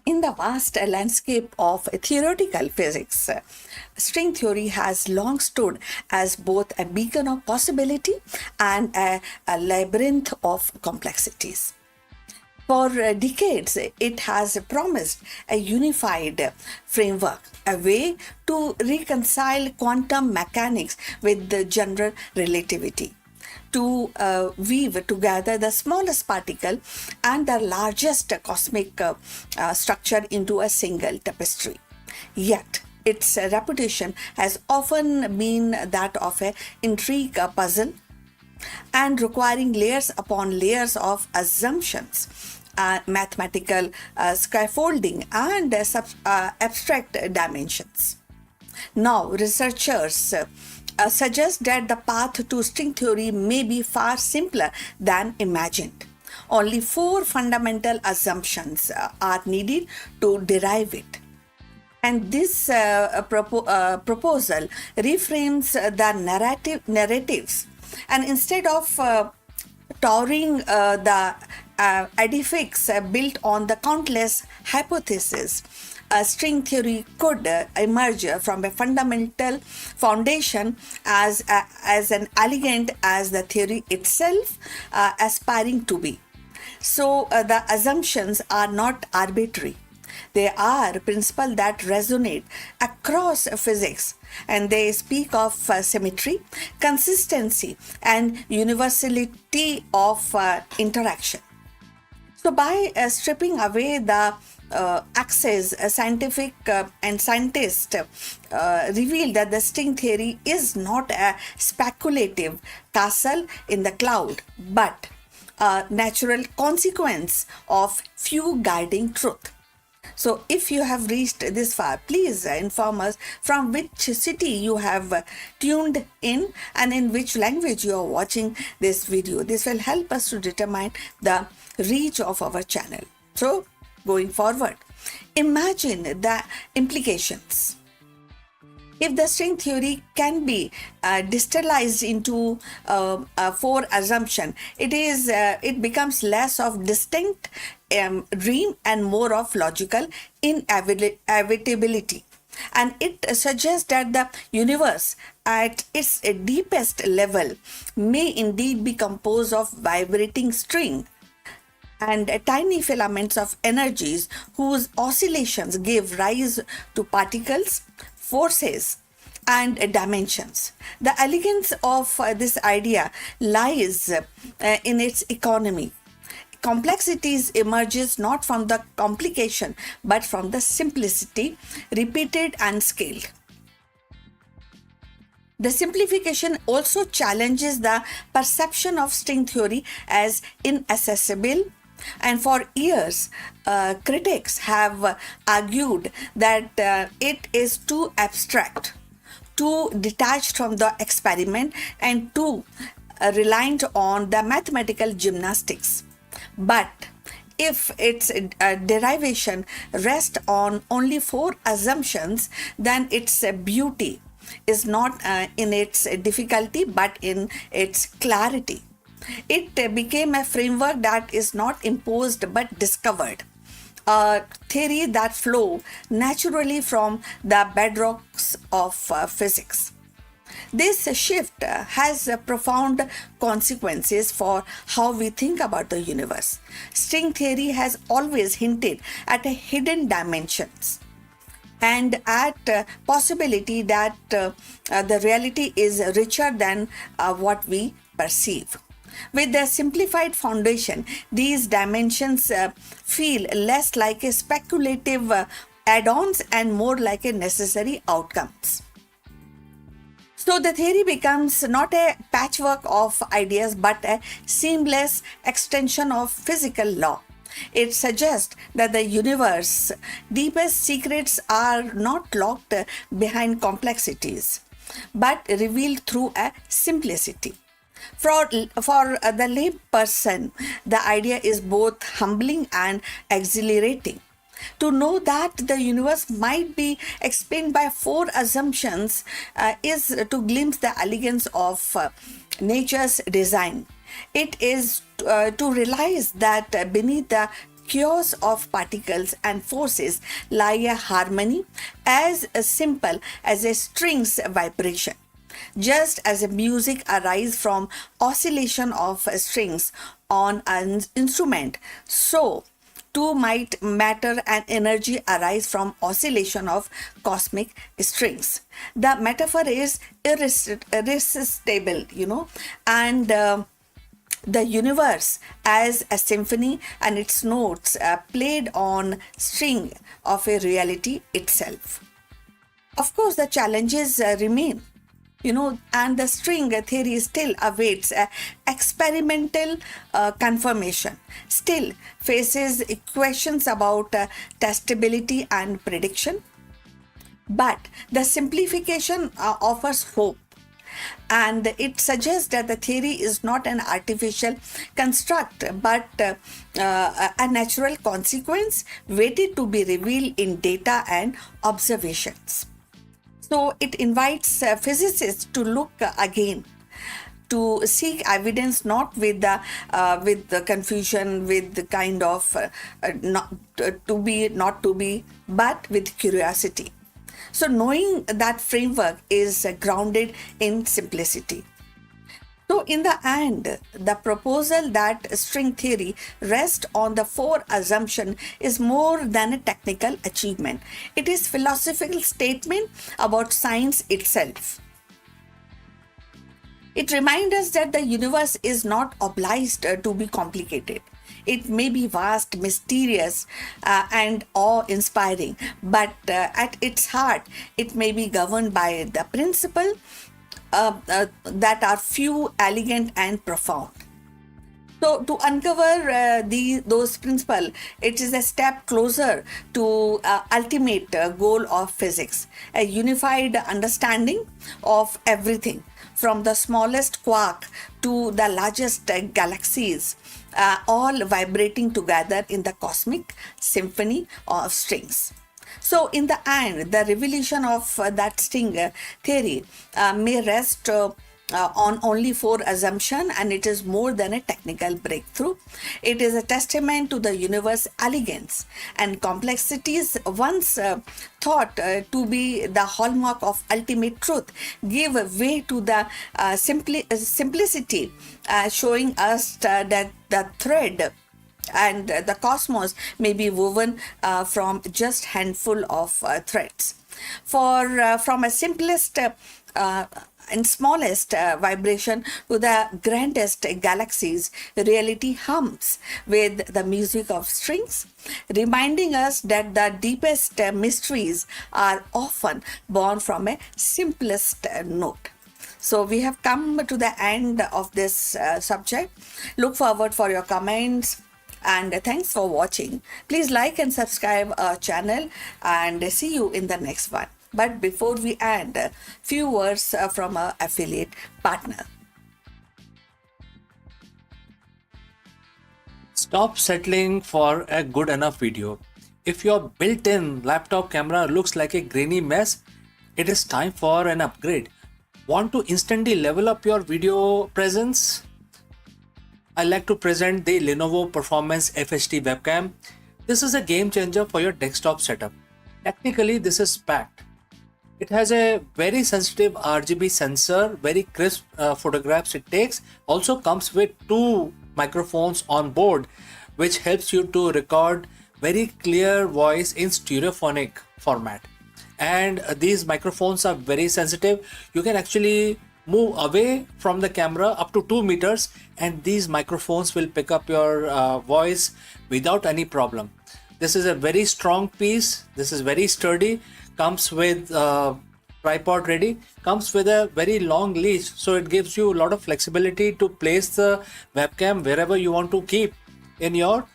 In the vast landscape of theoretical physics, string theory has long stood as both a beacon of possibility and a labyrinth of complexities. For decades, it has promised a unified framework, a way to reconcile quantum mechanics with the general relativity, to weave together the smallest particle and the largest cosmic structure into a single tapestry. Yet, its reputation has often been that of an intrigue puzzle and requiring layers upon layers of assumptions, mathematical scaffolding, and abstract dimensions. Now, researchers suggest that the path to string theory may be far simpler than imagined. Only four fundamental assumptions are needed to derive it. And this proposal reframes the narratives, and instead of towering the edifice built on the countless hypotheses, string theory could emerge from a fundamental foundation as an elegant as the theory itself, aspiring to be. So the assumptions are not arbitrary. They are principles that resonate across physics, and they speak of symmetry, consistency, and universality of interaction. So, by stripping away the access, scientific and scientists reveal that the string theory is not a speculative castle in the cloud, but a natural consequence of few guiding truth. So, if you have reached this far, please inform us from which city you have tuned in and in which language you are watching this video. This will help us to determine the reach of our channel. So, going forward, imagine the implications. If the string theory can be distillized into four assumptions, it becomes less of distinct dream and more of logical inevitability. And it suggests that the universe at its deepest level may indeed be composed of vibrating string and tiny filaments of energies whose oscillations give rise to particles, forces, and dimensions. The elegance of this idea lies in its economy. complexities emerges not from the complication but from the simplicity, repeated and scaled. The simplification also challenges the perception of string theory as inaccessible, and for years, critics have argued that it is too abstract, too detached from the experiment, and too reliant on the mathematical gymnastics. But if its derivation rests on only four assumptions, then its beauty is not in its difficulty but in its clarity. It became a framework that is not imposed but discovered, a theory that flow naturally from the bedrocks of physics. This shift has profound consequences for how we think about the universe. String theory has always hinted at a hidden dimensions and at possibility that the reality is richer than what we perceive. With the simplified foundation, these dimensions feel less like a speculative add-ons and more like a necessary outcomes. So the theory becomes not a patchwork of ideas but a seamless extension of physical law. It suggests that the universe's deepest secrets are not locked behind complexities, but revealed through a simplicity. For the lay person, the idea is both humbling and exhilarating. To know that the universe might be explained by four assumptions is to glimpse the elegance of nature's design. It is to realize that beneath the chaos of particles and forces lie a harmony as simple as a string's vibration. Just as music arises from oscillation of strings on an instrument, so too might matter and energy arise from oscillation of cosmic strings. The metaphor is irresistible, and the universe as a symphony and its notes played on string of a reality itself. Of course, the challenges remain, and the string theory still awaits experimental confirmation, still faces questions about testability and prediction. But the simplification offers hope, and it suggests that the theory is not an artificial construct but a natural consequence waiting to be revealed in data and observations. So it invites physicists to look again, to seek evidence not with the confusion, with the kind of not to be, but with curiosity. So knowing that framework is grounded in simplicity. So in the end, the proposal that string theory rests on the four assumptions is more than a technical achievement. It is a philosophical statement about science itself. It reminds us that the universe is not obliged to be complicated. It may be vast, mysterious, and awe-inspiring, but at its heart, it may be governed by the principle that are few, elegant, and profound. So to uncover those principles, it is a step closer to ultimate goal of physics, a unified understanding of everything, from the smallest quark to the largest galaxies, all vibrating together in the cosmic symphony of strings. So in the end, the revelation of that string theory may rest on only four assumptions, and it is more than a technical breakthrough. It is a testament to the universe's elegance and complexities once thought to be the hallmark of ultimate truth give way to the simplicity, showing us that the thread and the cosmos may be woven from just handful of threads. From a simplest and smallest vibration to the grandest galaxies, reality hums with the music of strings, reminding us that the deepest mysteries are often born from a simplest note. So we have come to the end of this subject. Look forward for your comments and thanks for watching. Please like and subscribe our channel and see you in the next one. But before we end, a few words from our affiliate partner. Stop settling for a good enough video. If your built-in laptop camera looks like a grainy mess, it is time for an upgrade. Want to instantly level up your video presence? I like to present the Lenovo Performance FHD webcam. This is a game changer for your desktop setup. Technically, this is packed. It has a very sensitive RGB sensor, very crisp photographs it takes. Also comes with two microphones on board, which helps you to record very clear voice in stereophonic format. And these microphones are very sensitive. You can actually move away from the camera up to 2 meters and these microphones will pick up your voice without any problem. This is a very strong piece. This is very sturdy. Comes with tripod ready. Comes with a very long leash, so it gives you a lot of flexibility to place the webcam wherever you want to keep in your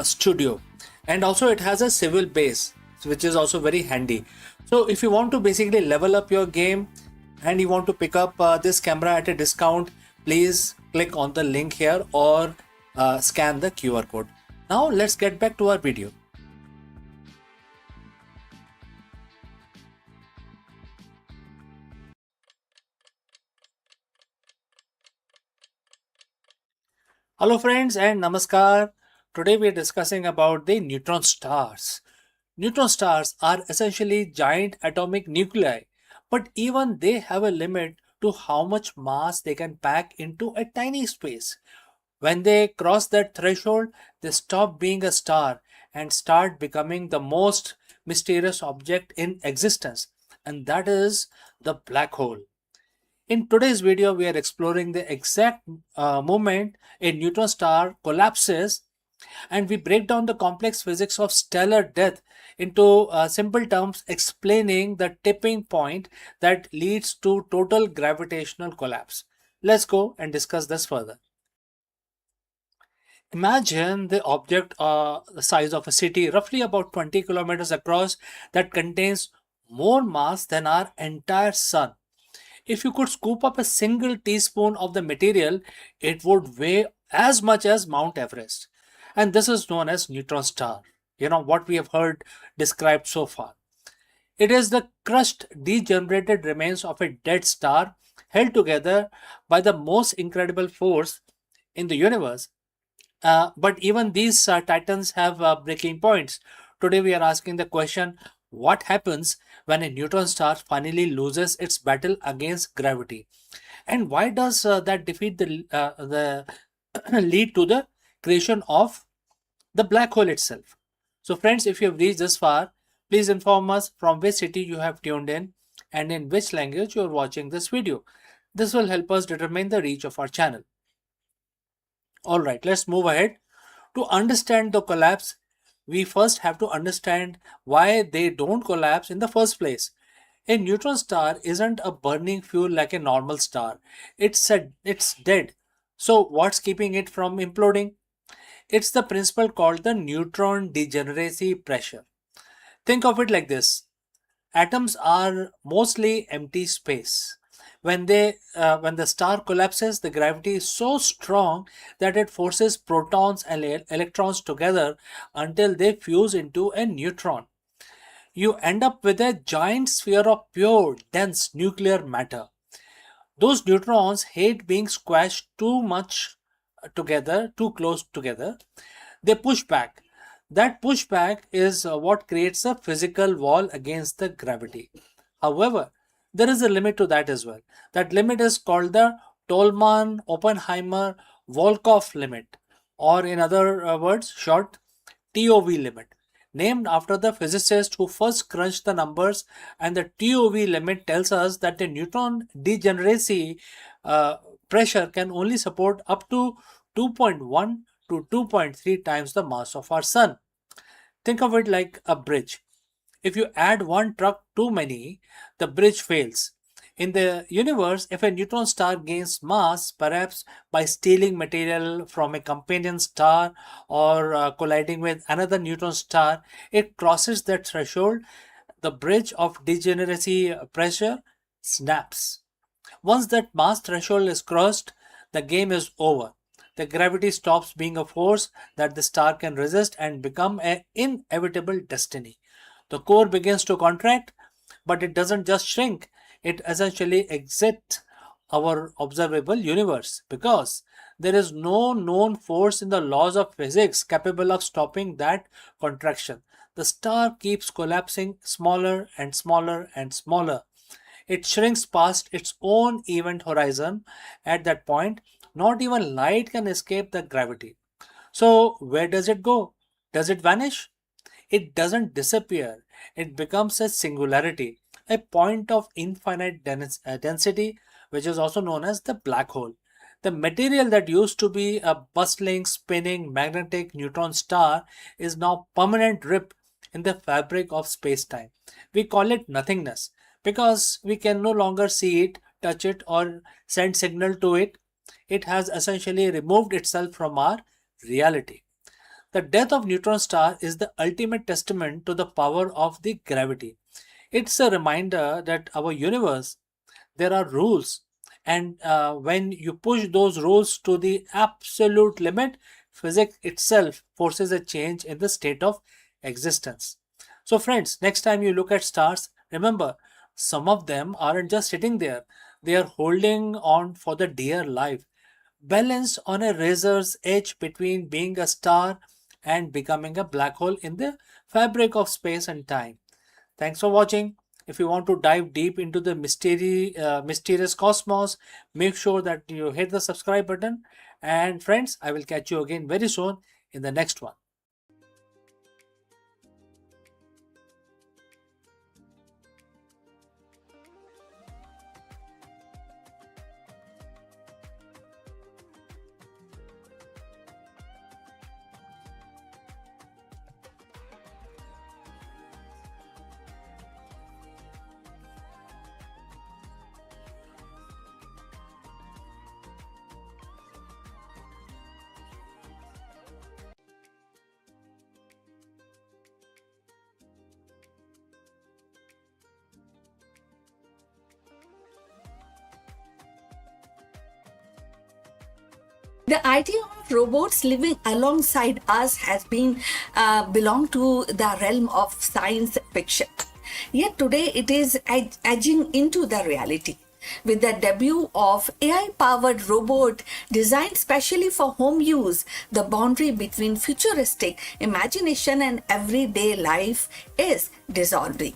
studio. And also it has a swivel base, which is also very handy. So if you want to basically level up your game and you want to pick up this camera at a discount, please click on the link here or scan the QR code. Now let's get back to our video. Hello friends and namaskar. Today we are discussing about the neutron stars. Neutron stars are essentially giant atomic nuclei, but even they have a limit to how much mass they can pack into a tiny space. When they cross that threshold, they stop being a star and start becoming the most mysterious object in existence, and that is the black hole. In today's video, we are exploring the exact moment a neutron star collapses, and we break down the complex physics of stellar death into simple terms, explaining the tipping point that leads to total gravitational collapse. Let's go and discuss this further. Imagine the object the size of a city, roughly about 20 kilometers across, that contains more mass than our entire sun. If you could scoop up a single teaspoon of the material, it would weigh as much as Mount Everest. And this is known as neutron star. You know what we have heard described so far. It is the crushed, degenerated remains of a dead star held together by the most incredible force in the universe. But even these titans have breaking points. Today we are asking the question, what happens when a neutron star finally loses its battle against gravity? And why does that defeat the lead to the creation of the black hole itself? So friends, if you have reached this far, please inform us from which city you have tuned in and in which language you are watching this video. This will help us determine the reach of our channel. Alright, let's move ahead. To understand the collapse, we first have to understand why they don't collapse in the first place. A neutron star isn't a burning fuel like a normal star. It's dead. So what's keeping it from imploding? It's the principle called the neutron degeneracy pressure. Think of it like this. Atoms are mostly empty space. When the star collapses, the gravity is so strong that it forces protons and electrons together until they fuse into a neutron. You end up with a giant sphere of pure, dense nuclear matter. Those neutrons hate being squashed too much together, too close together. They push back. That pushback is what creates a physical wall against the gravity. However, there is a limit to that as well. That limit is called the Tolman-Oppenheimer-Volkoff limit, or in other words, short TOV limit. named after the physicist who first crunched the numbers, and the TOV limit tells us that the neutron degeneracy uh, pressure can only support up to 2.1 to 2.3 times the mass of our sun. Think of it like a bridge. If you add one truck too many, the bridge fails. In the universe, if a neutron star gains mass, perhaps by stealing material from a companion star or colliding with another neutron star, it crosses that threshold. The bridge of degeneracy pressure snaps. Once that mass threshold is crossed, the game is over. The gravity stops being a force that the star can resist and become an inevitable destiny. The core begins to contract, but it doesn't just shrink, it essentially exits our observable universe because there is no known force in the laws of physics capable of stopping that contraction. The star keeps collapsing smaller and smaller and smaller. It shrinks past its own event horizon. At that point, not even light can escape the gravity. So, where does it go? Does it vanish? It doesn't disappear. It becomes a singularity, a point of infinite density, which is also known as the black hole. The material that used to be a bustling, spinning, magnetic neutron star is now permanent rip in the fabric of space-time. We call it nothingness because we can no longer see it, touch it, or send signal to it. It has essentially removed itself from our reality. The death of neutron star is the ultimate testament to the power of the gravity. It's a reminder that our universe, there are rules, and when you push those rules to the absolute limit, physics itself forces a change in the state of existence. So, friends, next time you look at stars, remember some of them aren't just sitting there, they are holding on for the dear life, balanced on a razor's edge between being a star and becoming a black hole in the fabric of space and time. Thanks for watching. If you want to dive deep into the mysterious cosmos, make sure that you hit the subscribe button. And friends, I will catch you again very soon in the next one. The idea of robots living alongside us has been belonged to the realm of science fiction. Yet today it is edging into the reality. With the debut of AI-powered robot designed specially for home use, the boundary between futuristic imagination and everyday life is dissolving.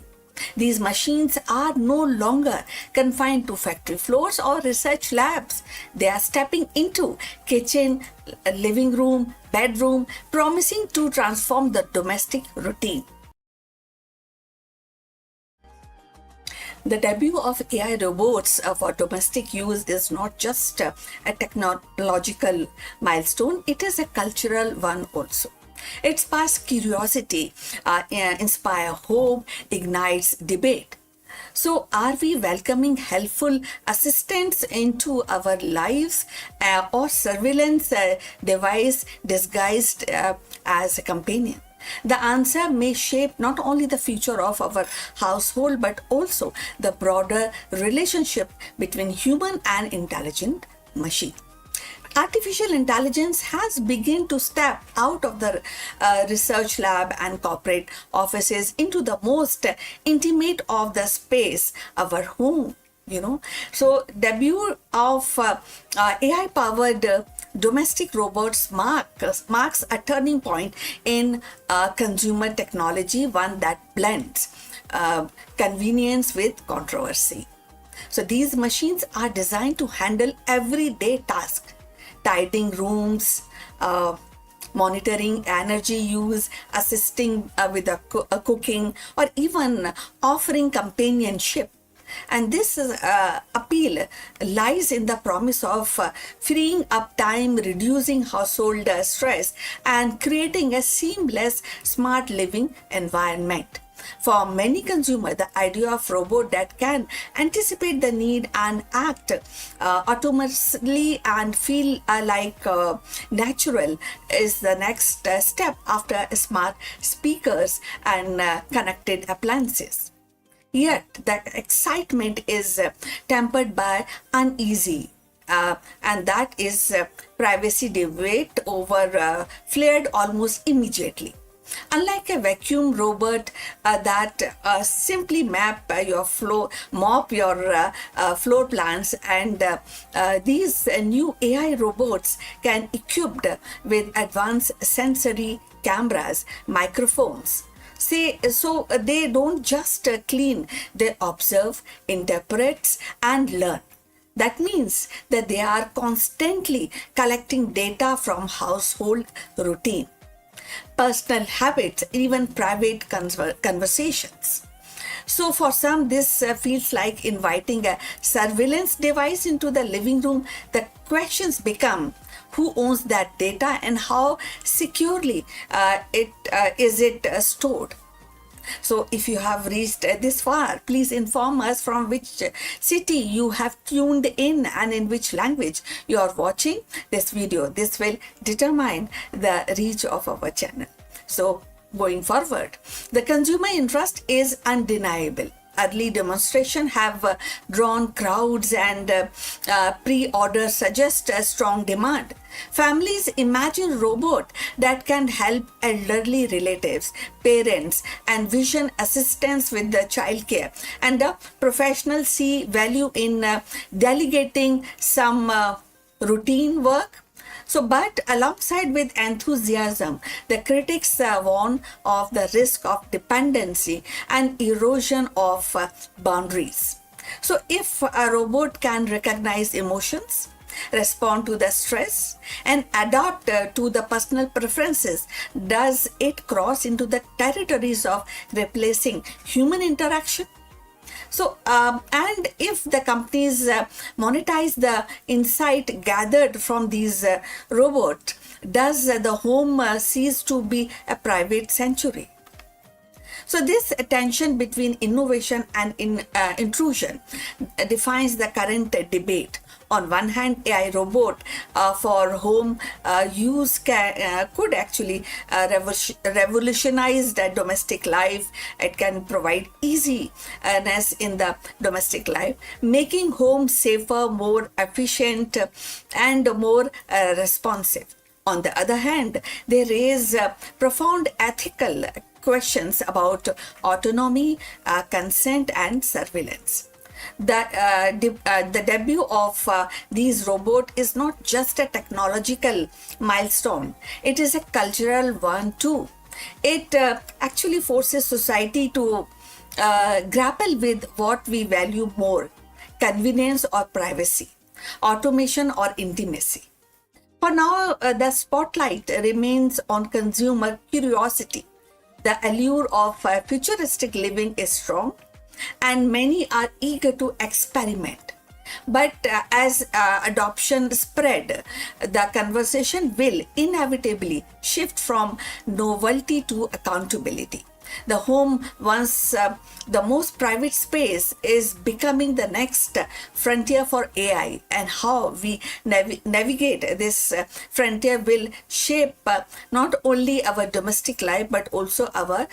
These machines are no longer confined to factory floors or research labs. They are stepping into kitchen, living room, bedroom, promising to transform the domestic routine. The debut of AI robots for domestic use is not just a technological milestone, it is a cultural one also. It sparks curiosity, inspires hope, ignites debate. So, are we welcoming helpful assistants into our lives or surveillance device disguised as a companion? The answer may shape not only the future of our household but also the broader relationship between human and intelligent machine. Artificial intelligence has begun to step out of the research lab and corporate offices into the most intimate of the space, our home. So debut of AI powered domestic robots marks a turning point in consumer technology, one that blends convenience with controversy. So these machines are designed to handle everyday tasks, tidying rooms, monitoring energy use, assisting with cooking, or even offering companionship. And this appeal lies in the promise of freeing up time, reducing household stress, and creating a seamless, smart living environment. For many consumers, the idea of robot that can anticipate the need and act automatically and feel natural is the next step after smart speakers and connected appliances. Yet, the excitement is tempered by uneasy, and that is privacy debate over flared almost immediately. Unlike a vacuum robot that simply mop your floor plans, and these new AI robots can equipped with advanced sensory cameras, microphones. So they don't just clean, they observe, interpret, and learn. That means that they are constantly collecting data from household routine, personal habits, even private conversations. So for some, this feels like inviting a surveillance device into the living room. The questions become: who owns that data and how securely it is stored? So if you have reached this far, please inform us from which city you have tuned in and in which language you are watching this video. This will determine the reach of our channel. So going forward, the consumer interest is undeniable. Early demonstrations have drawn crowds, and pre-orders suggest a strong demand. Families imagine robots that can help elderly relatives, parents, and vision assistants with the childcare. And the professionals see value in delegating some routine work. So, but alongside with enthusiasm, the critics warn of the risk of dependency and erosion of boundaries. So, if a robot can recognize emotions, respond to the stress, and adapt to the personal preferences, does it cross into the territories of replacing human interaction? So, and if the companies monetize the insight gathered from these robots, does the home cease to be a private sanctuary? So this tension between innovation and intrusion defines the current debate. On one hand, AI robot for home use could actually revolutionize the domestic life. It can provide easiness in the domestic life, making home safer, more efficient, and more responsive. On the other hand, they raise profound ethical questions about autonomy, consent, and surveillance. The debut of these robots is not just a technological milestone, it is a cultural one too. It actually forces society to grapple with what we value more: convenience or privacy, automation or intimacy. For now, the spotlight remains on consumer curiosity. The allure of futuristic living is strong, and many are eager to experiment. But as adoption spread, the conversation will inevitably shift from novelty to accountability. The home, once the most private space, is becoming the next frontier for AI, and how we navigate this frontier will shape not only our domestic life but also our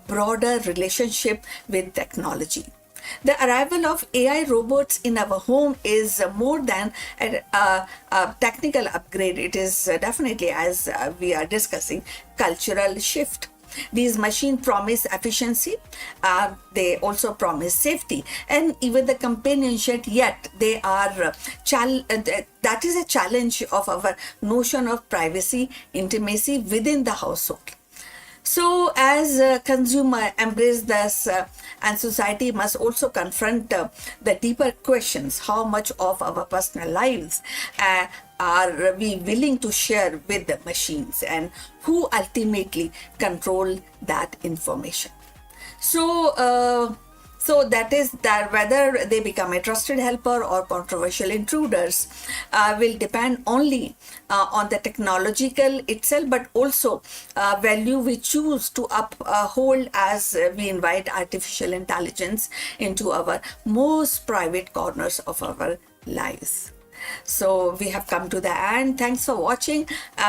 broader relationship with technology. The arrival of AI robots in our home is more than a technical upgrade. It is definitely, as we are discussing, cultural shift. These machines promise efficiency, they also promise safety, and even the companionship, yet they are that is a challenge of our notion of privacy, intimacy within the household. So, as consumer embrace this, and society must also confront the deeper questions: how much of our personal lives are we willing to share with the machines, and who ultimately control that information? So, so that is that whether they become a trusted helper or controversial intruders will depend only on the technological itself, but also value we choose to uphold as we invite artificial intelligence into our most private corners of our lives. So we have come to the end. Thanks for watching.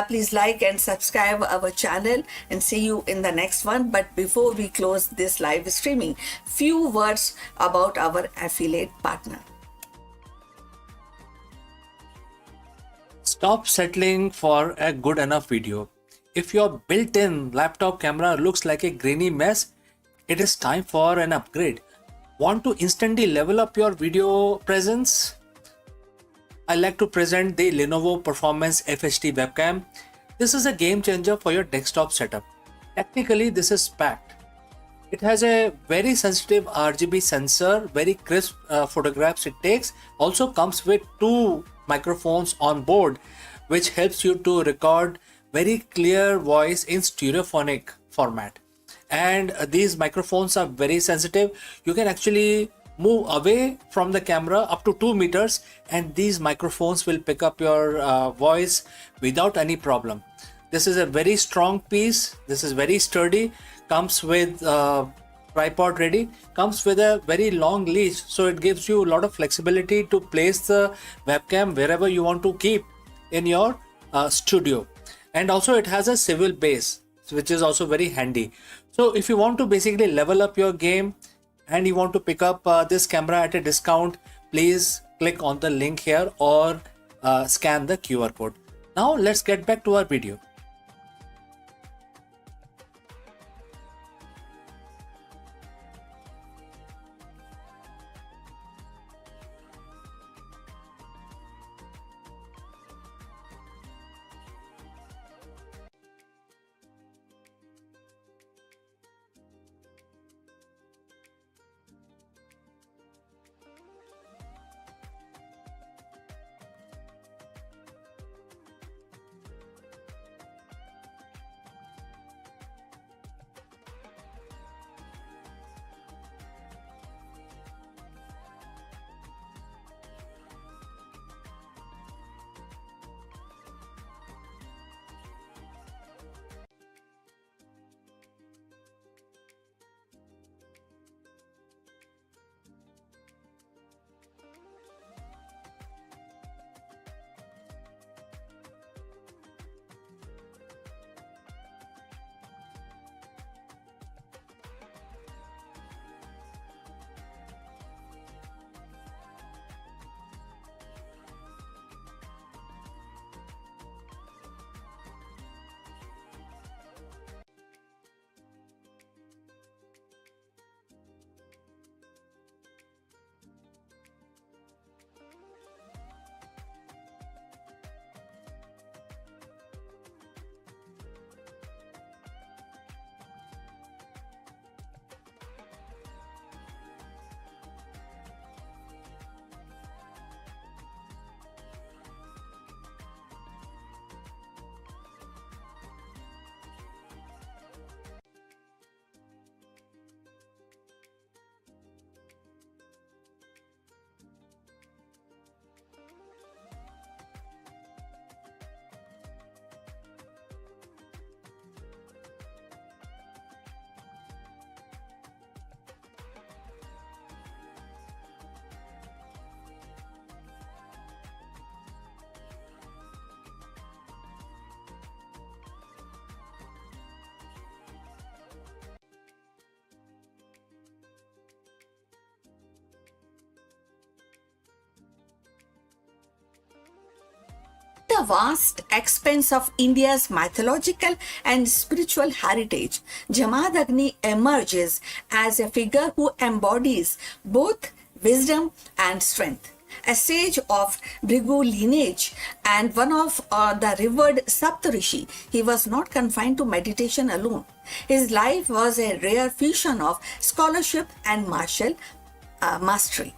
Please like and subscribe our channel, and see you in the next one. But before we close this live streaming, few words about our affiliate partner. Stop settling for a good enough video. If your built-in laptop camera looks like a grainy mess, it is time for an upgrade. Want to instantly level up your video presence? I like to present the Lenovo Performance FHD webcam. This is a game changer for your desktop setup. Technically, this is packed. It has a very sensitive RGB sensor, very crisp photographs it takes. Also comes with two microphones on board, which helps you to record very clear voice in stereophonic format. And these microphones are very sensitive. You can actually move away from the camera up to 2 meters, and these microphones will pick up your voice without any problem. This is a very strong piece. This is very sturdy. Comes with tripod ready. Comes with a very long leash, so it gives you a lot of flexibility to place the webcam wherever you want to keep in your studio. And also it has a swivel base, which is also very handy. So if you want to basically level up your game and you want to pick up this camera at a discount, please click on the link here or scan the QR code. Now let's get back to our video. The vast expanse of India's mythological and spiritual heritage, Jamadagni emerges as a figure who embodies both wisdom and strength. a sage of Bhrigu lineage and one of the revered Saptarishi. He was not confined to meditation alone. His life was a rare fusion of scholarship and martial mastery.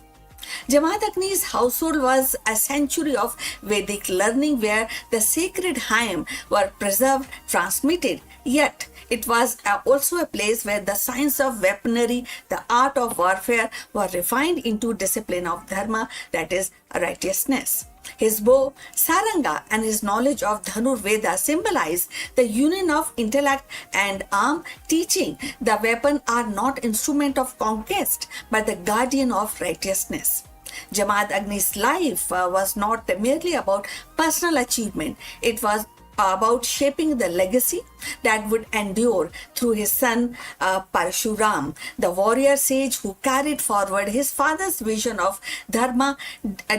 Jamadagni's household was a sanctuary of Vedic learning where the sacred hymns were preserved, transmitted, yet it was also a place where the science of weaponry, the art of warfare were refined into discipline of dharma, that is righteousness. His bow, saranga, and his knowledge of Dhanur Veda symbolize the union of intellect and arm, teaching the weapon are not instrument of conquest but the guardian of righteousness. Jamad Agni's life was not merely about personal achievement, it was about shaping the legacy that would endure through his son Parshuram, the warrior sage who carried forward his father's vision of dharma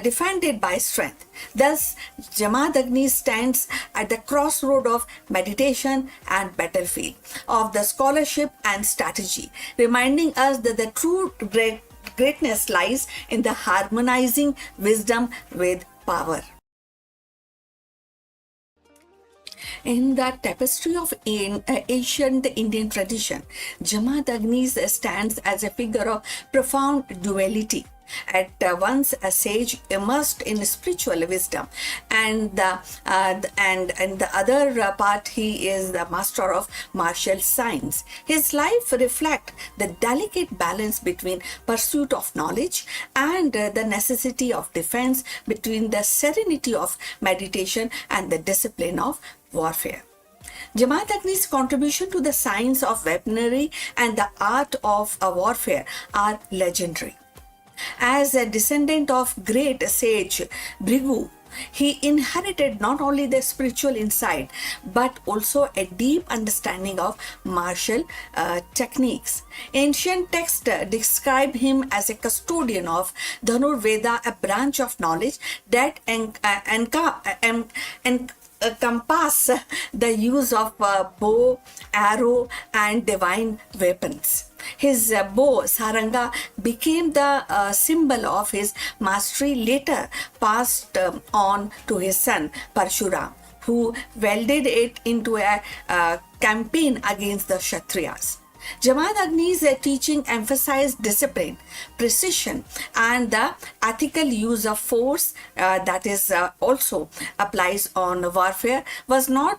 defended by strength. Thus, Jamadagni stands at the crossroad of meditation and battlefield, of the scholarship and strategy, reminding us that the true greatness lies in the harmonizing wisdom with power. In the tapestry of ancient Indian tradition, Jamadagni stands as a figure of profound duality. At once a sage immersed in spiritual wisdom, and the other part he is the master of martial science. His life reflects the delicate balance between pursuit of knowledge and the necessity of defense, between the serenity of meditation and the discipline of warfare. Jamadagni's contribution to the science of weaponry and the art of warfare are legendary. As a descendant of great sage Bhrigu, he inherited not only the spiritual insight but also a deep understanding of martial techniques. Ancient texts describe him as a custodian of Dhanur Veda, a branch of knowledge that encompass the use of bow, arrow, and divine weapons. His bow, saranga, became the symbol of his mastery, later passed on to his son Parshuram, who wielded it into a campaign against the Kshatriyas. Jamadagni's teaching emphasized discipline, precision, and the ethical use of force that is also applies on warfare. It was not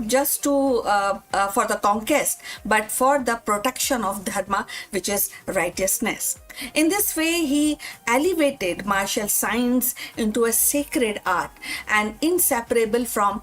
just for the conquest, but for the protection of dharma, which is righteousness. In this way, he elevated martial science into a sacred art and inseparable from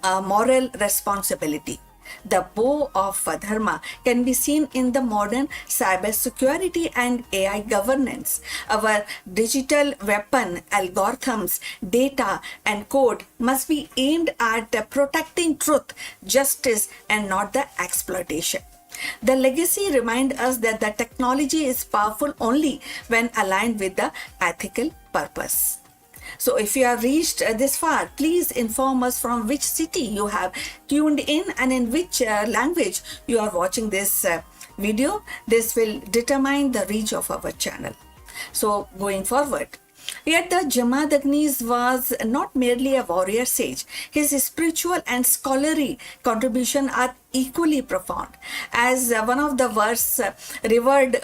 moral responsibility. The bow of dharma can be seen in the modern cybersecurity and AI governance. Our digital weapon, algorithms, data, and code must be aimed at protecting truth, justice, and not the exploitation. The legacy reminds us that the technology is powerful only when aligned with the ethical purpose. So if you have reached this far, please inform us from which city you have tuned in and in which language you are watching this video. This will determine the reach of our channel. So going forward, yet the Jamadagni was not merely a warrior sage. His spiritual and scholarly contribution are equally profound. As one of the verse revered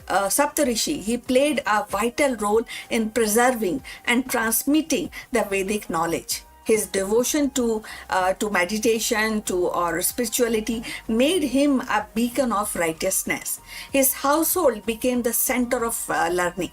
Saptarishi, he played a vital role in preserving and transmitting the Vedic knowledge. His devotion to meditation, or spirituality made him a beacon of righteousness. His household became the center of learning.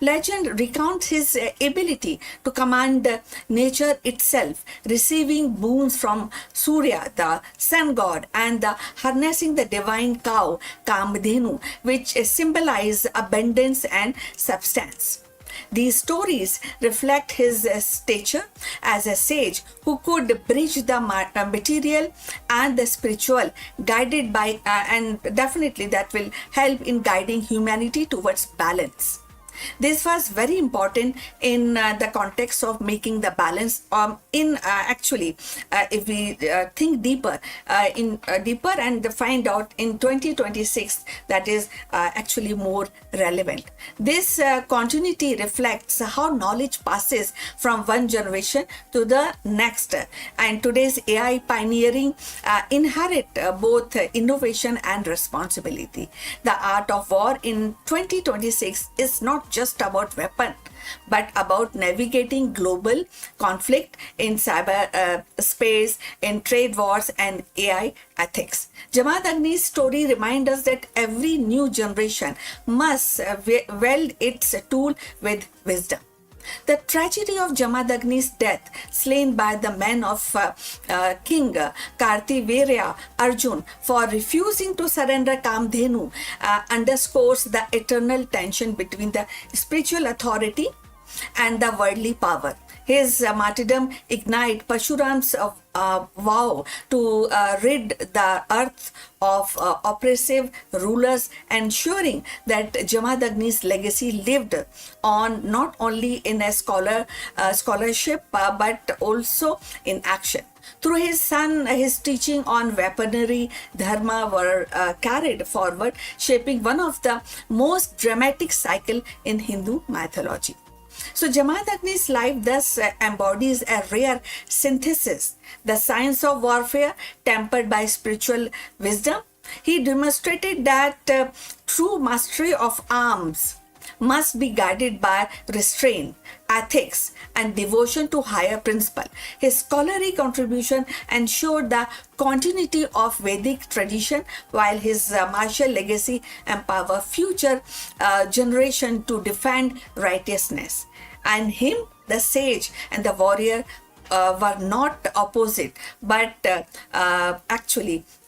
Legend recounts his ability to command nature itself, receiving boons from Surya, the sun god, and harnessing the divine cow, Kamdhenu, which symbolize abundance and substance. These stories reflect his stature as a sage who could bridge the material and the spiritual, guided by, and definitely that will help in guiding humanity towards balance. This was very important in the context of making the balance. If we think deeper and find out in 2026, that is actually more relevant. This continuity reflects how knowledge passes from one generation to the next, and today's AI pioneering inherit both innovation and responsibility. The art of war in 2026 is not just about weapon, but about navigating global conflict in cyber space, in trade wars, and AI ethics. Jamaat Agni's story reminds us that every new generation must weld its tool with wisdom. The tragedy of Jamadagni's death, slain by the men of King Kartivirya Arjun for refusing to surrender Kamdhenu, underscores the eternal tension between the spiritual authority and the worldly power. His martyrdom ignited Pashuram's vow to rid the earth of oppressive rulers, ensuring that Jamadagni's legacy lived on not only in a scholarship but also in action. Through his son, his teaching on weaponry, dharma were carried forward, shaping one of the most dramatic cycles in Hindu mythology. So Jamaat Agni's life thus embodies a rare synthesis, the science of warfare tempered by spiritual wisdom. He demonstrated that true mastery of arms must be guided by restraint, ethics, and devotion to higher principle. His scholarly contribution ensured the continuity of Vedic tradition, while his martial legacy empowered future generation to defend righteousness. And him, the sage and the warrior, were not opposite, but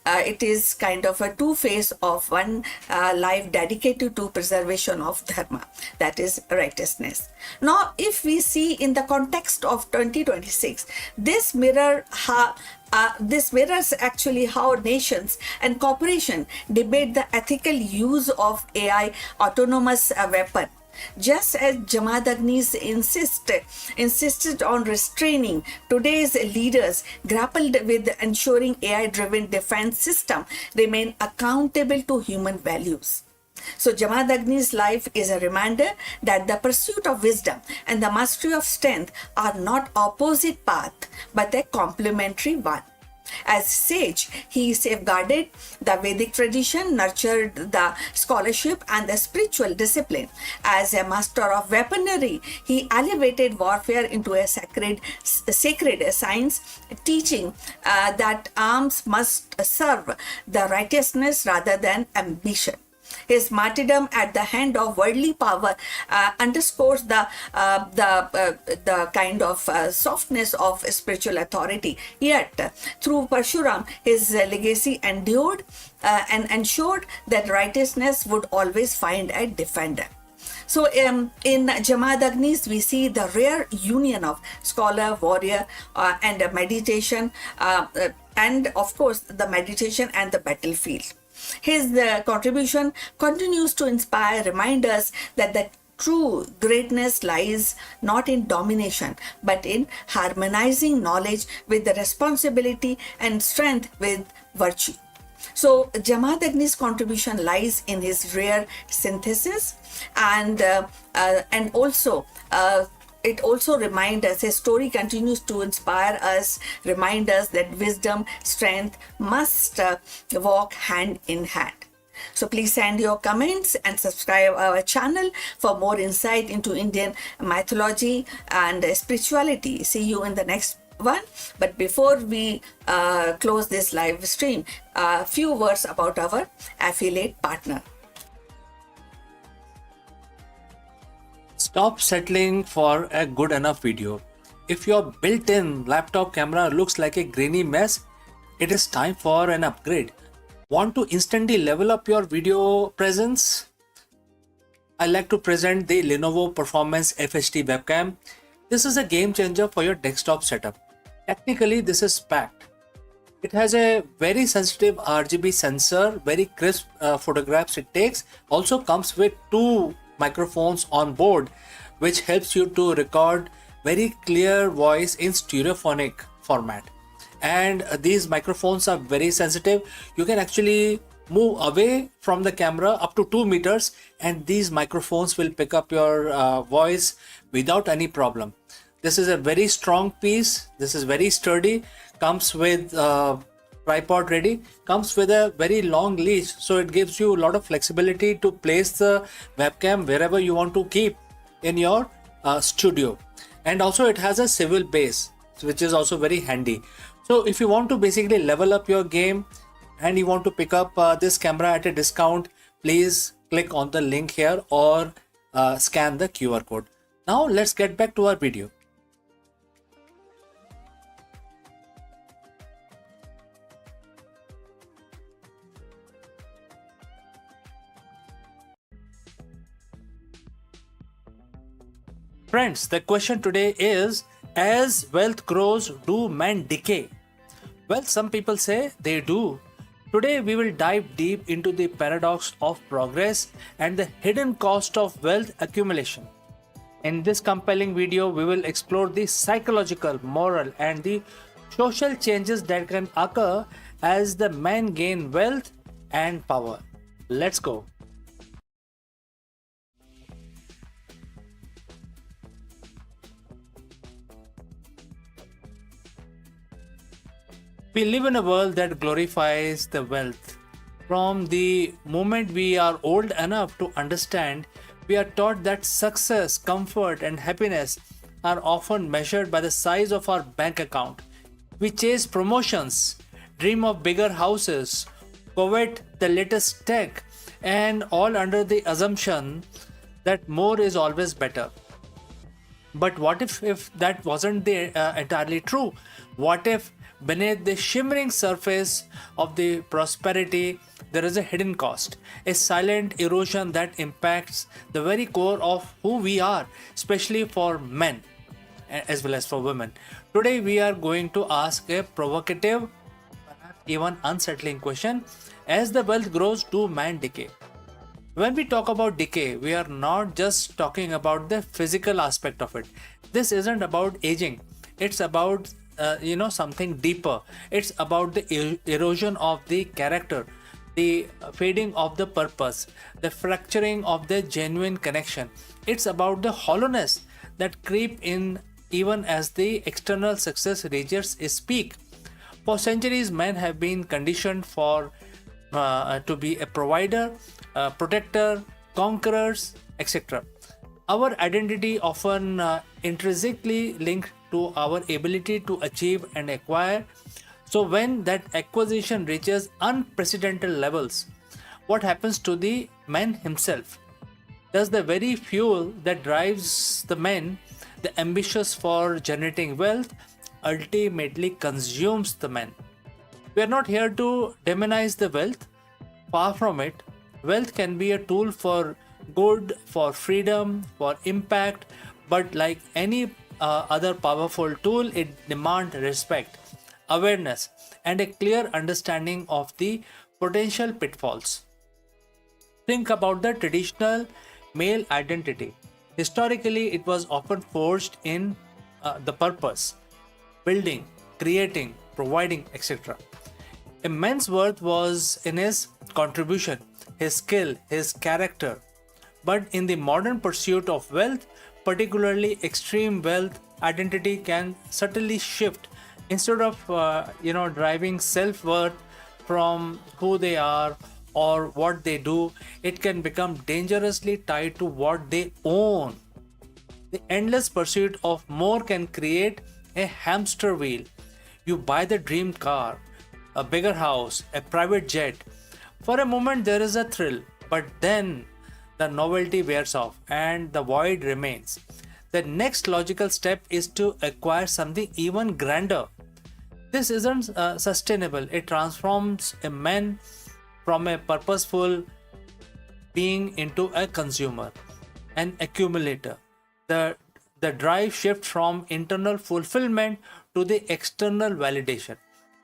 it is kind of a two-face of one life dedicated to preservation of dharma, that is righteousness. Now, if we see in the context of 2026, this mirrors actually how nations and corporations debate the ethical use of AI autonomous weapon. Just as Jamadagnis insisted on restraining, today's leaders grappled with ensuring AI-driven defense system remain accountable to human values. So Jamadagni's life is a reminder that the pursuit of wisdom and the mastery of strength are not opposite paths, but a complementary one. As sage, he safeguarded the Vedic tradition, nurtured the scholarship and the spiritual discipline. As a master of weaponry, he elevated warfare into a sacred science, teaching that arms must serve the righteousness rather than ambition. His martyrdom at the hand of worldly power underscores the kind of softness of spiritual authority. Yet, through Parshuram, his legacy endured and ensured that righteousness would always find a defender. So in Jamadagnis, we see the rare union of scholar, warrior, and meditation, and of course the meditation and the battlefield. His contribution continues to inspire, remind us that the true greatness lies not in domination, but in harmonizing knowledge with the responsibility and strength with virtue. So Jamadagni's contribution lies in his rare synthesis, and also it also reminds us, his story continues to inspire us, remind us that wisdom, strength must walk hand in hand. So please send your comments and subscribe our channel for more insight into Indian mythology and spirituality. See you in the next one. But before we close this live stream, a few words about our affiliate partner. Stop settling for a good enough video. If your built-in laptop camera looks like a grainy mess, it is time for an upgrade. Want to instantly level up your video presence? I like to present the Lenovo Performance FHD webcam. This is a game changer for your desktop setup. Technically, this is packed. It has a very sensitive RGB sensor, very crisp photographs it takes. Also comes with two microphones on board, which helps you to record very clear voice in stereophonic format. And these microphones are very sensitive. You can actually move away from the camera up to 2 meters, and these microphones will pick up your voice without any problem. This is a very strong piece. This is very sturdy. Comes with tripod ready. Comes with a very long leash, so it gives you a lot of flexibility to place the webcam wherever you want to keep in your studio. And also it has a swivel base, which is also very handy. So if you want to basically level up your game and you want to pick up this camera at a discount, please click on the link here or scan the QR code. Now let's get back to our video. Friends, the question today is, as wealth grows, do men decay? Well, some people say they do. Today we will dive deep into the paradox of progress and the hidden cost of wealth accumulation. In this compelling video, we will explore the psychological, moral, and the social changes that can occur as the men gain wealth and power. Let's go. We live in a world that glorifies the wealth. From the moment we are old enough to understand, we are taught that success, comfort, and happiness are often measured by the size of our bank account. We chase promotions, dream of bigger houses, covet the latest tech, and all under the assumption that more is always better. But what if that wasn't entirely true? What if beneath the shimmering surface of the prosperity, there is a hidden cost, a silent erosion that impacts the very core of who we are, especially for men as well as for women? Today, we are going to ask a provocative, perhaps even unsettling question: as the wealth grows, do men decay? When we talk about decay, we are not just talking about the physical aspect of it. This isn't about aging. It's about something deeper. It's about the erosion of the character, the fading of the purpose, the fracturing of the genuine connection. It's about the hollowness that creep in even as the external success reaches its peak. For centuries, men have been conditioned to be a provider, a protector, conquerors, etc. Our identity often intrinsically linked to our ability to achieve and acquire. So when that acquisition reaches unprecedented levels, what happens to the man himself? Does the very fuel that drives the man, the ambitious for generating wealth, ultimately consumes the man? We are not here to demonize the wealth. Far from it. Wealth can be a tool for good, for freedom, for impact, but like any other powerful tool, it demands respect, awareness, and a clear understanding of the potential pitfalls. Think about the traditional male identity. Historically, it was often forged in the purpose, building, creating, providing, etc. A man's worth was in his contribution, his skill, his character. But in the modern pursuit of wealth, particularly extreme wealth, identity can subtly shift. Instead of driving self-worth from who they are or what they do, it can become dangerously tied to what they own. The endless pursuit of more can create a hamster wheel. You buy the dream car, a bigger house, a private jet. For a moment, there is a thrill, but then the novelty wears off and the void remains. The next logical step is to acquire something even grander. This isn't sustainable. It transforms a man from a purposeful being into a consumer, an accumulator. The drive shifts from internal fulfillment to the external validation.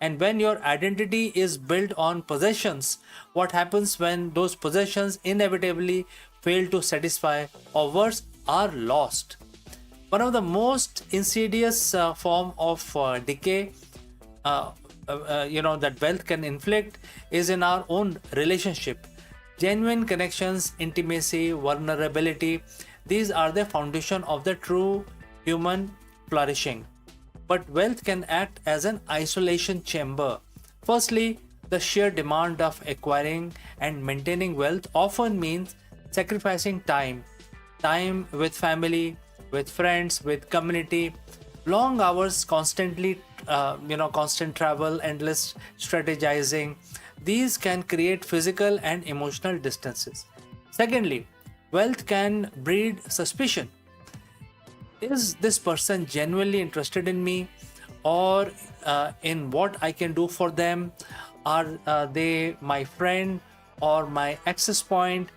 And when your identity is built on possessions, what happens when those possessions inevitably fail to satisfy or worse, are lost? One of the most insidious form of decay that wealth can inflict is in our own relationship. Genuine connections, intimacy, vulnerability, these are the foundation of the true human flourishing. But wealth can act as an isolation chamber. Firstly, the sheer demand of acquiring and maintaining wealth often means sacrificing time with family, with friends, with community, long hours, constant travel, endless strategizing. These can create physical and emotional distances. Secondly, wealth can breed suspicion. Is this person genuinely interested in me, or in what I can do for them? Are they my friend or my access point?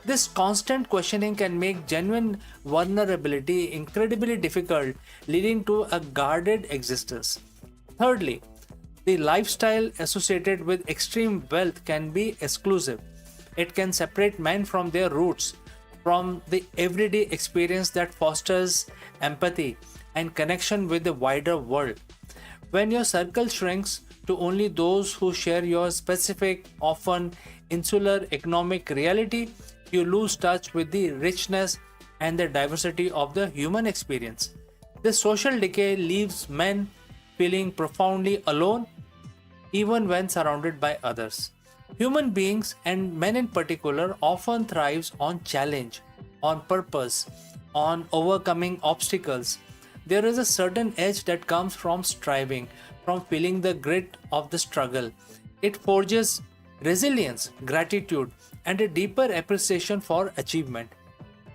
This constant questioning can make genuine vulnerability incredibly difficult, leading to a guarded existence. Thirdly, the lifestyle associated with extreme wealth can be exclusive. It can separate men from their roots, from the everyday experience that fosters empathy and connection with the wider world. When your circle shrinks to only those who share your specific, often insular economic reality, you lose touch with the richness and the diversity of the human experience. This social decay leaves men feeling profoundly alone even when surrounded by others. Human beings, and men in particular, often thrives on challenge, on purpose, on overcoming obstacles. There is a certain edge that comes from striving, from feeling the grit of the struggle. It forges resilience, gratitude, and a deeper appreciation for achievement.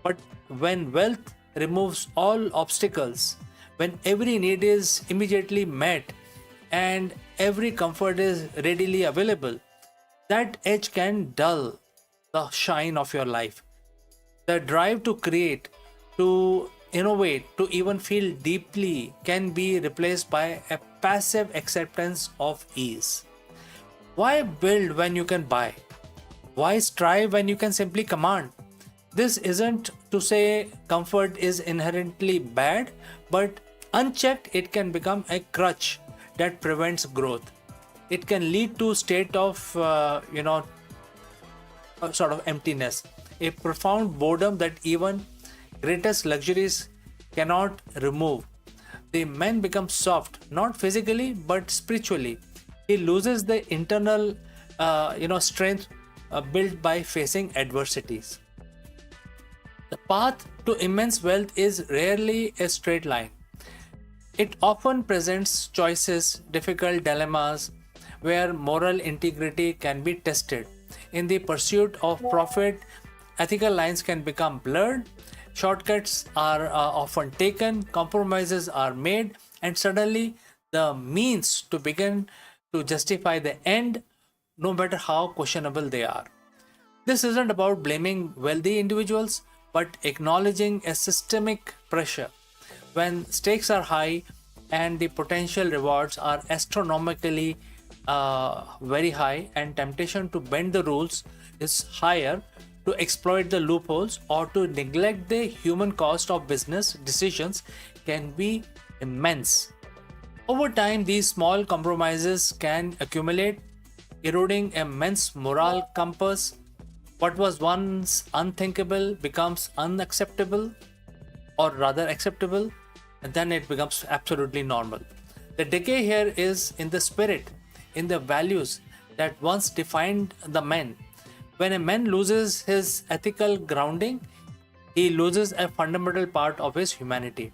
But when wealth removes all obstacles, when every need is immediately met and every comfort is readily available, that edge can dull the shine of your life. The drive to create, to innovate, to even feel deeply can be replaced by a passive acceptance of ease. Why build when you can buy? Why strive when you can simply command? This isn't to say comfort is inherently bad, but unchecked, it can become a crutch that prevents growth. It can lead to state of sort of emptiness, a profound boredom that even greatest luxuries cannot remove. The man becomes soft, not physically but spiritually. He loses the internal strength built by facing adversities. The path to immense wealth is rarely a straight line. It often presents choices, difficult dilemmas, where moral integrity can be tested. In the pursuit of profit, ethical lines can become blurred, shortcuts are often taken, compromises are made, and suddenly the means to begin to justify the end, no matter how questionable they are. This isn't about blaming wealthy individuals, but acknowledging a systemic pressure. When stakes are high and the potential rewards are astronomically very high, and temptation to bend the rules is higher, to exploit the loopholes or to neglect the human cost of business decisions can be immense. Over time, these small compromises can accumulate, eroding a man's moral compass. What was once unthinkable becomes unacceptable, or rather acceptable, and then it becomes absolutely normal. The decay here is in the spirit, in the values that once defined the man. When a man loses his ethical grounding, he loses a fundamental part of his humanity.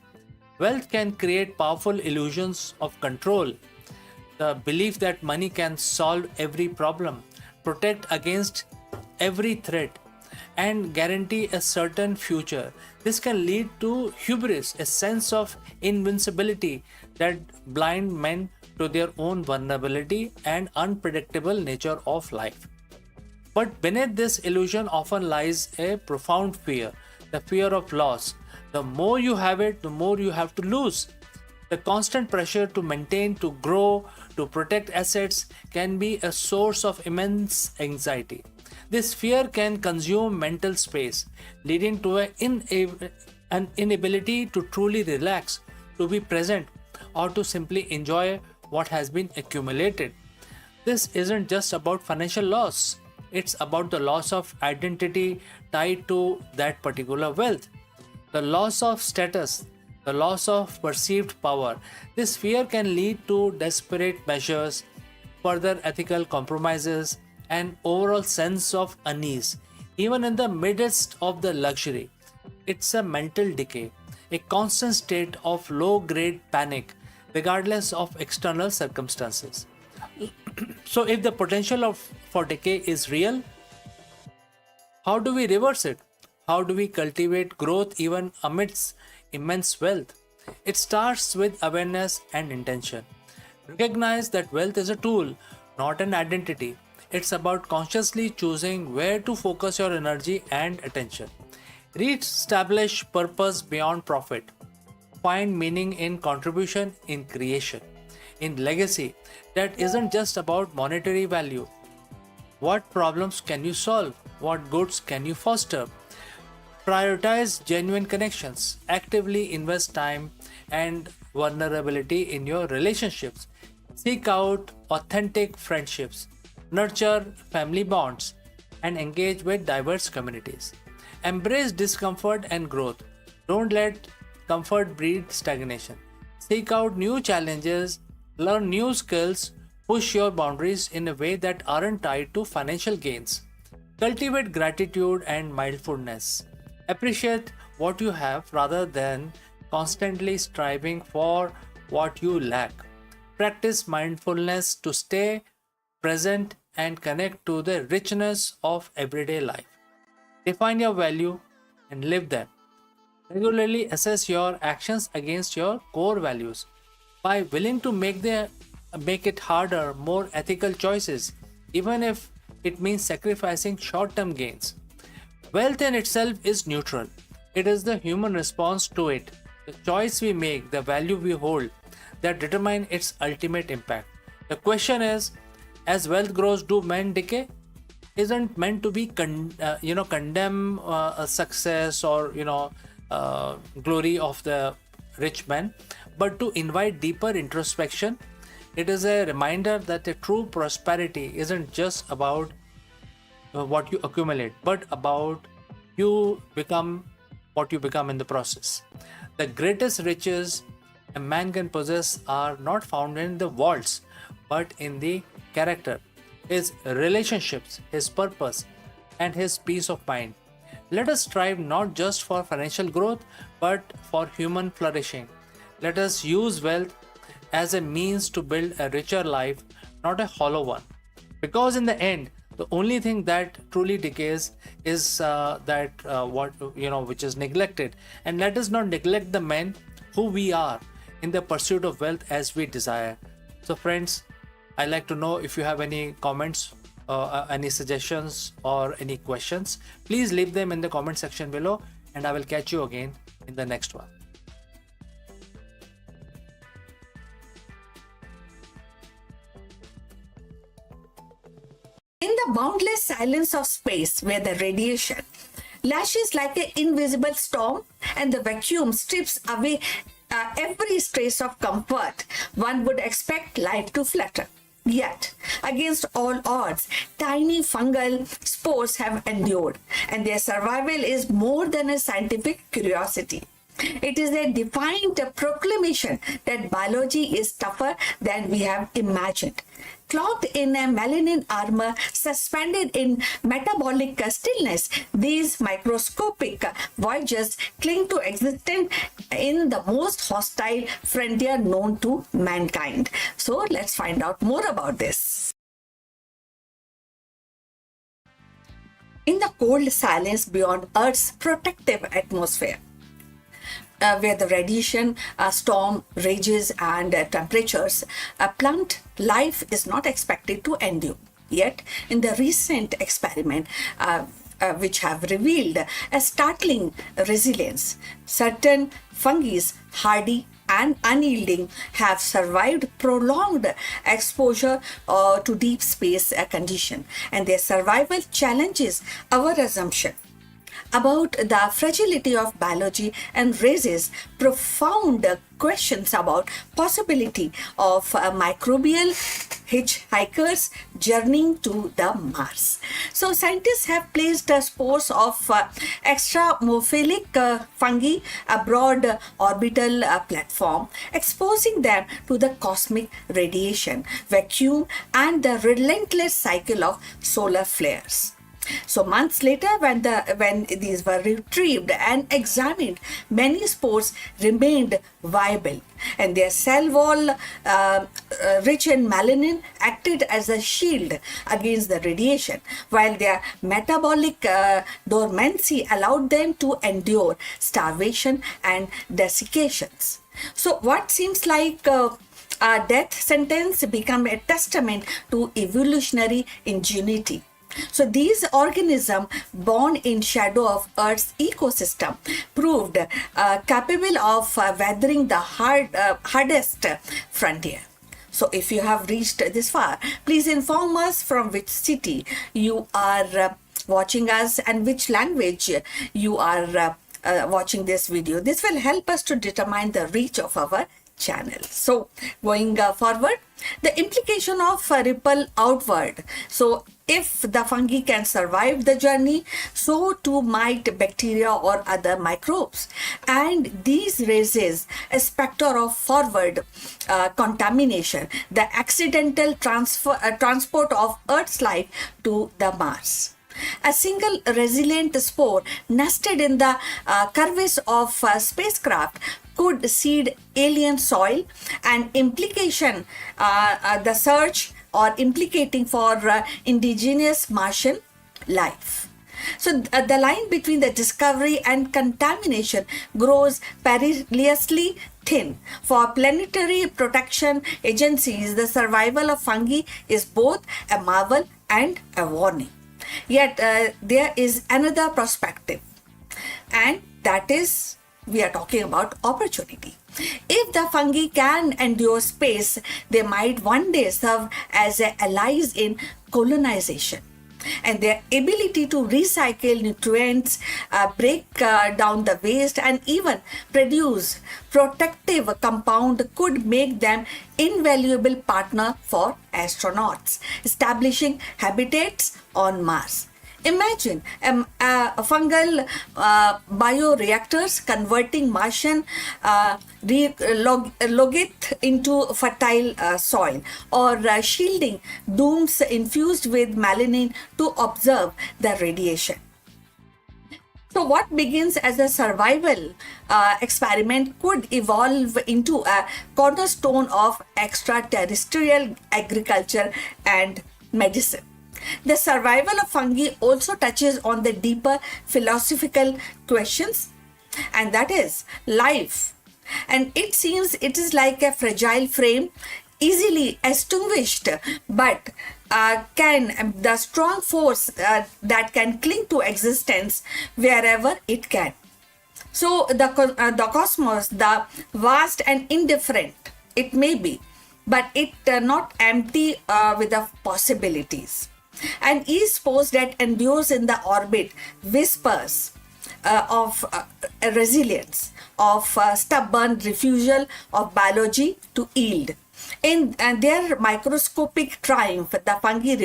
Wealth can create powerful illusions of control. The belief that money can solve every problem, protect against every threat, and guarantee a certain future. This can lead to hubris, a sense of invincibility that blind men to their own vulnerability and unpredictable nature of life. But beneath this illusion often lies a profound fear, the fear of loss. The more you have it, the more you have to lose. The constant pressure to maintain, to grow, to protect assets can be a source of immense anxiety. This fear can consume mental space, leading to an inability to truly relax, to be present, or to simply enjoy what has been accumulated. This isn't just about financial loss, it's about the loss of identity tied to that particular wealth, the loss of status, the loss of perceived power. This fear can lead to desperate measures, further ethical compromises, and overall sense of unease, even in the midst of the luxury. It's a mental decay, a constant state of low grade panic, regardless of external circumstances. So, if the potential for decay is real, how do we reverse it? How do we cultivate growth even amidst immense wealth? It starts with awareness and intention. Recognize that wealth is a tool, not an identity. It's about consciously choosing where to focus your energy and attention. Re-establish purpose beyond profit. Find meaning in contribution, in creation, in legacy that isn't just about monetary value. What problems can you solve? What goods can you foster? Prioritize genuine connections. Actively invest time and vulnerability in your relationships. Seek out authentic friendships. Nurture family bonds and engage with diverse communities. Embrace discomfort and growth. Don't let comfort breed stagnation. Seek out new challenges, learn new skills, push your boundaries in a way that aren't tied to financial gains. Cultivate gratitude and mindfulness. Appreciate what you have rather than constantly striving for what you lack. Practice mindfulness to stay present and connect to the richness of everyday life. Define your value and live them. Regularly assess your actions against your core values. By willing to make it harder, more ethical choices, even if it means sacrificing short-term gains. Wealth in itself is neutral. It is the human response to it, the choice we make, the value we hold, that determine its ultimate impact. The question is, as wealth grows, do men decay? Isn't meant to be condemn success or glory of the rich man, but to invite deeper introspection. It is a reminder that a true prosperity isn't just about what you accumulate, but about you become what you become in the process. The greatest riches a man can possess are not found in the vaults, but in the character, his relationships, his purpose, and his peace of mind. Let us strive not just for financial growth, but for human flourishing. Let us use wealth as a means to build a richer life, not a hollow one. Because in the end, the only thing that truly decays is which is neglected. And let us not neglect the men who we are in the pursuit of wealth as we desire. So, friends, I'd like to know if you have any comments, any suggestions, or any questions. Please leave them in the comment section below, and I will catch you again in the next one. In the boundless silence of space, where the radiation lashes like an invisible storm and the vacuum strips away every trace of comfort, one would expect life to flutter. Yet, against all odds, tiny fungal spores have endured, and their survival is more than a scientific curiosity. It is a defiant proclamation that biology is tougher than we have imagined. Clothed in a melanin armor, suspended in metabolic stillness, these microscopic voyagers cling to existence in the most hostile frontier known to mankind. So let's find out more about this. In the cold silence beyond Earth's protective atmosphere, where the radiation storm rages and temperatures plummet, life is not expected to endure. Yet, in the recent experiment, which have revealed a startling resilience, certain fungi, hardy and unyielding have survived prolonged exposure to deep space condition, and their survival challenges our assumption about the fragility of biology and raises profound questions about possibility of microbial hitchhikers journeying to the Mars. So scientists have placed spores of extramophilic fungi aboard orbital platform, exposing them to the cosmic radiation, vacuum, and the relentless cycle of solar flares. So months later, when these were retrieved and examined, many spores remained viable, and their cell wall, rich in melanin, acted as a shield against the radiation, while their metabolic dormancy allowed them to endure starvation and desiccations. So what seems like a death sentence become a testament to evolutionary ingenuity. So these organisms born in shadow of Earth's ecosystem proved capable of weathering the hardest frontier. So if you have reached this far, please inform us from which city you are watching us and which language you are watching this video. This will help us to determine the reach of our channel. So going forward, the implication of ripple outward. So if the fungi can survive the journey, so too might bacteria or other microbes. And these raises a specter of forward contamination, the accidental transport of Earth's life to the Mars. A single resilient spore nested in the crevice of spacecraft could seed alien soil, and implication the search or implicating for indigenous Martian life. So the line between the discovery and contamination grows perilously thin. For planetary protection agencies, the survival of fungi is both a marvel and a warning. Yet there is another perspective, and that is we are talking about opportunity. If the fungi can endure space, they might one day serve as allies in colonization. And their ability to recycle nutrients, break down the waste, and even produce protective compound could make them invaluable partner for astronauts establishing habitats on Mars. Imagine fungal bioreactors converting Martian logit into fertile soil, or shielding domes infused with melanin to observe the radiation. So what begins as a survival experiment could evolve into a cornerstone of extraterrestrial agriculture and medicine. The survival of fungi also touches on the deeper philosophical questions, and that is life. And it seems it is like a fragile frame, easily extinguished, but can the strong force that can cling to existence wherever it can. So the cosmos, the vast and indifferent it may be, but it not empty with the possibilities. And each spore that endures in the orbit whispers of resilience, of stubborn refusal of biology to yield. In their microscopic triumph, the fungi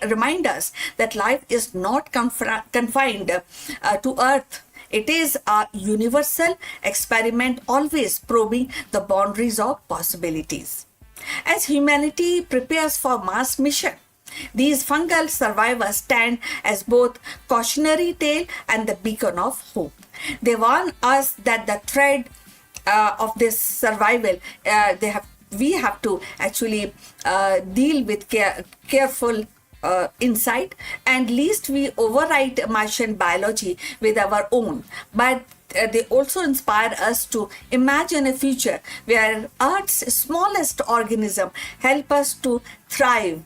remind us that life is not confined to Earth. It is a universal experiment, always probing the boundaries of possibilities. As humanity prepares for Mars mission, these fungal survivors stand as both cautionary tale and the beacon of hope. They warn us that the thread of this survival, we have to actually deal with careful insight, and least we overwrite Martian biology with our own. But they also inspire us to imagine a future where Earth's smallest organism help us to thrive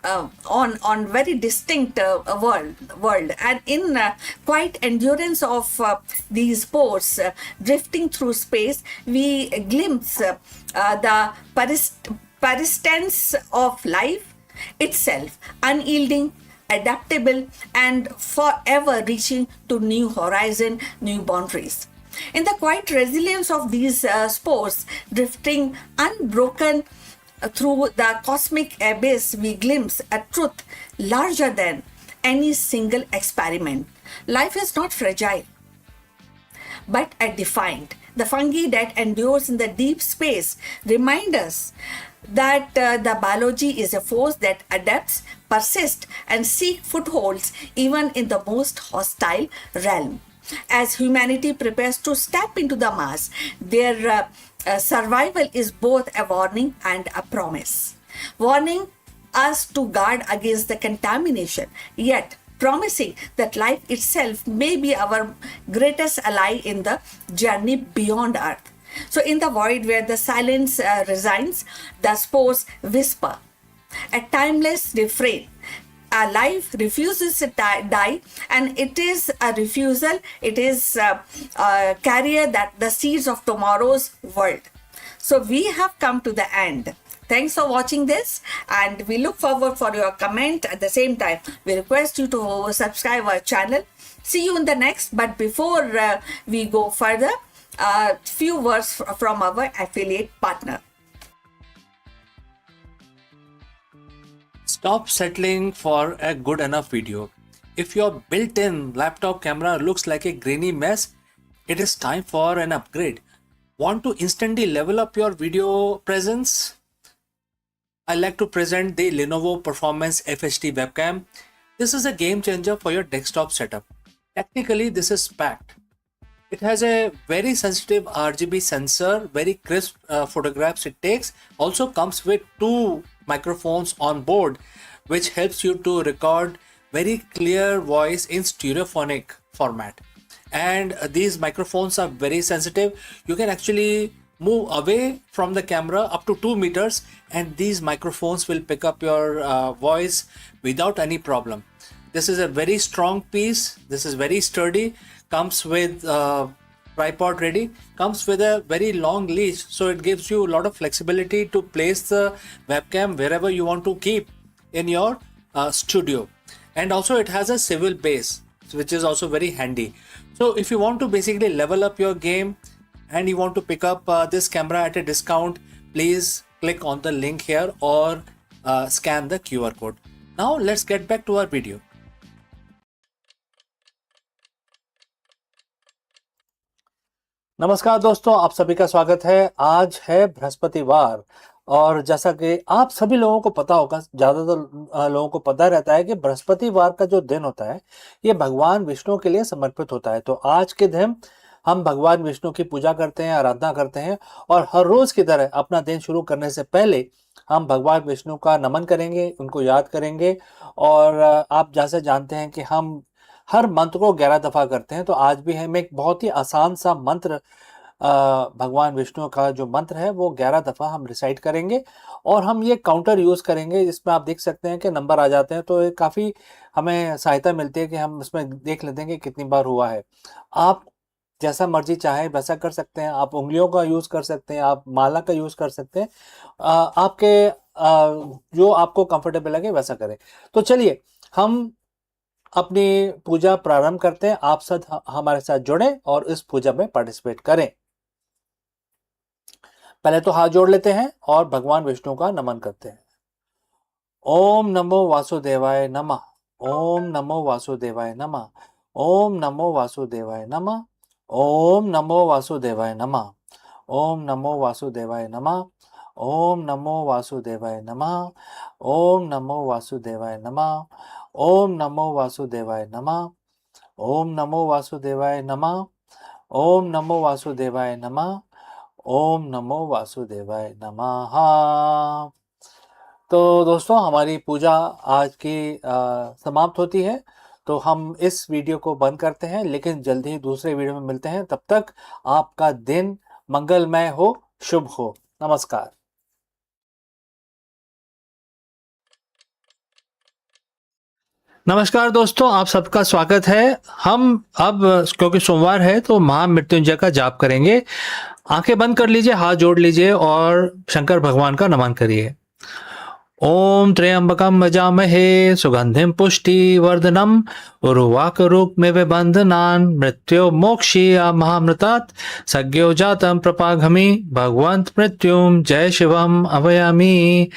on very distinct world, and in quiet endurance of these spores drifting through space, we glimpse the persistence of life itself, unyielding, adaptable, and forever reaching to new horizon, new boundaries. In the quiet resilience of these spores drifting unbroken through the cosmic abyss, we glimpse a truth larger than any single experiment. Life is not fragile, but defined. The fungi that endures in the deep space remind us that the biology is a force that adapts, persists, and seeks footholds even in the most hostile realm. As humanity prepares to step into the Mars, their survival is both a warning and a promise. Warning us to guard against the contamination, yet promising that life itself may be our greatest ally in the journey beyond Earth. So, in the void where the silence resigns, the spores whisper, a timeless refrain. A life refuses to die, and it is a refusal, it is a carrier that the seeds of tomorrow's world. So we have come to the end. Thanks for watching this, and we look forward for your comment. At the same time, we request you to subscribe our channel. See you in the next, but before we go further, a few words from our affiliate partner. Stop settling for a good enough video. If your built-in laptop camera looks like a grainy mess, it is time for an upgrade. Want to instantly level up your video presence? I like to present the Lenovo Performance FHD webcam. This is a game changer for your desktop setup. Technically, this is packed. It has a very sensitive RGB sensor, very crisp photographs it takes. Also comes with two microphones on board, which helps you to record very clear voice in stereophonic format. And these microphones are very sensitive. You can actually move away from the camera up to 2 meters, and these microphones will pick up your voice without any problem. This is a very strong piece. This is very sturdy. Comes with tripod ready. Comes with a very long leash, so it gives you a lot of flexibility to place the webcam wherever you want to keep in your studio. And also it has a swivel base, which is also very handy. So if you want to basically level up your game and you want to pick up this camera at a discount, please click on the link here or scan the QR code. Now let's get back to our video. नमस्कार दोस्तों, आप सभी का स्वागत है। आज है बृहस्पतिवार और जैसा कि आप सभी लोगों को पता होगा, ज़्यादातर लोगों को पता रहता है कि बृहस्पतिवार का जो दिन होता है ये भगवान विष्णु के लिए समर्पित होता है। तो आज के दिन हम भगवान विष्णु की पूजा करते हैं, आराधना करते हैं और हर रोज़ की तरह अपना दिन शुरू करने से पहले हम भगवान विष्णु का नमन करेंगे, उनको याद करेंगे। और आप जैसे जानते हैं कि हम हर मंत्र को 11 दफ़ा करते हैं, तो आज भी हम एक बहुत ही आसान सा मंत्र भगवान विष्णु का जो मंत्र है वो 11 दफ़ा हम रिसाइट करेंगे। और हम ये काउंटर यूज़ करेंगे जिसमें आप देख सकते हैं कि नंबर आ जाते हैं, तो ये काफ़ी हमें सहायता मिलती है कि हम इसमें देख लेते हैं कि कितनी बार हुआ है। आप जैसा मर्जी चाहे वैसा कर सकते हैं, आप उंगलियों का यूज़ कर सकते हैं, आप माला का यूज़ कर सकते हैं, आपके जो आपको कंफर्टेबल लगे वैसा करें। तो चलिए हम अपनी पूजा प्रारंभ करते हैं। आप सब हमारे साथ जुड़ें और इस पूजा में पार्टिसिपेट करें। पहले तो हाथ जोड़ लेते हैं और भगवान विष्णु का नमन करते हैं। ओम नमो वासुदेवाय नमः। ओम नमो वासुदेवाय नमः। ओम नमो वासुदेवाय नमः। ओम नमो वासुदेवाय नमः। ओम नमो वासुदेवाय नमः। ओम नमो वासुदेवाय नमः। ओम नमो वासुदेवाय नमः। ओम नमो वासुदेवाय नमः। ओम नमो वासुदेवाय नमः। ओम नमो वासुदेवाय नमः। ओम नमो वासुदेवाय नमः। तो दोस्तों, हमारी पूजा आज की समाप्त होती है, तो हम इस वीडियो को बंद करते हैं, लेकिन जल्दी ही दूसरे वीडियो में मिलते हैं। तब तक आपका दिन मंगलमय हो, शुभ हो। नमस्कार। नमस्कार दोस्तों, आप सबका स्वागत है। हम अब क्योंकि सोमवार है तो महामृत्युंजय का जाप करेंगे। आंखें बंद कर लीजिए, हाथ जोड़ लीजिए और शंकर भगवान का नमन करिए। ओम त्र्यंबकम यजामहे सुगंधिम पुष्टिवर्धनम उर्वारुकमिव बंधनान् मृत्यो मोक्षीयमामृतात् सज्ञो जातं प्रपाघमि भगवन्त मृत्युम जय शिवम अभयामि।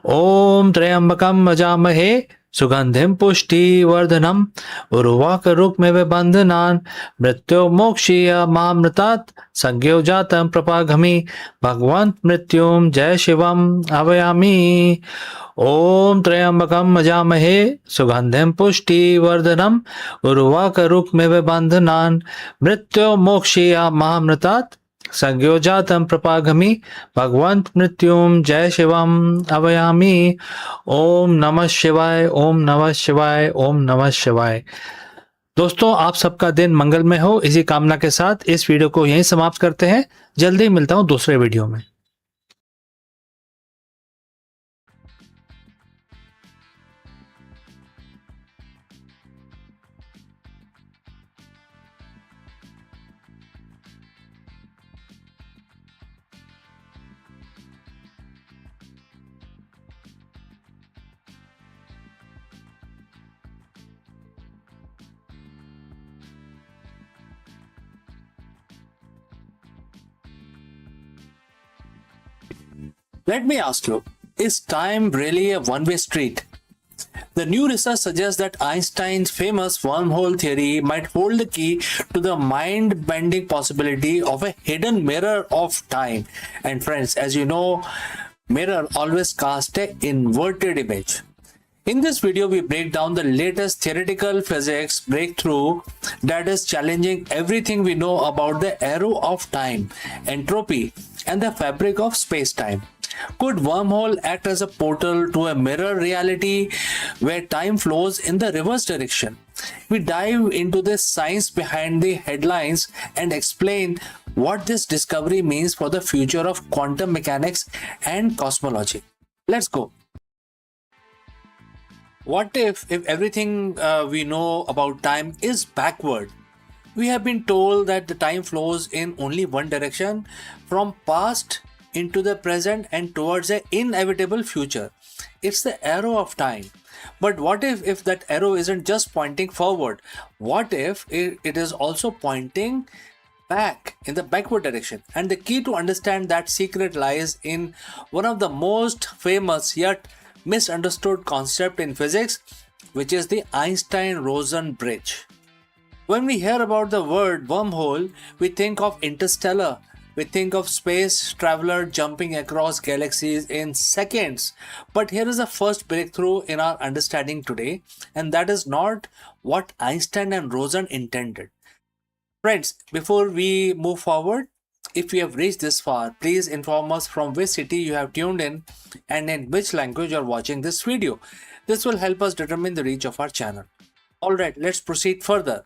ओम त्र्यंबकम यजामहे सुगंधिम पुष्टिवर्धनम उर्वारुकमिव बंधनान् मृत्यो मोक्षीयमामृतात् सज्ञो जातं प्रपाघमि भगवन्त मृत्युम जय शिवम अभयामि। ओम त्र्यंबकम यजामहे सुगंधिम पुष्टिवर्धनम उर्वारुकमिव बंधनान् मृत्यो मोक्षीयमामृतात् सज्ञो जातं प्रपाघमि भगवन्त मृत्युम जय शिवम अभयामि। ओम नमः शिवाय, ओम नमः शिवाय, ओम नमः शिवाय। दोस्तों, आप सबका दिन मंगलमय हो, इसी कामना के साथ इस वीडियो को यहीं समाप्त करते हैं। जल्दी मिलता हूं दूसरे वीडियो में। Let me ask you, is time really a one-way street? The new research suggests that Einstein's famous wormhole theory might hold the key to the mind-bending possibility of a hidden mirror of time. And friends, as you know, mirror always casts an inverted image. In this video, we break down the latest theoretical physics breakthrough that is challenging everything we know about the arrow of time, entropy, and the fabric of space-time. Could wormhole act as a portal to a mirror reality where time flows in the reverse direction? We dive into the science behind the headlines and explain what this discovery means for the future of quantum mechanics and cosmology. Let's go. What if everything we know about time is backward? We have been told that the time flows in only one direction, from past into the present and towards an inevitable future. It's the arrow of time. But what if that arrow isn't just pointing forward? What if it is also pointing back in the backward direction? And the key to understand that secret lies in one of the most famous yet misunderstood concept in physics, which is the Einstein-Rosen bridge. When we hear about the word wormhole, we think of interstellar. We think of space traveler jumping across galaxies in seconds. But here is the first breakthrough in our understanding today, and that is not what Einstein and Rosen intended. Friends, before we move forward, if you have reached this far, please inform us from which city you have tuned in and in which language you are watching this video. This will help us determine the reach of our channel. Alright, let's proceed further.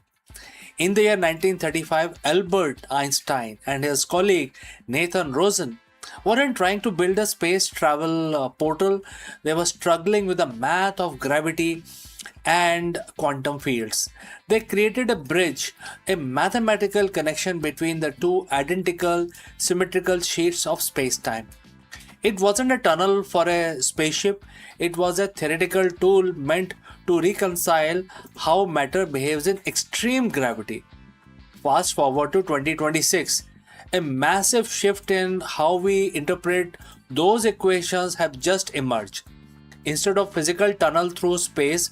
In the year 1935, Albert Einstein and his colleague Nathan Rosen weren't trying to build a space travel portal. They were struggling with the math of gravity and quantum fields. They created a bridge, a mathematical connection between the two identical symmetrical sheets of space-time. It wasn't a tunnel for a spaceship, it was a theoretical tool meant to reconcile how matter behaves in extreme gravity. Fast forward to 2026, a massive shift in how we interpret those equations have just emerged. Instead of physical tunnel through space,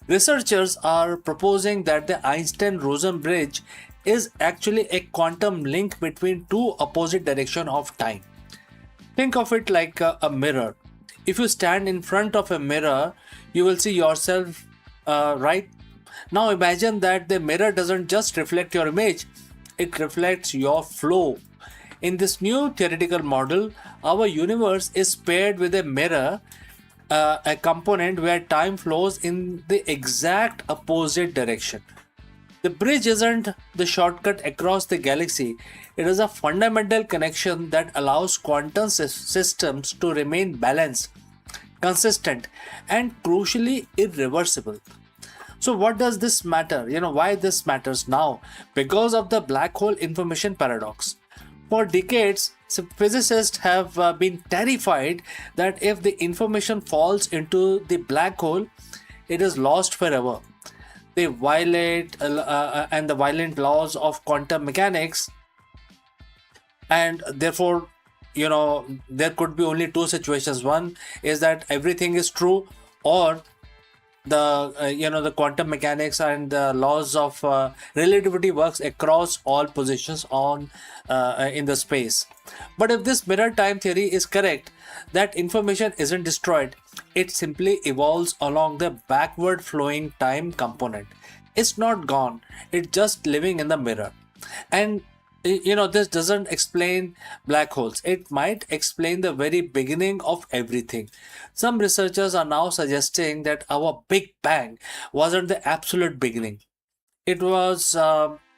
researchers are proposing that the Einstein-Rosen bridge is actually a quantum link between two opposite directions of time. Think of it like a mirror. If you stand in front of a mirror, you will see yourself, right? Now imagine that the mirror doesn't just reflect your image, it reflects your flow. In this new theoretical model, our universe is paired with a mirror, a component where time flows in the exact opposite direction. The bridge isn't the shortcut across the galaxy, it is a fundamental connection that allows quantum systems to remain balanced, consistent, and crucially irreversible. So what does this matter? Why this matters now? Because of the black hole information paradox. For decades, physicists have been terrified that if the information falls into the black hole, it is lost forever. They violate and the violent laws of quantum mechanics, and therefore, there could be only two situations. One is that everything is true, or the quantum mechanics and the laws of relativity works across all positions on in the space. But if this mirror time theory is correct, that information isn't destroyed, it simply evolves along the backward flowing time component. It's not gone, it's just living in the mirror. And this doesn't explain black holes. It might explain the very beginning of everything. Some researchers are now suggesting that our Big Bang wasn't the absolute beginning. It was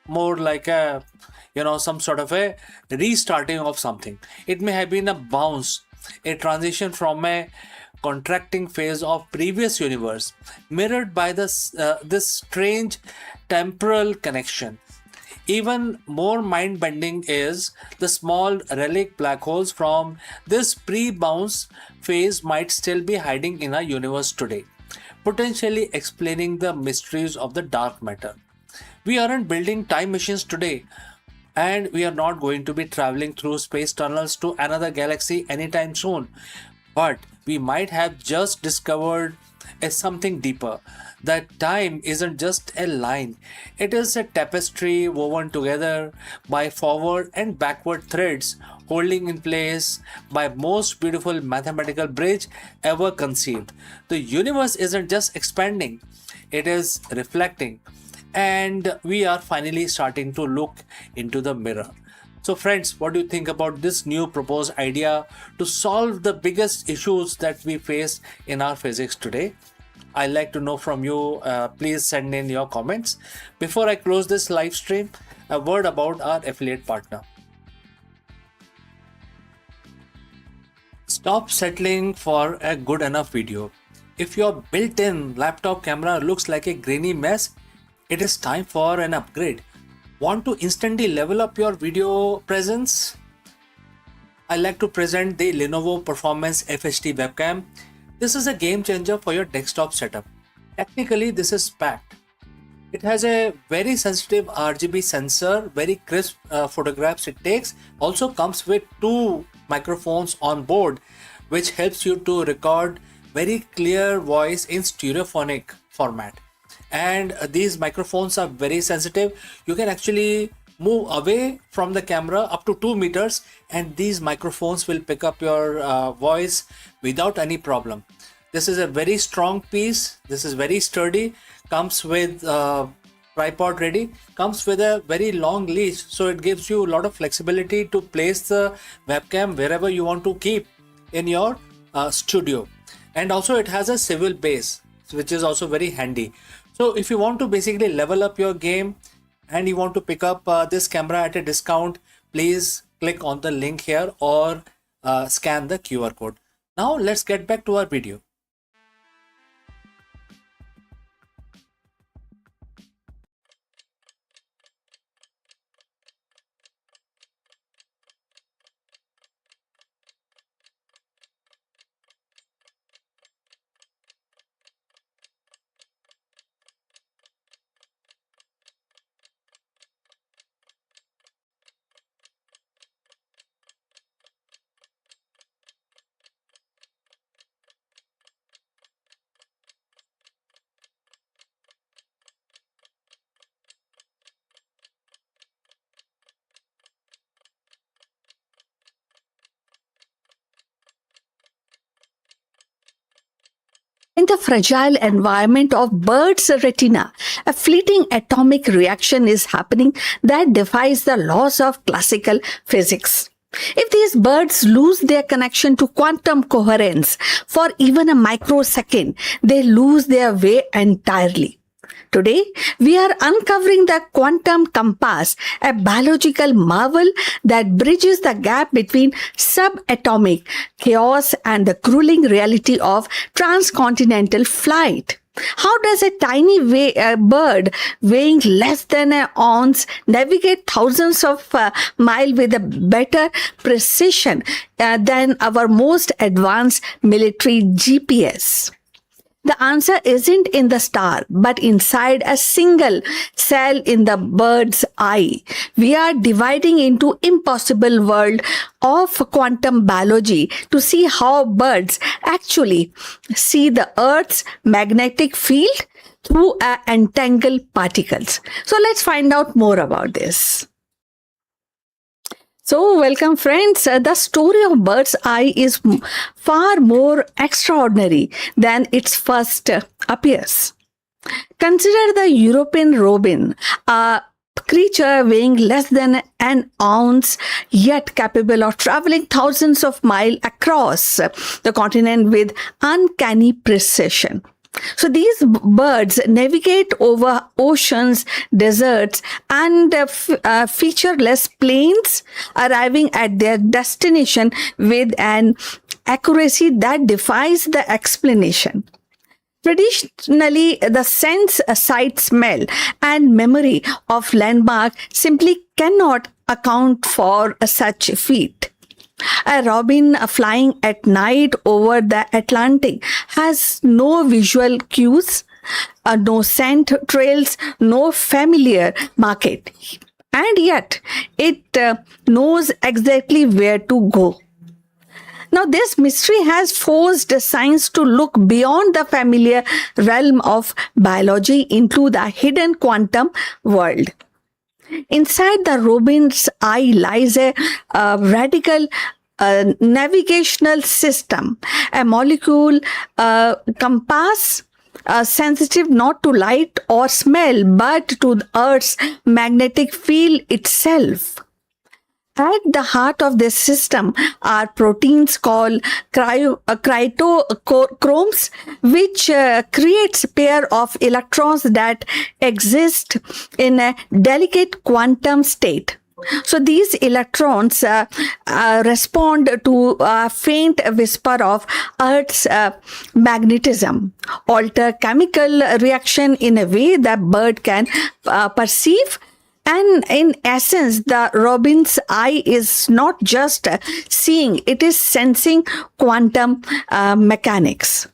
more like some sort of a restarting of something. It may have been a bounce, a transition from a contracting phase of previous universe, mirrored by this strange temporal connection. Even more mind-bending is the small relic black holes from this pre-bounce phase might still be hiding in our universe today, potentially explaining the mysteries of the dark matter. We aren't building time machines today, and we are not going to be traveling through space tunnels to another galaxy anytime soon. But we might have just discovered something deeper. That time isn't just a line, it is a tapestry woven together by forward and backward threads, holding in place by most beautiful mathematical bridge ever conceived. The universe isn't just expanding, it is reflecting, and we are finally starting to look into the mirror. So friends, what do you think about this new proposed idea to solve the biggest issues that we face in our physics today? I'd like to know from you. Please send in your comments. Before I close this live stream, a word about our affiliate partner. Stop settling for a good enough video. If your built-in laptop camera looks like a grainy mess, it is time for an upgrade. Want to instantly level up your video presence? I like to present the Lenovo Performance FHD webcam. This is a game changer for your desktop setup. Technically, this is packed. It has a very sensitive RGB sensor, very crisp photographs it takes. Also comes with two microphones on board, which helps you to record very clear voice in stereophonic format. And these microphones are very sensitive. You can actually move away from the camera up to 2 meters, and these microphones will pick up your voice without any problem. This is a very strong piece. This is very sturdy. Comes with tripod ready. Comes with a very long leash, so it gives you a lot of flexibility to place the webcam wherever you want to keep in your studio. And also it has a swivel base, which is also very handy. So if you want to basically level up your game and you want to pick up this camera at a discount, please click on the link here or scan the QR code. Now let's get back to our video. In the fragile environment of bird's retina, a fleeting atomic reaction is happening that defies the laws of classical physics. If these birds lose their connection to quantum coherence for even a microsecond, they lose their way entirely. Today, we are uncovering the quantum compass, a biological marvel that bridges the gap between subatomic chaos and the grueling reality of transcontinental flight. How does a tiny bird weighing less than an ounce navigate thousands of miles with a better precision than our most advanced military GPS? The answer isn't in the star, but inside a single cell in the bird's eye. We are dividing into impossible world of quantum biology to see how birds actually see the Earth's magnetic field through entangled particles. So let's find out more about this. So, welcome friends. The story of bird's eye is far more extraordinary than its first appears. Consider the European robin, a creature weighing less than an ounce, yet capable of traveling thousands of miles across the continent with uncanny precision. So these birds navigate over oceans, deserts, and featureless plains, arriving at their destination with an accuracy that defies the explanation. Traditionally, the sense, sight, smell, and memory of landmark simply cannot account for such feat. A robin flying at night over the Atlantic has no visual cues, no scent trails, no familiar market. And yet, it knows exactly where to go. Now, this mystery has forced science to look beyond the familiar realm of biology into the hidden quantum world. Inside the robin's eye lies a radical navigational system, a molecule compass sensitive not to light or smell but to the Earth's magnetic field itself. At the heart of this system are proteins called cytochromes, which creates a pair of electrons that exist in a delicate quantum state. So these electrons respond to a faint whisper of Earth's magnetism, alter chemical reaction in a way that bird can perceive. And in essence, the robin's eye is not just seeing, it is sensing quantum mechanics.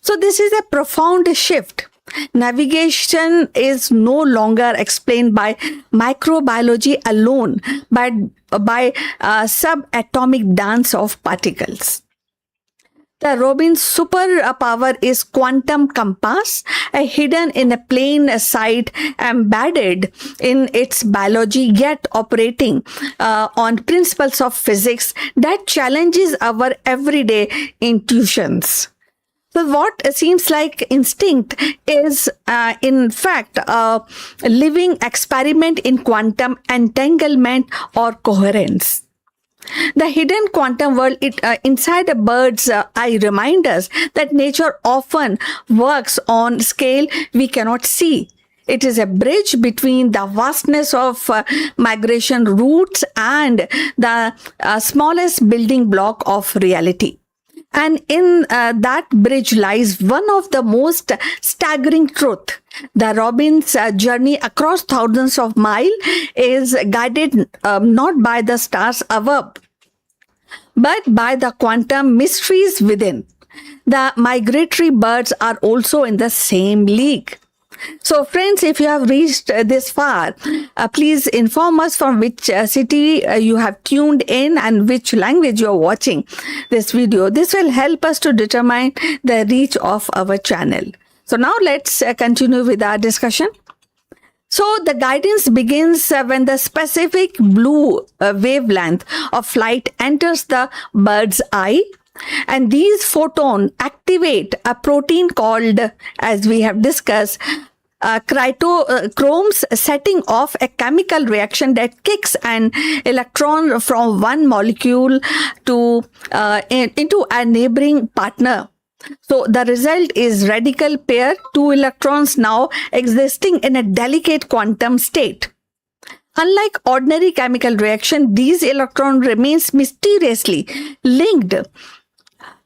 So this is a profound shift. Navigation is no longer explained by microbiology alone, but by subatomic dance of particles. The robin's superpower is quantum compass, hidden in a plain sight, embedded in its biology, yet operating on principles of physics that challenges our everyday intuitions. So what seems like instinct is, in fact, a living experiment in quantum entanglement or coherence. The hidden quantum world inside a bird's eye reminds us that nature often works on scale we cannot see. It is a bridge between the vastness of migration routes and the smallest building block of reality. And in that bridge lies one of the most staggering truths. The robin's journey across thousands of miles is guided not by the stars above, but by the quantum mysteries within. The migratory birds are also in the same league. So friends, if you have reached this far, please inform us from which city you have tuned in and which language you are watching this video. This will help us to determine the reach of our channel. So now let's continue with our discussion. So the guidance begins when the specific blue wavelength of light enters the bird's eye. And these photons activate a protein called, as we have discussed, cytochromes, setting off a chemical reaction that kicks an electron from one molecule to into a neighboring partner. So the result is radical pair, two electrons now existing in a delicate quantum state. Unlike ordinary chemical reaction, these electrons remains mysteriously linked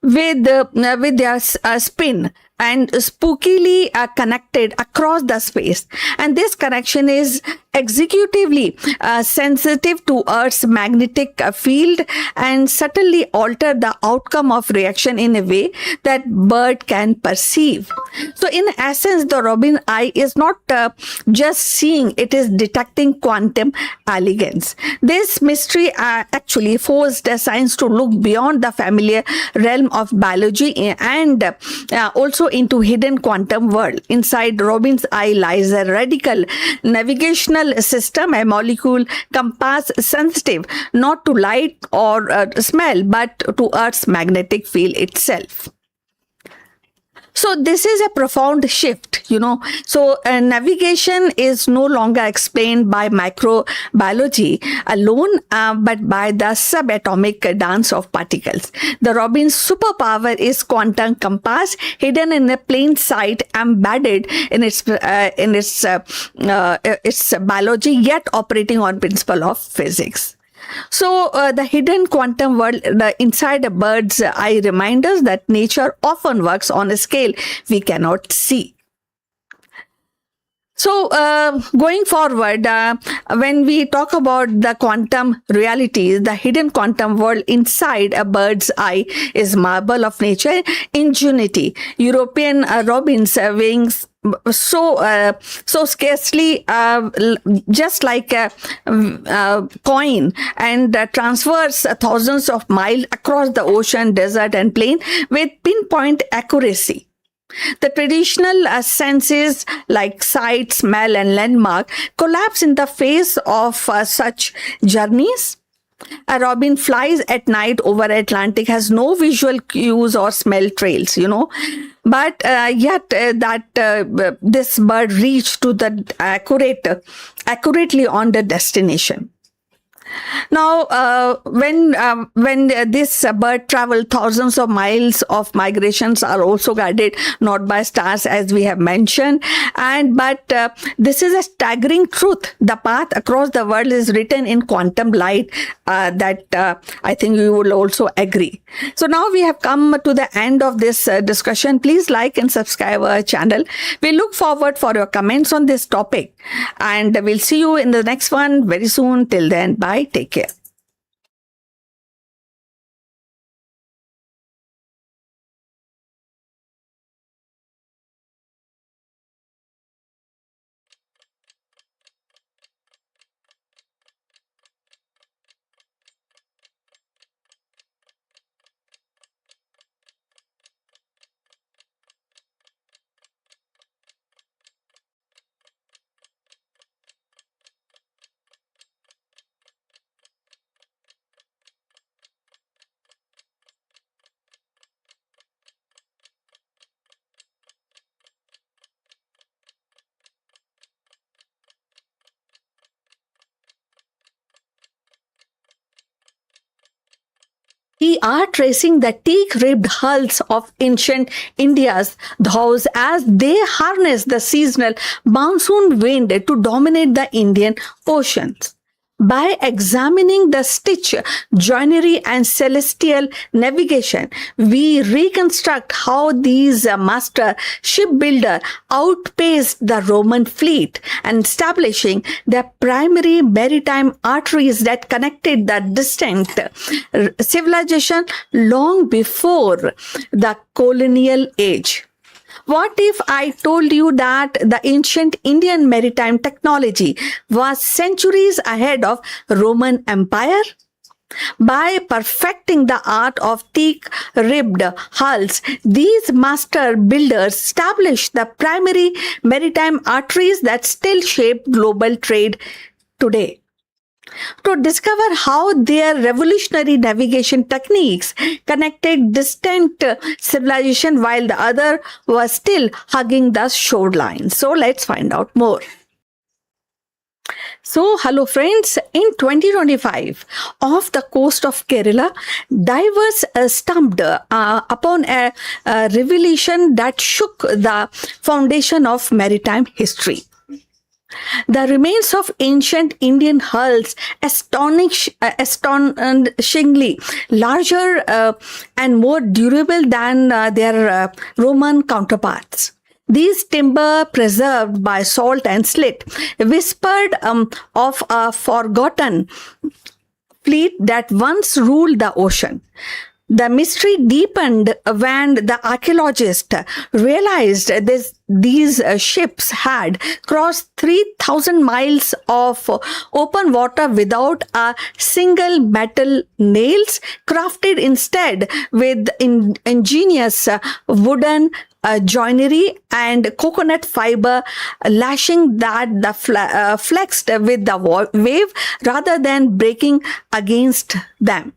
with their spin, and spookily connected across the space. And this connection is executively sensitive to Earth's magnetic field and subtly alter the outcome of reaction in a way that bird can perceive. So in essence, the robin eye is not just seeing, it is detecting quantum elegance. This mystery actually forced science to look beyond the familiar realm of biology and also into hidden quantum world. Inside robin's eye lies a radical navigational system, a molecule compass sensitive not to light or smell but to Earth's magnetic field itself. So this is a profound shift, So navigation is no longer explained by microbiology alone, but by the subatomic dance of particles. The robin's superpower is quantum compass, hidden in a plain sight, embedded in its biology, yet operating on principle of physics. So the hidden quantum world inside a bird's eye reminds us that nature often works on a scale we cannot see. So going forward, when we talk about the quantum realities, the hidden quantum world inside a bird's eye is marvel of nature, ingenuity. European robins' wings so scarcely just like a coin, and transfers thousands of miles across the ocean, desert and plain with pinpoint accuracy. The traditional senses like sight, smell and landmark collapse in the face of such journeys. A robin flies at night over Atlantic, has no visual cues or smell trails, but yet this bird reached to the accurately on the destination. Now, when this bird travel, thousands of miles of migrations are also guided not by stars, as we have mentioned, but this is a staggering truth. The path across the world is written in quantum light. That I think you will also agree. So now we have come to the end of this discussion. Please like and subscribe our channel. We look forward for your comments on this topic, and we'll see you in the next one very soon. Till then, bye. Take care. We are tracing the teak-ribbed hulls of ancient India's dhows as they harness the seasonal monsoon wind to dominate the Indian oceans. By examining the stitch, joinery and celestial navigation, we reconstruct how these master shipbuilders outpaced the Roman fleet and establishing the primary maritime arteries that connected the distant civilization long before the colonial age. What if I told you that the ancient Indian maritime technology was centuries ahead of Roman Empire? By perfecting the art of teak-ribbed hulls, these master builders established the primary maritime arteries that still shape global trade today. To discover how their revolutionary navigation techniques connected distant civilization while the other was still hugging the shoreline. So let's find out more. So, hello friends, in 2025, off the coast of Kerala, divers stumbled upon a revelation that shook the foundation of maritime history. The remains of ancient Indian hulls astonishingly larger and more durable than their Roman counterparts. These timber preserved by salt and slit whispered of a forgotten fleet that once ruled the ocean. The mystery deepened when the archaeologists realized these ships had crossed 3,000 miles of open water without a single metal nails, crafted instead with ingenious wooden joinery and coconut fiber lashing that flexed with the wave rather than breaking against them.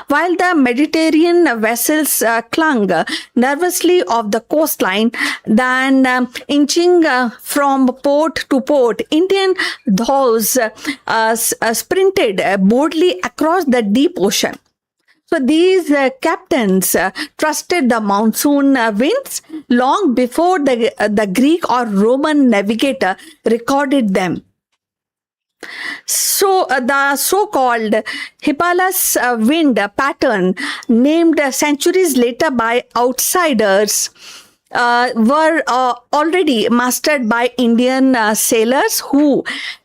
While the Mediterranean vessels clung nervously off the coastline, then inching from port to port, Indian dhows sprinted boldly across the deep ocean. So these captains trusted the monsoon winds long before the Greek or Roman navigator recorded them. So the so-called Hippolytus wind pattern, named centuries later by outsiders, were already mastered by Indian sailors who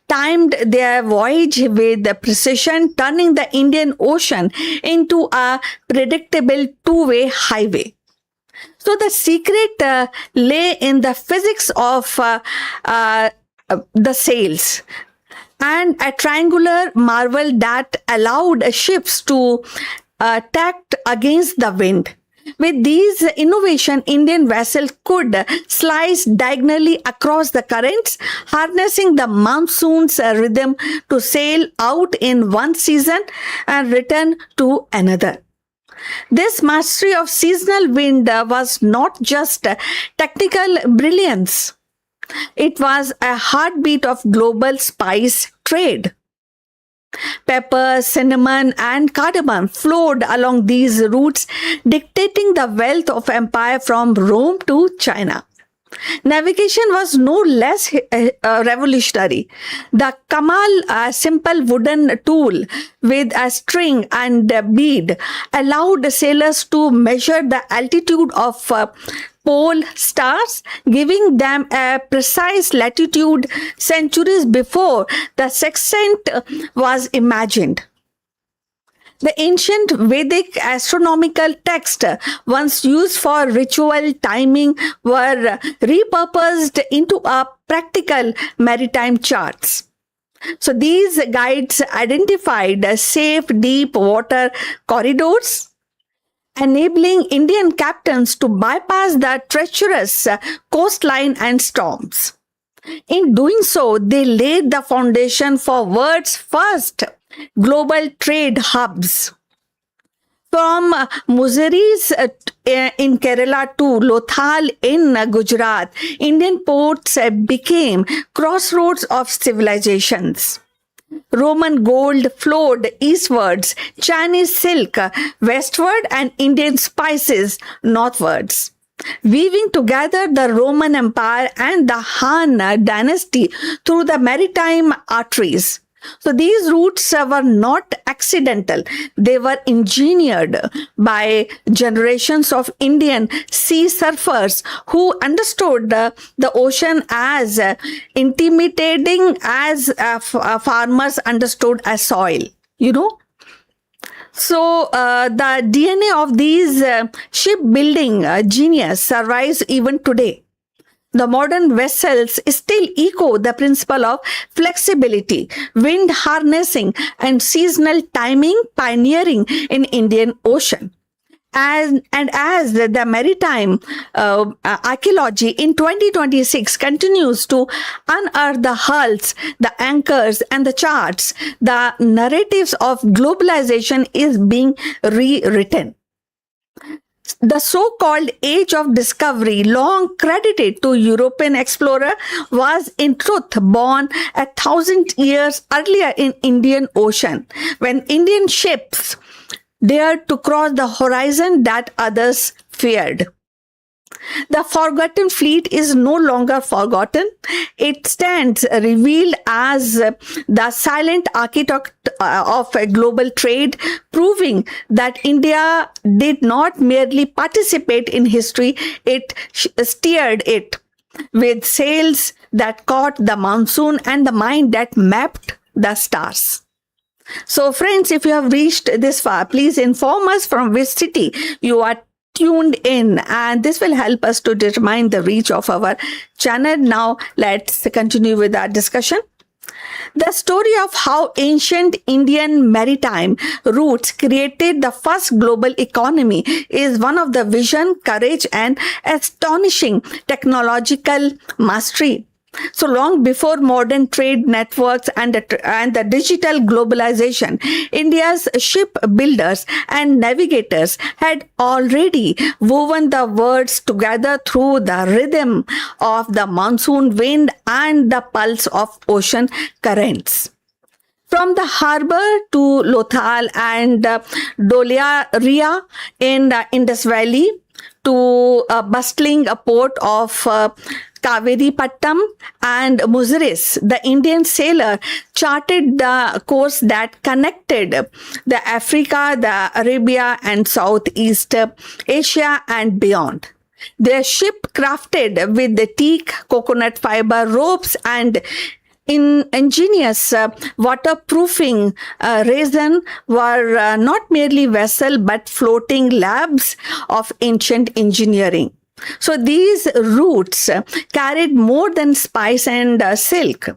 timed their voyage with precision, turning the Indian Ocean into a predictable two-way highway. So the secret lay in the physics of the sails, and a triangular marvel that allowed ships to tack against the wind. With these innovations, Indian vessels could slice diagonally across the currents, harnessing the monsoon's rhythm to sail out in one season and return to another. This mastery of seasonal wind was not just technical brilliance. It was a heartbeat of global spice trade. Pepper, cinnamon, and cardamom flowed along these routes, dictating the wealth of empire from Rome to China. Navigation was no less revolutionary. The kamal, a simple wooden tool with a string and a bead, allowed sailors to measure the altitude of pole stars, giving them a precise latitude centuries before the sextant was imagined. The ancient Vedic astronomical texts, once used for ritual timing, were repurposed into a practical maritime charts. So these guides identified safe deep water corridors, enabling Indian captains to bypass the treacherous coastline and storms. In doing so, they laid the foundation for world's first global trade hubs. From Muziris in Kerala to Lothal in Gujarat, Indian ports became crossroads of civilizations. Roman gold flowed eastwards, Chinese silk westward, and Indian spices northwards, weaving together the Roman Empire and the Han dynasty through the maritime arteries. So these routes were not accidental. They were engineered by generations of Indian sea surfers who understood the ocean as intimidating as farmers understood a soil, you know. So the DNA of these shipbuilding genius survives even today. The modern vessels still echo the principle of flexibility, wind harnessing, and seasonal timing pioneering in Indian Ocean. And as the maritime archaeology in 2026 continues to unearth the hulls, the anchors, and the charts, the narratives of globalization is being rewritten. The so-called Age of Discovery, long credited to European explorer, was in truth born 1,000 years earlier in Indian Ocean, when Indian ships dared to cross the horizon that others feared. The forgotten fleet is no longer forgotten. It stands revealed as the silent architect of a global trade, proving that India did not merely participate in history, it steered it with sails that caught the monsoon and the mind that mapped the stars. So, friends, if you have reached this far, please inform us from which city you are tuned in, and this will help us to determine the reach of our channel. Now, let's continue with our discussion. The story of how ancient Indian maritime routes created the first global economy is one of the vision, courage, and astonishing technological mastery. So long before modern trade networks and the digital globalization, India's shipbuilders and navigators had already woven the worlds together through the rhythm of the monsoon wind and the pulse of ocean currents. From the harbor to Lothal and Dolaria in the Indus Valley to a bustling port of Kaviripattam and Muziris, the Indian sailor charted the course that connected the Africa, the Arabia, and Southeast Asia and beyond. Their ship crafted with the teak, coconut fiber ropes, and ingenious waterproofing resin were not merely vessel but floating labs of ancient engineering. So these routes carried more than spice and silk.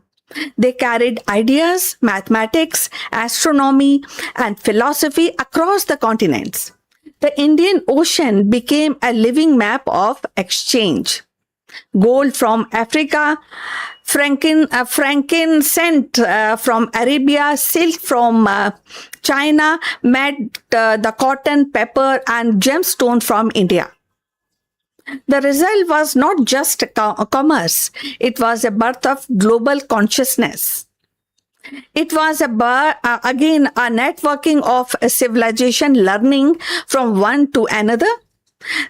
They carried ideas, mathematics, astronomy, and philosophy across the continents. The Indian Ocean became a living map of exchange. Gold from Africa, frankincense from Arabia, silk from China met the cotton, pepper, and gemstone from India. The result was not just commerce, it was a birth of global consciousness. It was again a networking of a civilization learning from one to another.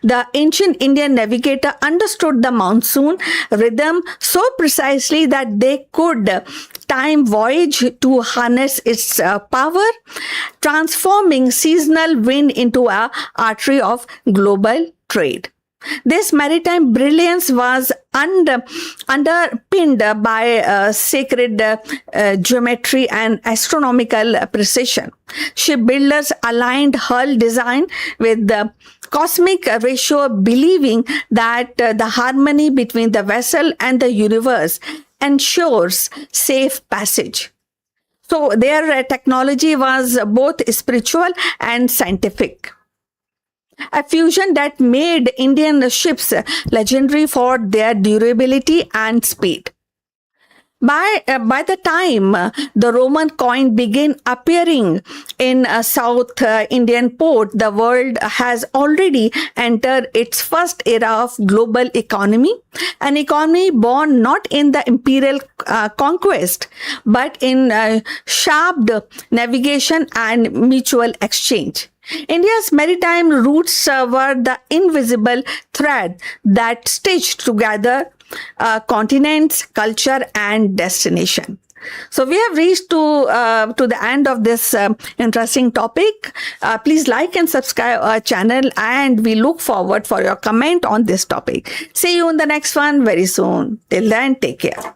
The ancient Indian navigator understood the monsoon rhythm so precisely that they could time voyage to harness its power, transforming seasonal wind into an artery of global trade. This maritime brilliance was underpinned by sacred geometry and astronomical precision. Shipbuilders aligned hull design with the cosmic ratio, believing that the harmony between the vessel and the universe ensures safe passage. So their technology was both spiritual and scientific. A fusion that made Indian ships legendary for their durability and speed. By the time the Roman coin began appearing in a South Indian port, the world has already entered its first era of global economy, an economy born not in the imperial conquest, but in sharp navigation and mutual exchange. India's maritime routes were the invisible thread that stitched together continents, culture, and destination. So we have reached to the end of this interesting topic. Please like and subscribe our channel, and we look forward for your comment on this topic. See you in the next one very soon. Till then, take care.